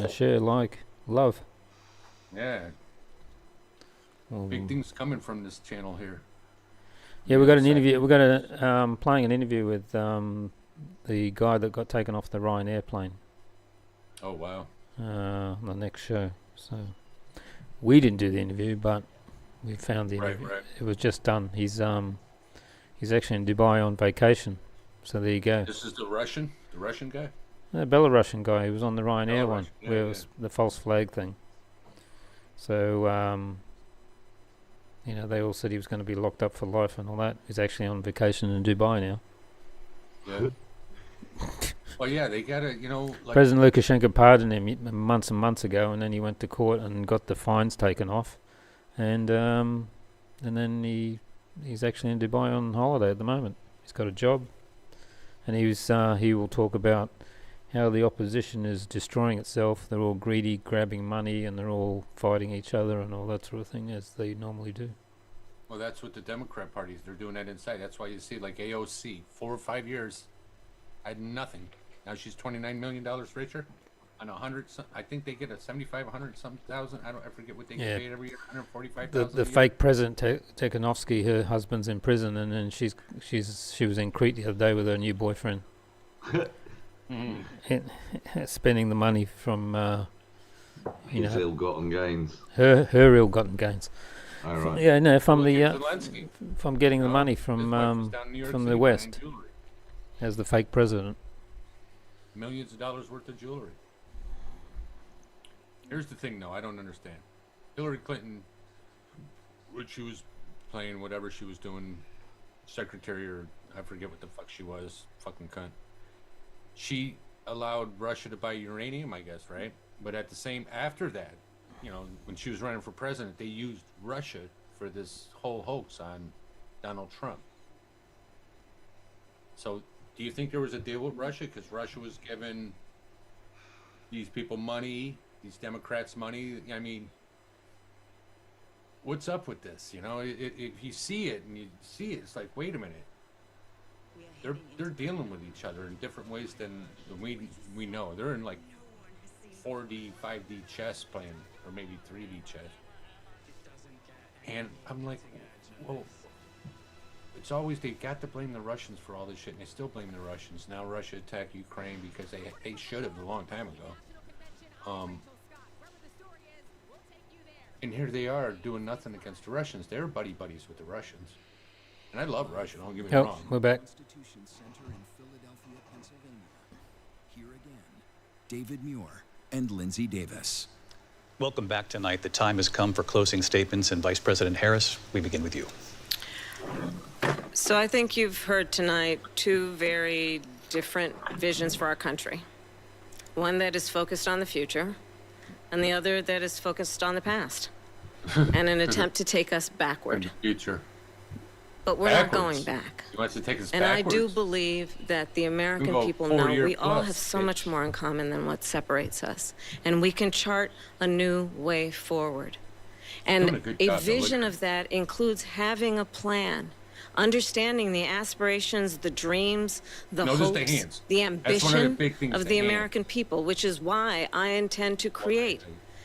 share, like, love. Yeah. Well, big things coming from this channel here. Yeah, we got an interview. We got a playing an interview with the guy that got taken off the Ryanair plane. Oh wow! On the next show. So we didn't do the interview, but we found the interview. Right. It was just done. He's actually in Dubai on vacation. So there you go. This is the Russian guy. The Belarusian guy. He was on the Ryanair one, Yeah, where it was the false flag thing. So you know, they all said he was going to be locked up for life and all that. He's actually on vacation in Dubai now. Yeah. Well, yeah, they gotta, you know. Like President Lukashenko pardoned him months and months ago, and then he went to court and got the fines taken off, and then he's actually in Dubai on holiday at the moment. He's got a job, and he will talk about how the opposition is destroying itself. They're all greedy, grabbing money, and they're all fighting each other and all that sort of thing, as they normally do. Well, that's what the Democrat parties, they're doing that inside. That's why you see, like, AOC, 4 or 5 years, had nothing. Now she's $29 million richer. On 100, I think they get a 75, 100 some thousand. I forget what they get paid every year. 145,000. The fake president Tikhanovsky, her husband's in prison, and then she was in Crete the other day with her new boyfriend. Spending the money from his ill-gotten gains. Her ill-gotten gains. All right. Yeah, no, from getting the money from the West as the fake president. Millions of dollars worth of jewelry. Here's the thing, though, I don't understand. Hillary Clinton, when she was playing whatever she was doing, secretary or I forget what the fuck she was, fucking cunt. She allowed Russia to buy uranium, I guess, right? But at the same, after that, you know, when she was running for president, they used Russia for this whole hoax on Donald Trump. So, do you think there was a deal with Russia? Because Russia was giving these people money, these Democrats money. I mean, what's up with this? You know, if you see it and you see it, it's like, wait a minute. They're dealing with each other in different ways than we know. They're in like 4D, 5D chess playing, or maybe 3D chess. And I'm like, well, it's always they got to blame the Russians for all this shit, and they still blame the Russians. Now Russia attacked Ukraine because they should have a long time ago. And here they are doing nothing against the Russians. They're buddies with the Russians. And I love Russia, don't get me wrong. We're back. Center in Philadelphia, Pennsylvania. Here again, David Muir and Lindsay Davis. Welcome back tonight. The time has come for closing statements, and Vice President Harris, we begin with you. So I think you've heard tonight two very different visions for our country. One that is focused on the future, and the other that is focused on the past, and an attempt to take us backward. In the future. But we're not going back. He wants to take us and backwards. I do believe that the American people know we all have so much more in common than what separates us. And we can chart a new way forward. And a vision of that includes having a plan understanding the aspirations, the dreams, the No, just the hopes, hands. the That's one of the ambition big things, of the the hands. American people, which is why I intend to create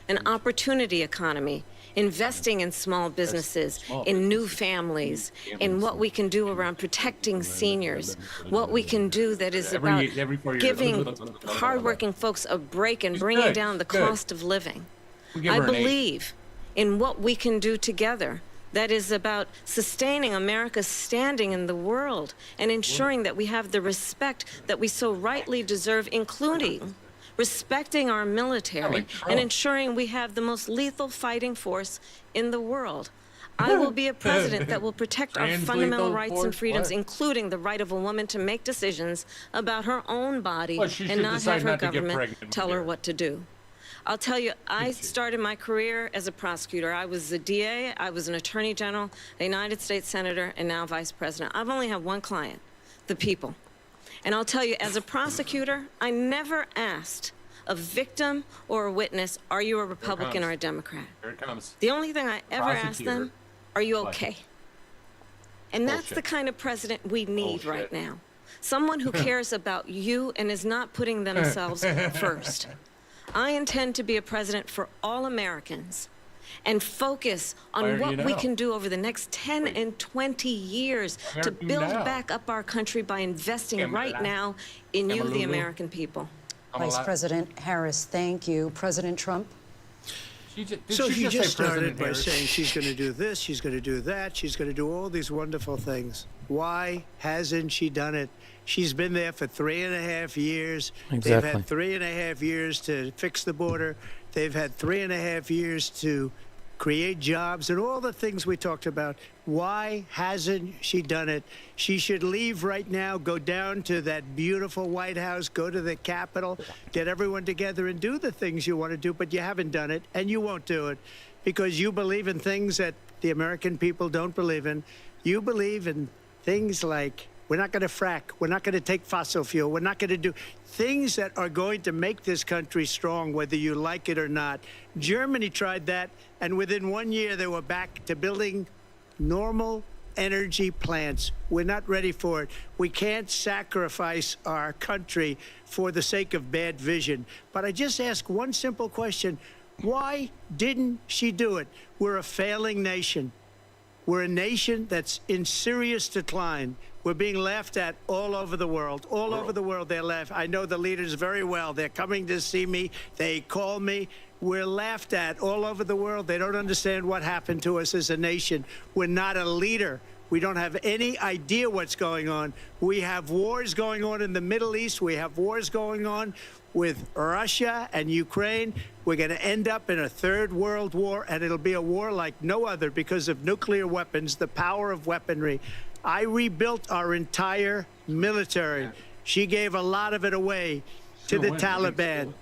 an opportunity economy, investing in small businesses, in new families, in what we can do around protecting seniors, what we can do that is about every 4 years. giving hardworking folks a break and bringing good, down the good. cost of living. We'll give I her an 8. believe in what we can do together. That is about sustaining America's standing in the world and ensuring that we have the respect that we so rightly deserve, including respecting our military and ensuring we have the most lethal fighting force in the world. I will be a president that will protect our fundamental Trans-lethal rights force? and freedoms, What? including the right of a woman to make decisions about her own body Well, she and should not decide have her not to get government pregnant tell with her her. what to do. I'll tell you, I started my career as a prosecutor. I was a DA, I was an attorney general, a United States senator, and now vice president. I've only had one client, the people. And I'll tell you, as a prosecutor, I never asked a victim or a witness, are you a Republican or a Democrat? Here it comes. The only thing I ever asked Prosecutor. them, are you okay? And that's Bullshit. the kind of president we need Bullshit. right now. Someone who cares about you and is not putting themselves first. I intend to be a president for all Americans and focus Why on aren't what you we now? can do over the next 10 and 20 years Why to aren't you build now? back up our country by investing Kamala. right now in you, the Kamalulu. American people. Vice President Harris, thank you. President Trump? Did So she he just just say President started by Harris? saying she's going to do this, she's going to do that, she's going to do all these wonderful things. Why hasn't she done it? She's been there for 3.5 years. They've Exactly. had 3.5 years to fix the border. They've had 3.5 years to create jobs and all the things we talked about. Why hasn't she done it? She should leave right now, go down to that beautiful White House, go to the Capitol, get everyone together and do the things you want to do, but you haven't done it, and you won't do it because you believe in things that the American people don't believe in. You believe in things like we're not going to frack, we're not going to take fossil fuel, we're not going to do things that are going to make this country strong, whether you like it or not. Germany tried that, and within 1 year, they were back to building normal energy plants. We're not ready for it. We can't sacrifice our country for the sake of bad vision. But I just ask one simple question. Why didn't she do it? We're a failing nation. We're a nation that's in serious decline. We're being laughed at all over the world. All over the world, they're laughing. I know the leaders very well. They're coming to see me. They call me. We're laughed at all over the world. They don't understand what happened to us as a nation. We're not a leader. We don't have any idea what's going on. We have wars going on in the Middle East. We have wars going on with Russia and Ukraine. We're going to end up in a third world war, and it'll be a war like no other because of nuclear weapons, the power of weaponry. I rebuilt our entire military. She gave a lot of it away to the Taliban.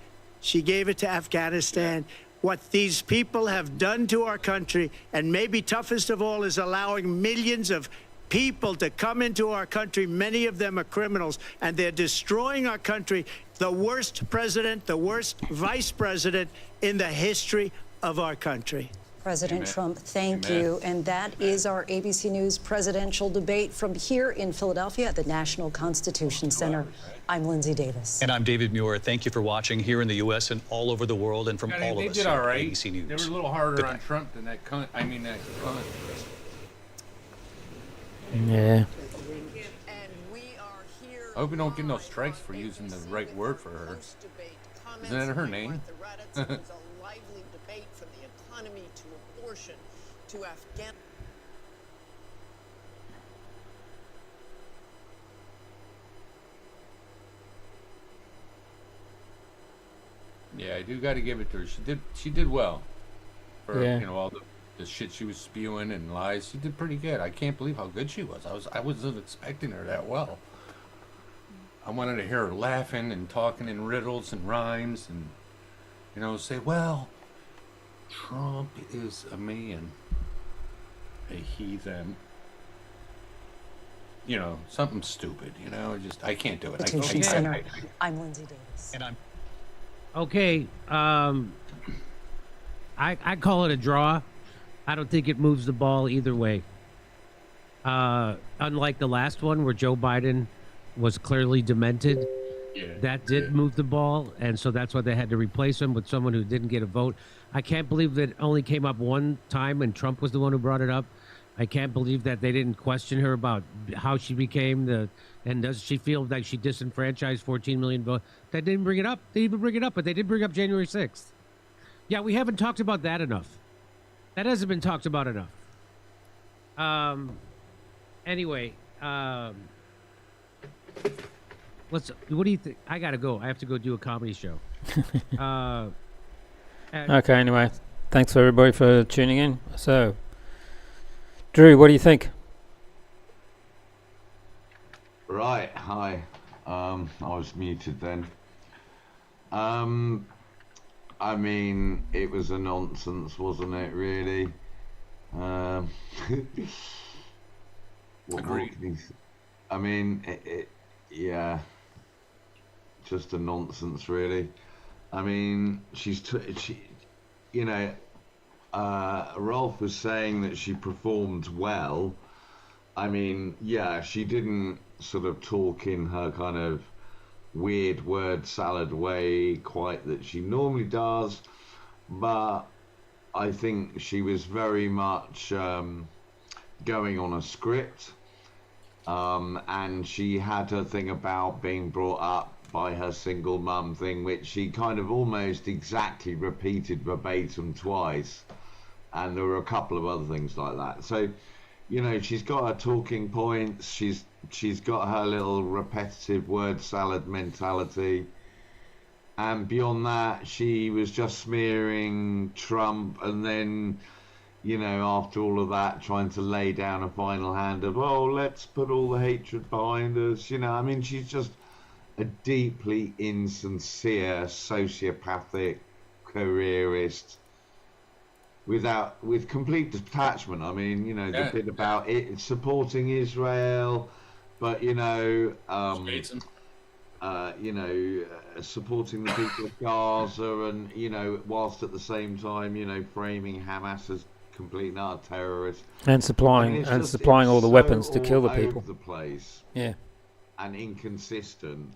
She gave it to Afghanistan. What these people have done to our country, and maybe toughest of all, is allowing millions of people to come into our country. Many of them are criminals, and they're destroying our country. The worst president, the worst vice president in the history of our country. President Amen. Trump, thank Amen. you. And that is our ABC News presidential debate from here in Philadelphia at the National Constitution Center. I'm Lindsay Davis. And I'm David Muir. Thank you for watching here in the U.S. and all over the world, and from all They of us did here all at right. ABC News. They were a little harder Good on night. Trump than that cunt. I mean, that cunt. Yeah. I hope we don't get no strikes for using the right word for her. Isn't that her name? A lively debate from the economy to abortion to Afghanistan. Yeah, I do got to give it to her. She did well. For Yeah. you know all the shit she was spewing and lies. She did pretty good. I can't believe how good she was. I wasn't expecting her that well. I wanted to hear her laughing and talking in riddles and rhymes and say, well, Trump is a man, a heathen. Something stupid. I can't do it. Constitution Center. I'm Lindsay Davis. And I'm Okay, I call it a draw. I don't think it moves the ball either way. unlike the last one where Joe Biden was clearly demented, that did move the ball, and so that's why they had to replace him with someone who didn't get a vote. I can't believe that it only came up one time and Trump was the one who brought it up. I can't believe that they didn't question her about how she became and does she feel like she disenfranchised 14 million votes. They didn't bring it up. They didn't even bring it up, but they did bring up January 6th. Yeah, we haven't talked about that enough. That hasn't been talked about enough. Anyway, what do you think? I gotta go. I have to go do a comedy show. Okay, anyway, thanks for everybody for tuning in. So, Drew, what do you think? Right, hi. I was muted then. I mean, it was a nonsense, wasn't it, really? What Agreed. I mean, yeah, just a nonsense, really. I mean, Rolf was saying that she performed well. I mean, yeah, she didn't sort of talk in her kind of weird word salad way quite that she normally does, but I think she was very much going on a script, and she had her thing about being brought up by her single mum thing, which she kind of almost exactly repeated verbatim twice, and there were a couple of other things like that. So, you know, she's got her talking points, she's got her little repetitive word salad mentality, and beyond that she was just smearing Trump, and then, you know, after all of that, trying to lay down a final hand of, oh, let's put all the hatred behind us. You know, I mean, she's just a deeply insincere, sociopathic careerist with complete detachment. I mean, you know, the bit about it supporting Israel, but supporting the people of Gaza, and whilst at the same time, framing Hamas as complete and utter terrorists, and supplying all the weapons to kill the people. All over the place, yeah, and inconsistent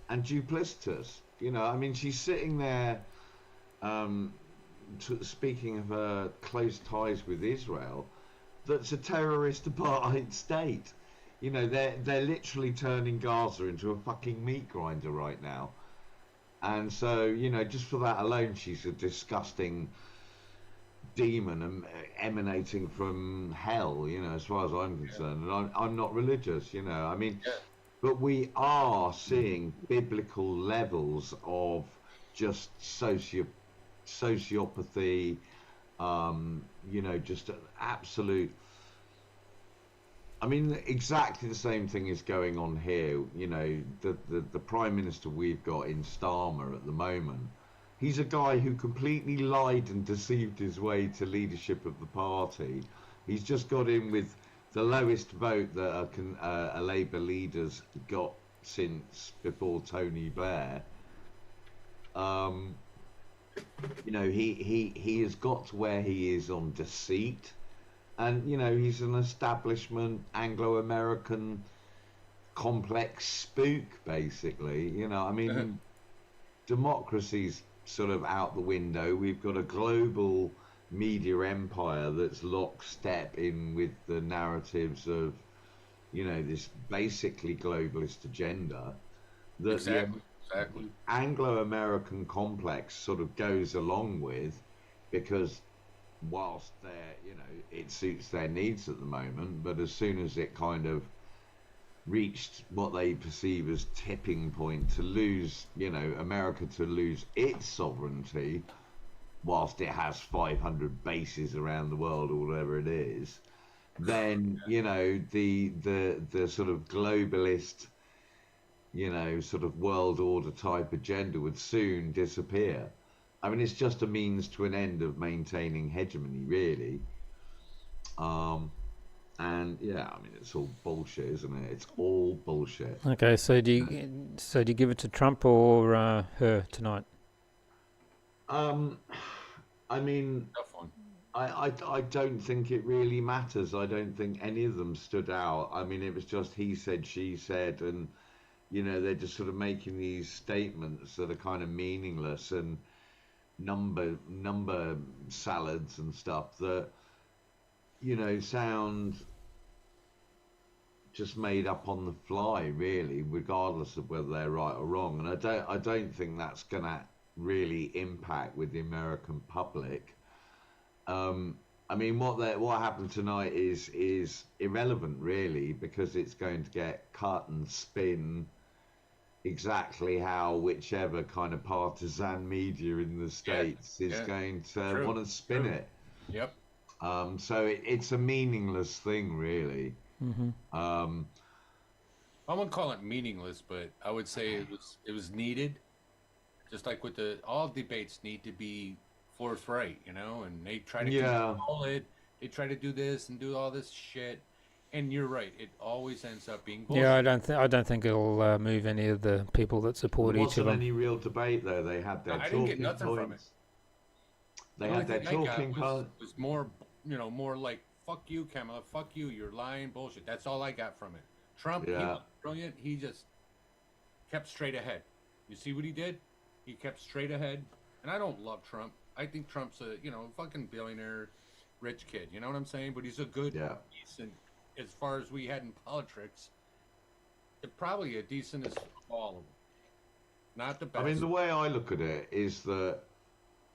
and duplicitous. I mean, she's sitting there, speaking of her close ties with Israel, that's a terrorist apartheid state. They're literally turning Gaza into a fucking meat grinder right now. And so, just for that alone, she's a disgusting demon emanating from hell, as far as I'm concerned. And I'm not religious, I mean, but we are seeing biblical levels of just sociopathy, just an absolute... I mean, exactly the same thing is going on here. The Prime Minister we've got in Starmer at the moment, he's a guy who completely lied and deceived his way to leadership of the party. He's just got in with the lowest vote that a Labour leader's got since before Tony Blair. He has got to where he is on deceit. And, he's an establishment Anglo-American complex spook, basically. I mean, democracy's sort of out the window. We've got a global media empire that's lockstep in with the narratives of, this basically globalist agenda. That exactly. Anglo-American complex sort of goes along with, because whilst it suits their needs at the moment, but as soon as it kind of reached what they perceive as tipping point to lose, America to lose its sovereignty, whilst it has 500 bases around the world or whatever it is, then the sort of globalist, sort of world order type agenda would soon disappear. I mean, it's just a means to an end of maintaining hegemony, really. And yeah, I mean, it's all bullshit, isn't it? It's all bullshit. Okay, so do you give it to Trump or her tonight? I mean, I don't think it really matters. I don't think any of them stood out. I mean, it was just he said, she said, and they're just sort of making these statements that are kind of meaningless and number salads and stuff that sound just made up on the fly, really, regardless of whether they're right or wrong. And I don't think that's gonna really impact with the American public. I mean, what happened tonight is irrelevant, really, because it's going to get cut and spin exactly how whichever kind of partisan media in the States is going to want to spin it. Yep. So it's a meaningless thing, really. Mm-hmm. I wouldn't call it meaningless, but I would say it was needed. Just like with all debates need to be forthright, and they try to control it. They try to do this and do all this shit, and you're right. It always ends up being bullshit. Yeah, I don't think it'll move any of the people that support each of them. There wasn't any real debate, though. They had their I talking didn't get nothing points. from it. They had their talking points. Was more, more like "fuck you, Kamala, fuck you, you're lying, bullshit." That's all I got from it. Trump, he was brilliant. He just kept straight ahead. You see what he did? He kept straight ahead. And I don't love Trump. I think Trump's a, fucking billionaire, rich kid. You know what I'm saying? But he's a good, decent, as far as we had in politics, probably a decent as all of them. Not the best. I mean, the way I look at it is that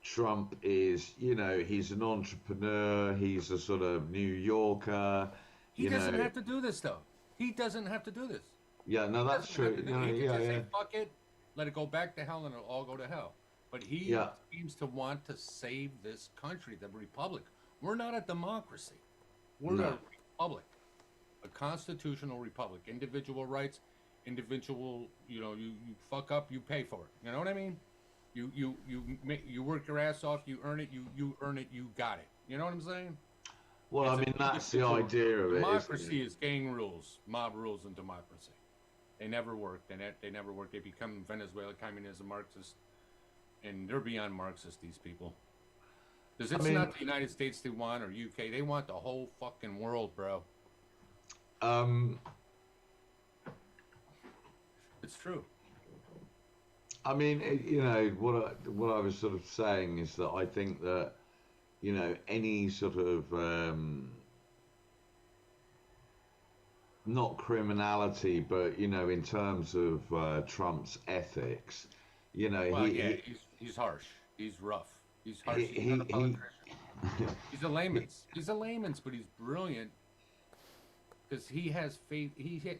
Trump is, he's an entrepreneur. He's a sort of New Yorker. He doesn't have to do this, though. He doesn't have to do this. Yeah, no, that's true. He can just say, fuck it, let it go back to hell, and it'll all go to hell. But he seems to want to save this country, the republic. We're not a democracy. We're a republic, a constitutional republic. Individual rights, individual. You fuck up, you pay for it. You know what I mean? You work your ass off, you earn it, you earn it, you got it. You know what I'm saying? Well, I mean, that's the idea of it. Democracy is gang rules, mob rules, and democracy. They never work. They never work. They become Venezuela, communism, Marxist. And they're beyond Marxist, these people. Because it's not the United States they want, or UK. They want the whole fucking world, bro. It's true. I mean, what I was sort of saying is that I think that, any sort of, not criminality, but, in terms of Trump's ethics, he's harsh. He's rough. He's harsh. He's not a politician. He's a layman's. He's a layman's, but he's brilliant because he has faith.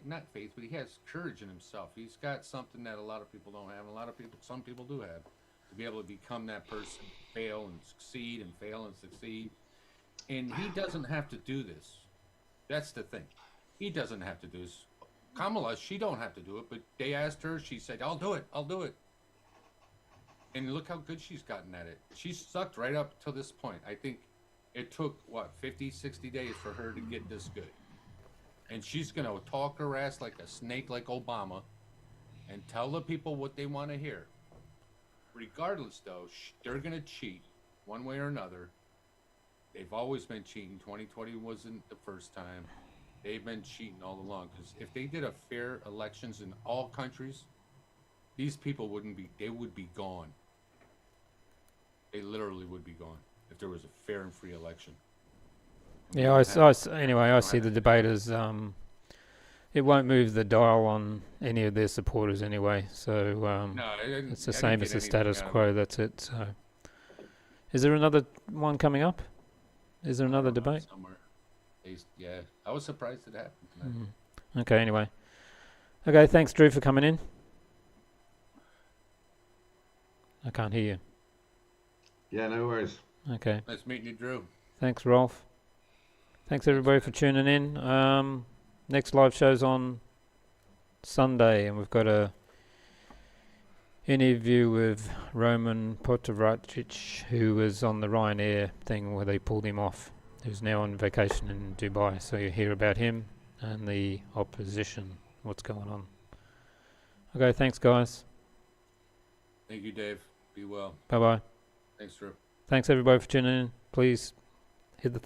Not faith, but he has courage in himself. He's got something that a lot of people don't have. Some people do have, to be able to become that person, fail and succeed, and fail and succeed. And he doesn't have to do this. That's the thing. He doesn't have to do this. Kamala, she don't have to do it, but they asked her. She said, "I'll do it. I'll do it." And look how good she's gotten at it. She's sucked right up to this point. I think it took, 50, 60 days for her to get this good. And she's going to talk her ass like a snake like Obama and tell the people what they want to hear. Regardless, though, they're going to cheat one way or another. They've always been cheating. 2020 wasn't the first time. They've been cheating all along. Because if they did a fair elections in all countries, these people would be gone. They literally would be gone if there was a fair and free election. Yeah, I see the debate as it won't move the dial on any of their supporters anyway. So it's the same as the status quo. That's it. So, is there another one coming up? Is there another debate? Somewhere. Yeah, I was surprised it happened tonight. Okay. Anyway. Okay. Thanks, Drew, for coming in. I can't hear you. Yeah, no worries. Okay. Nice meeting you, Drew. Thanks, Rolf. Thanks, everybody, for tuning in. Next live show's on Sunday, and we've got a interview with Roman Potovracic, who was on the Ryanair thing where they pulled him off, who's now on vacation in Dubai. So you hear about him and the opposition, what's going on. Okay, thanks, guys. Thank you, Dave. Be well. Bye-bye. Thanks, Drew. Thanks, everybody, for tuning in. Please hit the